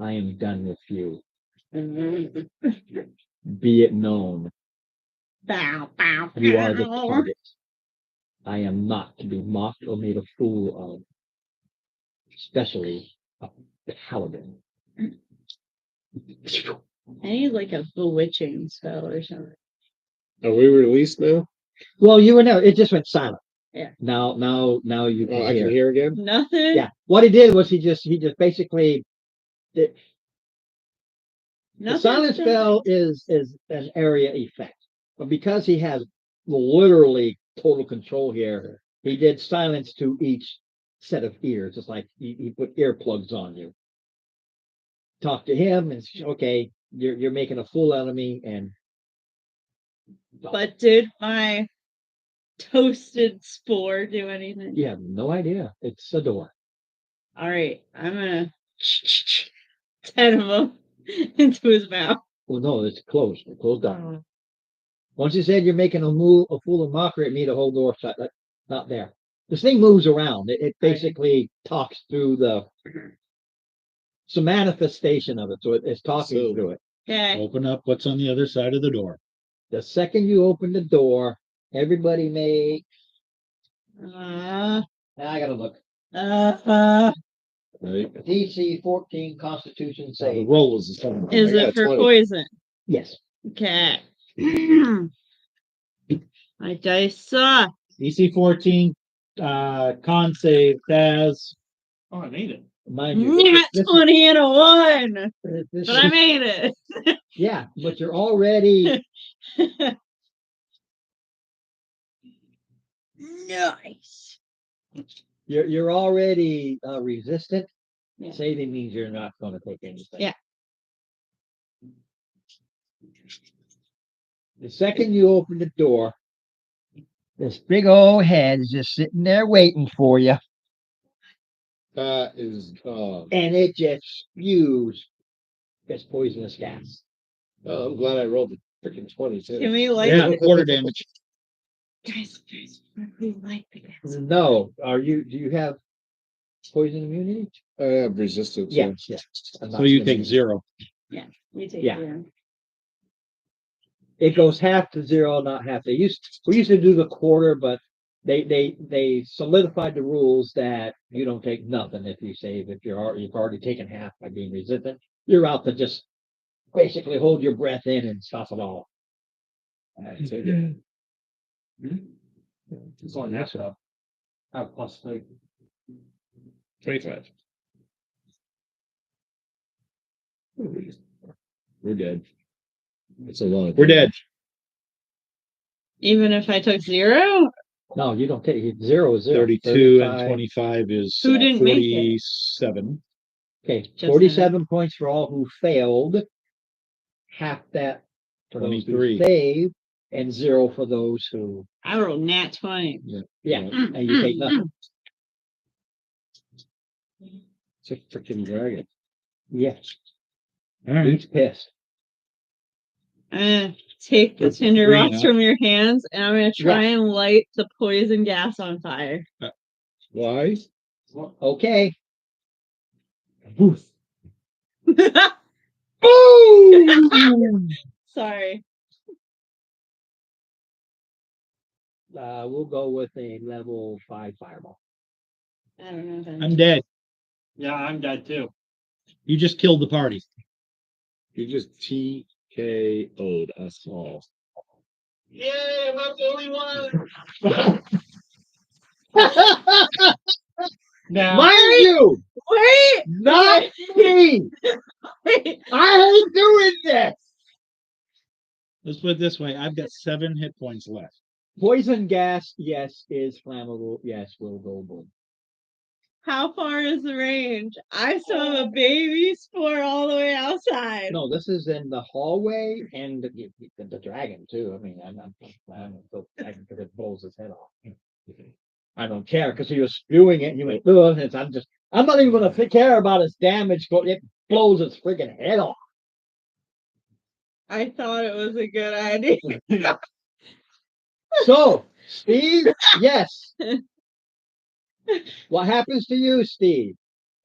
I am done with you. Be it known, Bow, bow, you are the bow. target. I am not to be mocked or made a fool of, especially a paladin. I need like a bewitching spell or something. Are we released now? Well, you were never. It just went silent. Yeah. Now you can Oh, I hear. can hear again. Nothing? Yeah. What he did was he just basically the Nothing. silent spell is an area effect, but because he has literally total control here, he did silence to each set of ears. It's like he put earplugs on you. Talk to him and say, okay, you're making a fool out of me, and But did my toasted spore do anything? you have no idea. It's a door. All right, I'm gonna 10 of them into his mouth. Well, no, it's closed. It's closed down. Oh. Once you said you're making a fool and mockery at me, the whole door shut. Not there. This thing moves around. It basically talks through it's a manifestation of it. So it's talking So- through it. Okay. Open up what's on the other side of the door. The second you open the door, everybody may, Uh, I gotta look. Right? DC 14 Constitution The save. roll was the 7. is I got it for 20. poison? Yes. Okay. My dice suck. DC 14, con save, Taz. Oh, I made it. Mind you, Nat 20 and a 1. this But I is- made it. yeah, but you're already Nice. you're already resistant. Yeah. Saving means you're not going to take anything. Yeah. The second you open the door, this big old head is just sitting there waiting for you, That is, and it just spews this poisonous gas. I'm glad I rolled the freaking 20 too. Can we like Yeah, quarter damage. guys, we like the gas. No, do you have poison immunity? I have resistance. Yeah. I'm So not you gonna take use it. 0. We take Yeah. zero. It goes half to 0, not half. We used to do the quarter, but they solidified the rules that you don't take nothing if you save. If you've already taken half by being resistant, you're out to just basically hold your breath in and stop it all. I take it. It's on that stuff. Have plus 3. 25. We're dead. It's a lot. We're dead. Even if I took 0? No, you don't take it. 0 is 0. 32 and 35. 25 is Who didn't make it? 47. Okay, Just 47 points for all who failed. Half that for those who 23. saved, and 0 for those who. I rolled nat 20. Yeah, and you take nothing. It's a freaking dragon. Yes, All right. he's pissed. I'm gonna take the That's tinder green, rocks huh? from your hands and I'm gonna try and light the poison gas on fire. Why? Okay. Sorry. We'll go with a level 5 fireball. I don't know. If I'm dead. Yeah, I'm dead too. You just killed the party. You just TKO'd us all. Yay, I'm not the only one. Now, Mind you, Wait! not me. Wait! I ain't doing this. Let's put it this way. I've got 7 hit points left. Poison gas, yes, is flammable. Yes, will go boom. How far is the range? I still have a baby spore all the way outside. No, this is in the hallway and the dragon too. I mean, I'm so dragon because it blows his head off. I don't care because he was spewing it and you went, ugh, and I'm not even gonna care about his damage, but it blows its freaking head off. I thought it was a good idea. So, Steve, yes. What happens to you, Steve,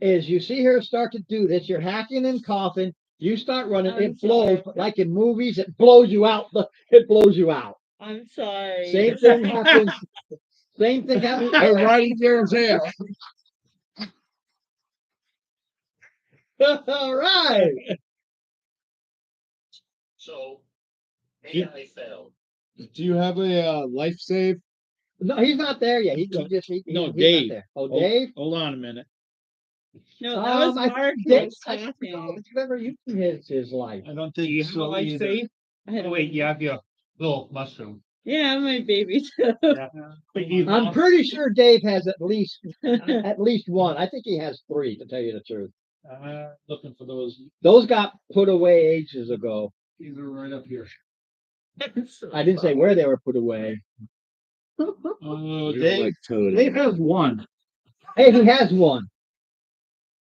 is you see her start to do this, you're hacking and coughing, you start running, I'm it blows, sorry. but like in movies, it blows you out. It blows you out. I'm sorry. Same thing happens. Same thing happens. I'm riding Darren's hair. All right. So, You- AI failed. Do you have a life save? No, he's not there yet. He No, just he's no, not Dave. there. Oh, Dave. Hold on a minute. No, that was I Mark who Dave, was I don't talking. remember using his life. I don't do think you have a so life either. save? I had Oh, wait, you have your little mushroom. Yeah, my baby too. Yeah. But you, I'm pretty sure Dave has at least one. I think he has 3, to tell you the truth. Looking for those. Those got put away ages ago. These are right up here. I didn't say where they were put away. Oh, You Dave. like Tony. Dave has 1. Hey, he has one.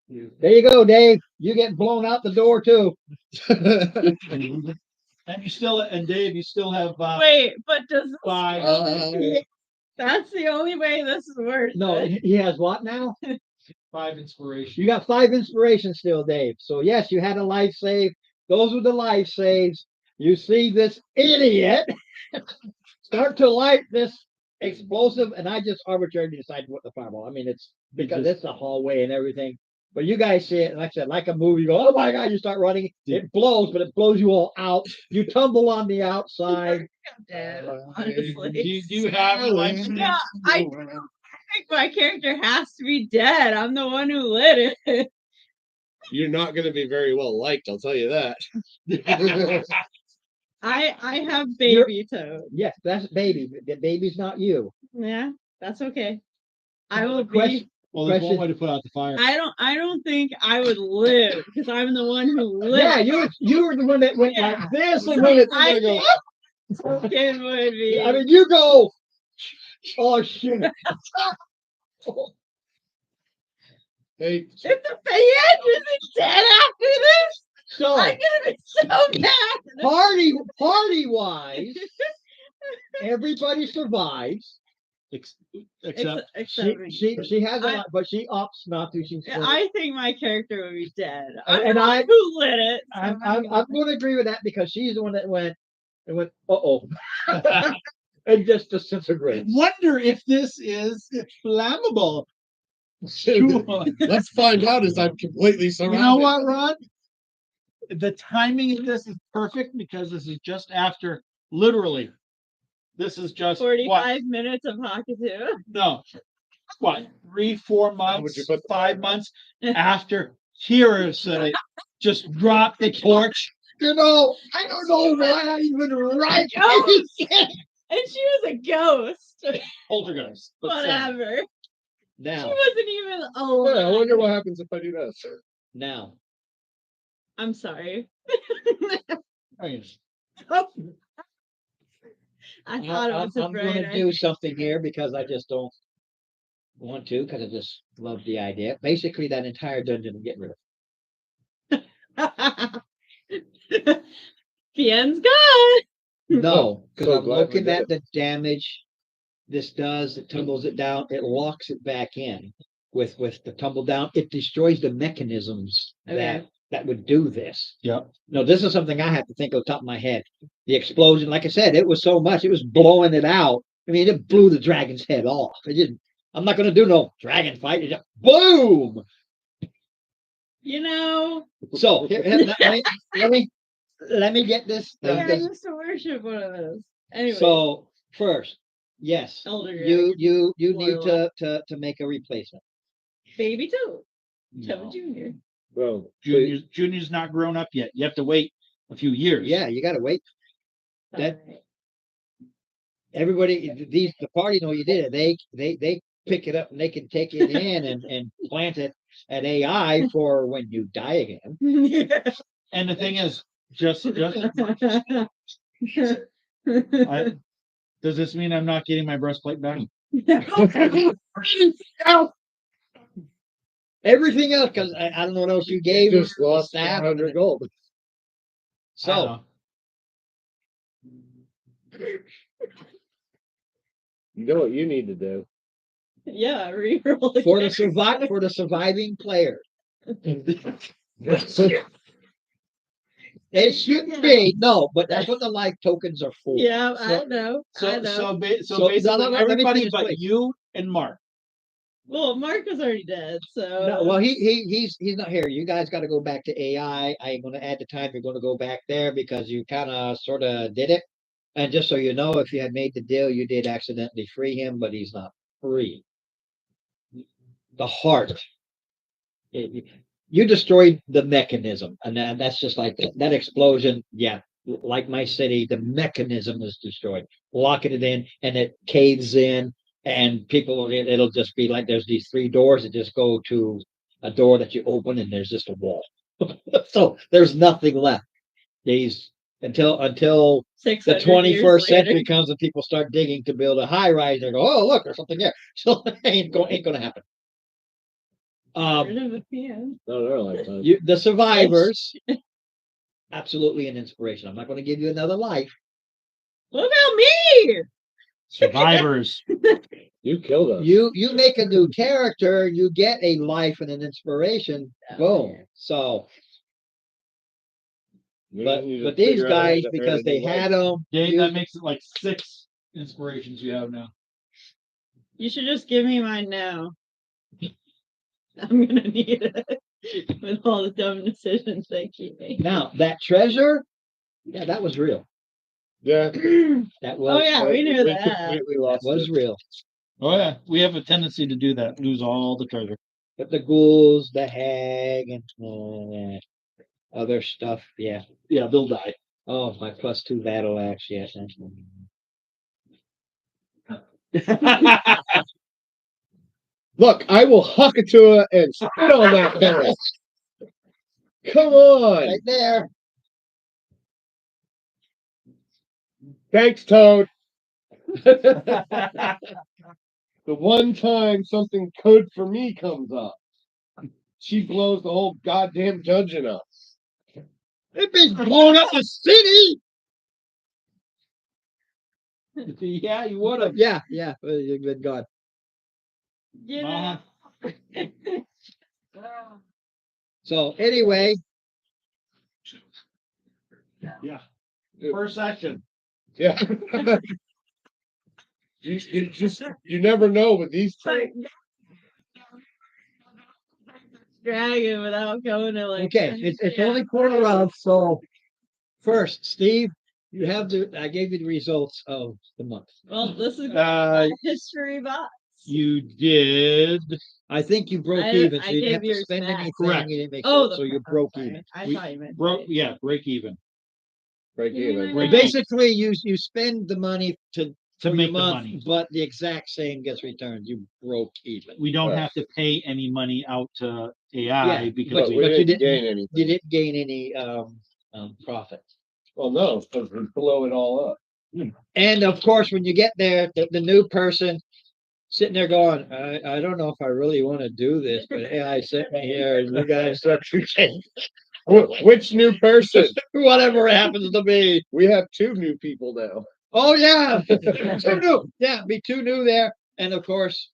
There you go, Dave. You get blown out the door too. And Dave, you still have Wait, but does 5. Uh, That's the only way this is worth No, it. he has what now? 5 inspiration. You got 5 inspirations still, Dave. So yes, you had a life save. Those were the life saves. You see this idiot start to light this explosive, and I just arbitrarily decided what the fireball. I mean, it's because it's a hallway and everything. But you guys see it, and like I said, like a movie, you go, oh my God, you start running. It blows, but it blows you all out. You tumble on the outside. Honestly. Do you have a life? Yeah, I think my character has to be dead. I'm the one who lit it. You're not going to be very well liked, I'll tell you that. I have baby Toad. Yes, that's baby. The baby's not you. Yeah, that's okay. I will Question- be. Well, there's one Question- way to put out the fire. I don't think I would live because I'm the one who Yeah, lived. you were the one that went Yeah. like this, and So when it's I gonna go. think it would be. I mean, you go. Oh shit! Hey, If the Fayette isn't dead after this, So I'm gonna be so mad. party wise, everybody survives. Except Except me. She has a I- lot, but she opts not to. She's I think my character would be dead. And I'm the I- one who lit it. so I'm going to agree with that because she's the one that went uh-oh, and just disintegrates. wonder if this is flammable. let's find out as I'm completely You surrounded. know what, Ron? The timing of this is perfect because this is just after, literally, this is just 45 minutes of Hakatu. No, what, 3-4 would months, you put the 5 months after Kira said just drop the torch. You know, I don't know why I even write. Ghost. And she was a ghost. Poltergeist. Whatever. She Now, wasn't even Yeah, I alive. wonder what happens if I do this. now, I'm sorry. I thought it was a I'm going bright to do something here because I just don't want to because I just love the idea. Basically, that entire dungeon will get rid of. The end's gone. No, because So I'm glad we looking did at the damage this does. It tumbles it down. It locks it back in with the tumble down. It destroys the mechanisms Okay. that would do this. Yep. No, this is something I have to think on top of my head. The explosion, like I said, it was so much. It was blowing it out. I mean, it blew the dragon's head off. It didn't. I'm not going to do no dragon fight. It just boom. You know, So here, let me get this. I used to worship one of those. Anyway, So first, yes, Elder you Dragon. need Warlock. to make a replacement. Baby Toad. No. Toad Jr. Well, Junior's not grown up yet. You have to wait a few years. Yeah, you got to wait. That- Alright. Everybody, the party know you did it. They pick it up and they can take it in and plant it at AI for when you die again. And the thing is, just does this mean I'm not getting my breastplate back? Everything else, because I don't know what else you gave. just her, the lost staff, 100 gold. So You know what you need to do? Yeah, reroll for again. the surviving player, it shouldn't be no, but that's what the life tokens are for. Yeah, I So- know. I So know. so, So, basically let me everybody finish, but please. you and Mark. Well, Mark was already dead, so No, well, he's not here. You guys got to go back to AI. I ain't going to add the time. You're going to go back there because you kind of sort of did it. And just so you know, if you had made the deal, you did accidentally free him, but he's not free. The heart. You destroyed the mechanism, and that's just like that explosion. Yeah, like my city, the mechanism is destroyed. Locking it in, and it caves in, and it'll just be like there's these 3 doors that just go to a door that you open, and there's just a wall. So there's nothing left. These until the 600 21st years century later. comes and people start digging to build a high rise. They go, oh look, there's something there. So it ain't gonna happen. Rid of the PM. No, they're like that. The survivors, absolutely an inspiration. I'm not going to give you another life. What about me? Survivors. You killed us. You make a new character, you get a life and an inspiration. Boom. So, but these guys, because they had them, Dave, that makes it like 6 inspirations you have now. You should just give me mine now. I'm gonna need it with all the dumb decisions they keep making. now that treasure, yeah, that was real. Yeah. That Oh was yeah, we knew that. completely that lost was it. real. Oh yeah, we have a tendency to do that. Lose all the treasure. But the ghouls, the hag, and other stuff, yeah. Yeah, they'll die. Oh, my +2 battle axe, yes. Look, I will huck it to her and spit on that barrel. Come on. Right there. Thanks, Toad. The one time something good for me comes up, she blows the whole goddamn dungeon up. It be blowing up the city. Yeah, you would have. Yeah, yeah. Good God. You know. So anyway, Yeah. First section. Yeah. You never know with these two. Dragon without going to like. okay, it's only quarter of. So first, Steve, you have I gave you the results of the month. Well, this is history box. You did. I think you broke I- even, so I you didn't have gave to yours spend back. anything. Correct. You didn't make Oh, so you oh, broke sorry. even. I We thought you meant Broke. right. Yeah, break even. Break even. Break Basically, you spend the money To for your make the month, money. but the exact same gets returned. You broke even. We don't Right. have to pay any money out to AI Yeah, because But we, we but you didn't didn't- gain anything. You didn't gain any profit. Well, no, because we blow it all up. And of course, when you get there, the new person sitting there going, I don't know if I really want to do this, but AI sent me here, and you guys are Which new person? whatever it happens to be. We have 2 new people now. Oh yeah, 2 new. Yeah, be 2 new there, and of course,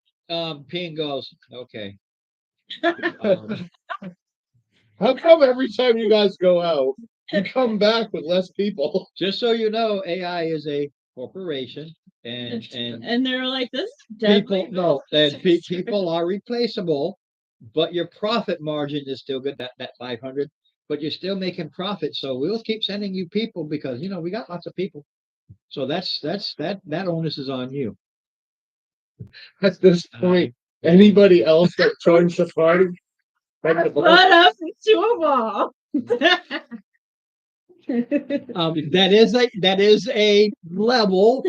Ping goes, okay. How come every time you guys go out, you come back with less people? Just so you know, AI is a corporation, and And they were like, this is people deadly. no, and people are replaceable, but your profit margin is still good. That 500, but you're still making profit. So we'll keep sending you people because we got lots of people. So that onus is on you. At this point, anybody else that joins the party, Put up to a wall. That is a level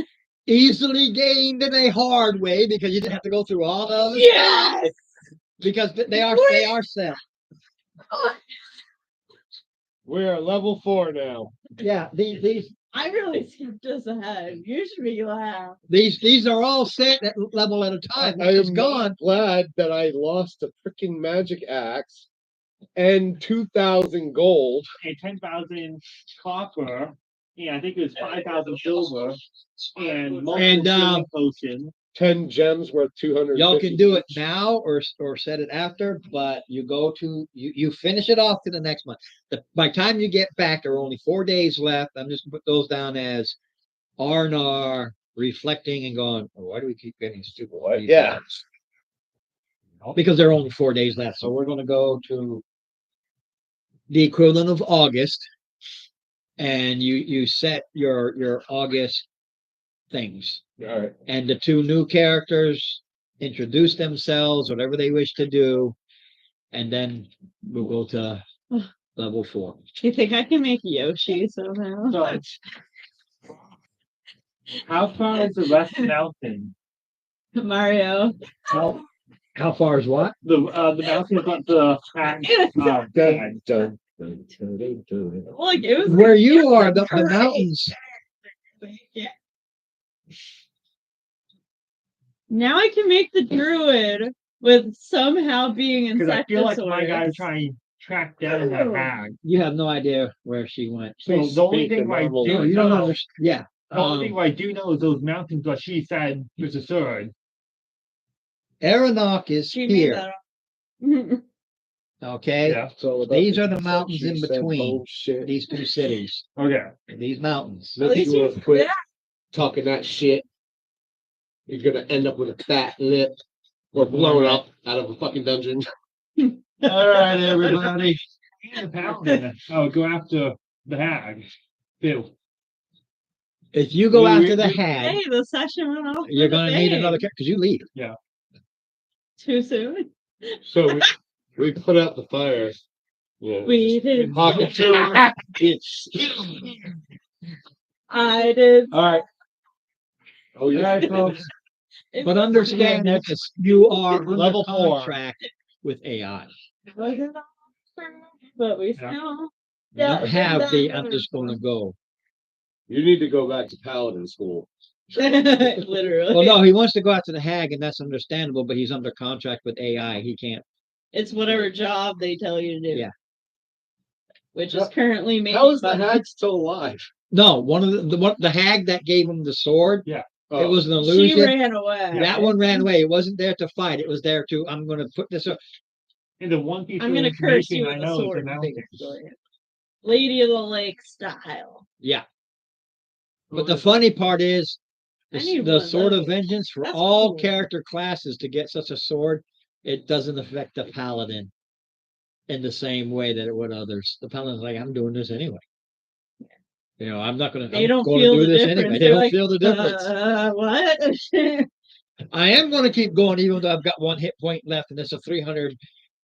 easily gained in a hard way because you didn't have to go through all of it. Yes. Because they are set. we're at level 4 now. Yeah, these I really skipped us ahead. You should be glad. these are all set at level at a time. I Which is am gone. glad that I lost a freaking magic axe and 2,000 gold. And 10,000 copper. Yeah, I think it was 5,000 silver. And multiple And, healing potions. 10 gems worth 200. Y'all can do it now or set it after, but you finish it off to the next month. By the time you get back, there are only 4 days left. I'm just gonna put those down as R&R reflecting and going, oh, why do we keep getting stupid? Yeah. Because there are only 4 days left. So we're gonna go to the equivalent of August, and you set your August things. All right. And the 2 new characters introduce themselves, whatever they wish to do, and then we'll go to level 4. Do you think I can make Yoshi somehow? So, how far is the West Mountain? Mario. How far is what? The mountain got the Dun, dun, dun, dun, dun. Look, it was Where you are, the mountains. Yeah. Now I can make the druid with somehow being because I feel like my guy insectosaurus. trying to track down that hag. You have no idea where she went. So the only Speak the thing I normal do No, you don't know understand. Yeah, The only thing I do know is those mountains what she said was a sword. Aeronach is She made here. that up. Okay, Yeah. So these are the mountains in between Bullshit. these two cities. Okay. These mountains. At least you you- quit yeah. talking that shit. You're gonna end up with a fat lip or blown up out of a fucking dungeon. All right, everybody. And a paladin. Oh, go after the hag. Too. If you go We- after we- the we- hag, Hey, the session went off. you're for the gonna need thing. another character because you leave. Too soon. So we put out the fire. Yeah. We did. Pocket two. I did. All right, Oh yeah. all right, folks. It's But understand that you are level contract with AI. But we Yeah. still. You Yeah, don't have the I'm better. just gonna go. You need to go back to paladin school. Literally. Well, no, he wants to go after the hag, and that's understandable, but he's under contract with AI. He can't. It's whatever job they tell you to do. Yeah. Which is currently made How is the by hag still alive? No, one of the hag that gave him the sword. Oh, It was an She illusion. ran away. That one ran away. It wasn't there to fight. It was there to I'm going to put this up. And the one piece I'm of gonna curse information you I with a know is the sword. mountains. basically. Lady of the Lake style. Yeah. But the funny part is I need the one of sword of those. vengeance for That's all cool. character classes to get such a sword, it doesn't affect the paladin in the same way that it would others. The paladin's like, I'm doing this anyway. You know, I'm not gonna They I'm don't gonna feel do the this difference. anyway. They They're don't like, feel the difference. What? I am gonna keep going even though I've got 1 hit point left and it's a 300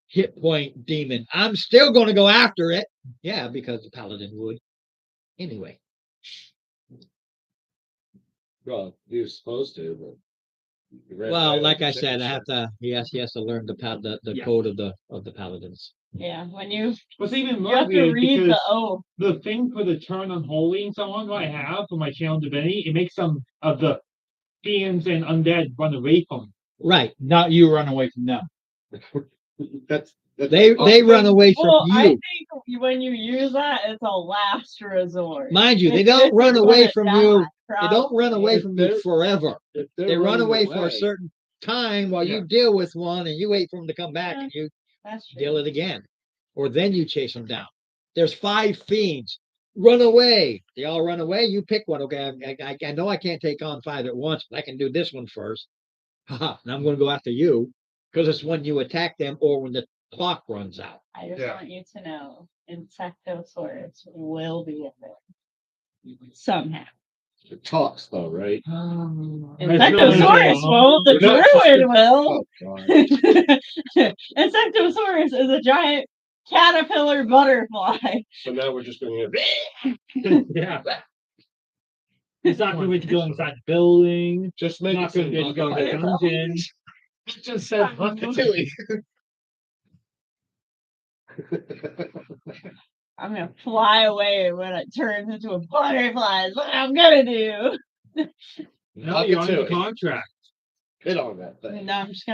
hit point demon. I'm still gonna go after it. Yeah, because the paladin would. Anyway. well, he was supposed to, but. he ran Well, right like over I the said, I chicken have to he has to learn the Yeah. code of the paladins. Yeah, when you What's even you more have to weird read the because oath. the thing for the turn unholy and so on what I have for my channel divinity, it makes some of the fiends and undead run away from me. Right. Not you run away from them. That's They run away from Well, I you. think when you use that, it's a last resort. Mind you, they don't run You're away gonna from die, you. They don't run probably. away If from you they're- forever. if they're They run running away for a certain time while Yeah. you deal with one and you wait for them to come back and you That's true. deal it again. Or then you chase them down. There's 5 fiends. Run away. They all run away. You pick one. Okay, I know I can't take on 5 at once, but I can do this one first. Haha, and I'm going to go after you because it's when you attack them or when the clock runs out. I just Yeah. want you to know, Insectosaurus will be in there somehow. It talks though, right? Insectosaurus won't. The We're not druid will. Oh, God. Insectosaurus is a giant caterpillar butterfly. So now we're just going to Yeah. It's not going to go inside the building. just It's make not it going to go in the dungeon. It just said Ratatouille. I'm gonna fly away when it turns into a butterfly. Is what I'm gonna do. No, you're under Ratatouille. contract. Hit on that thing. No, I'm just gonna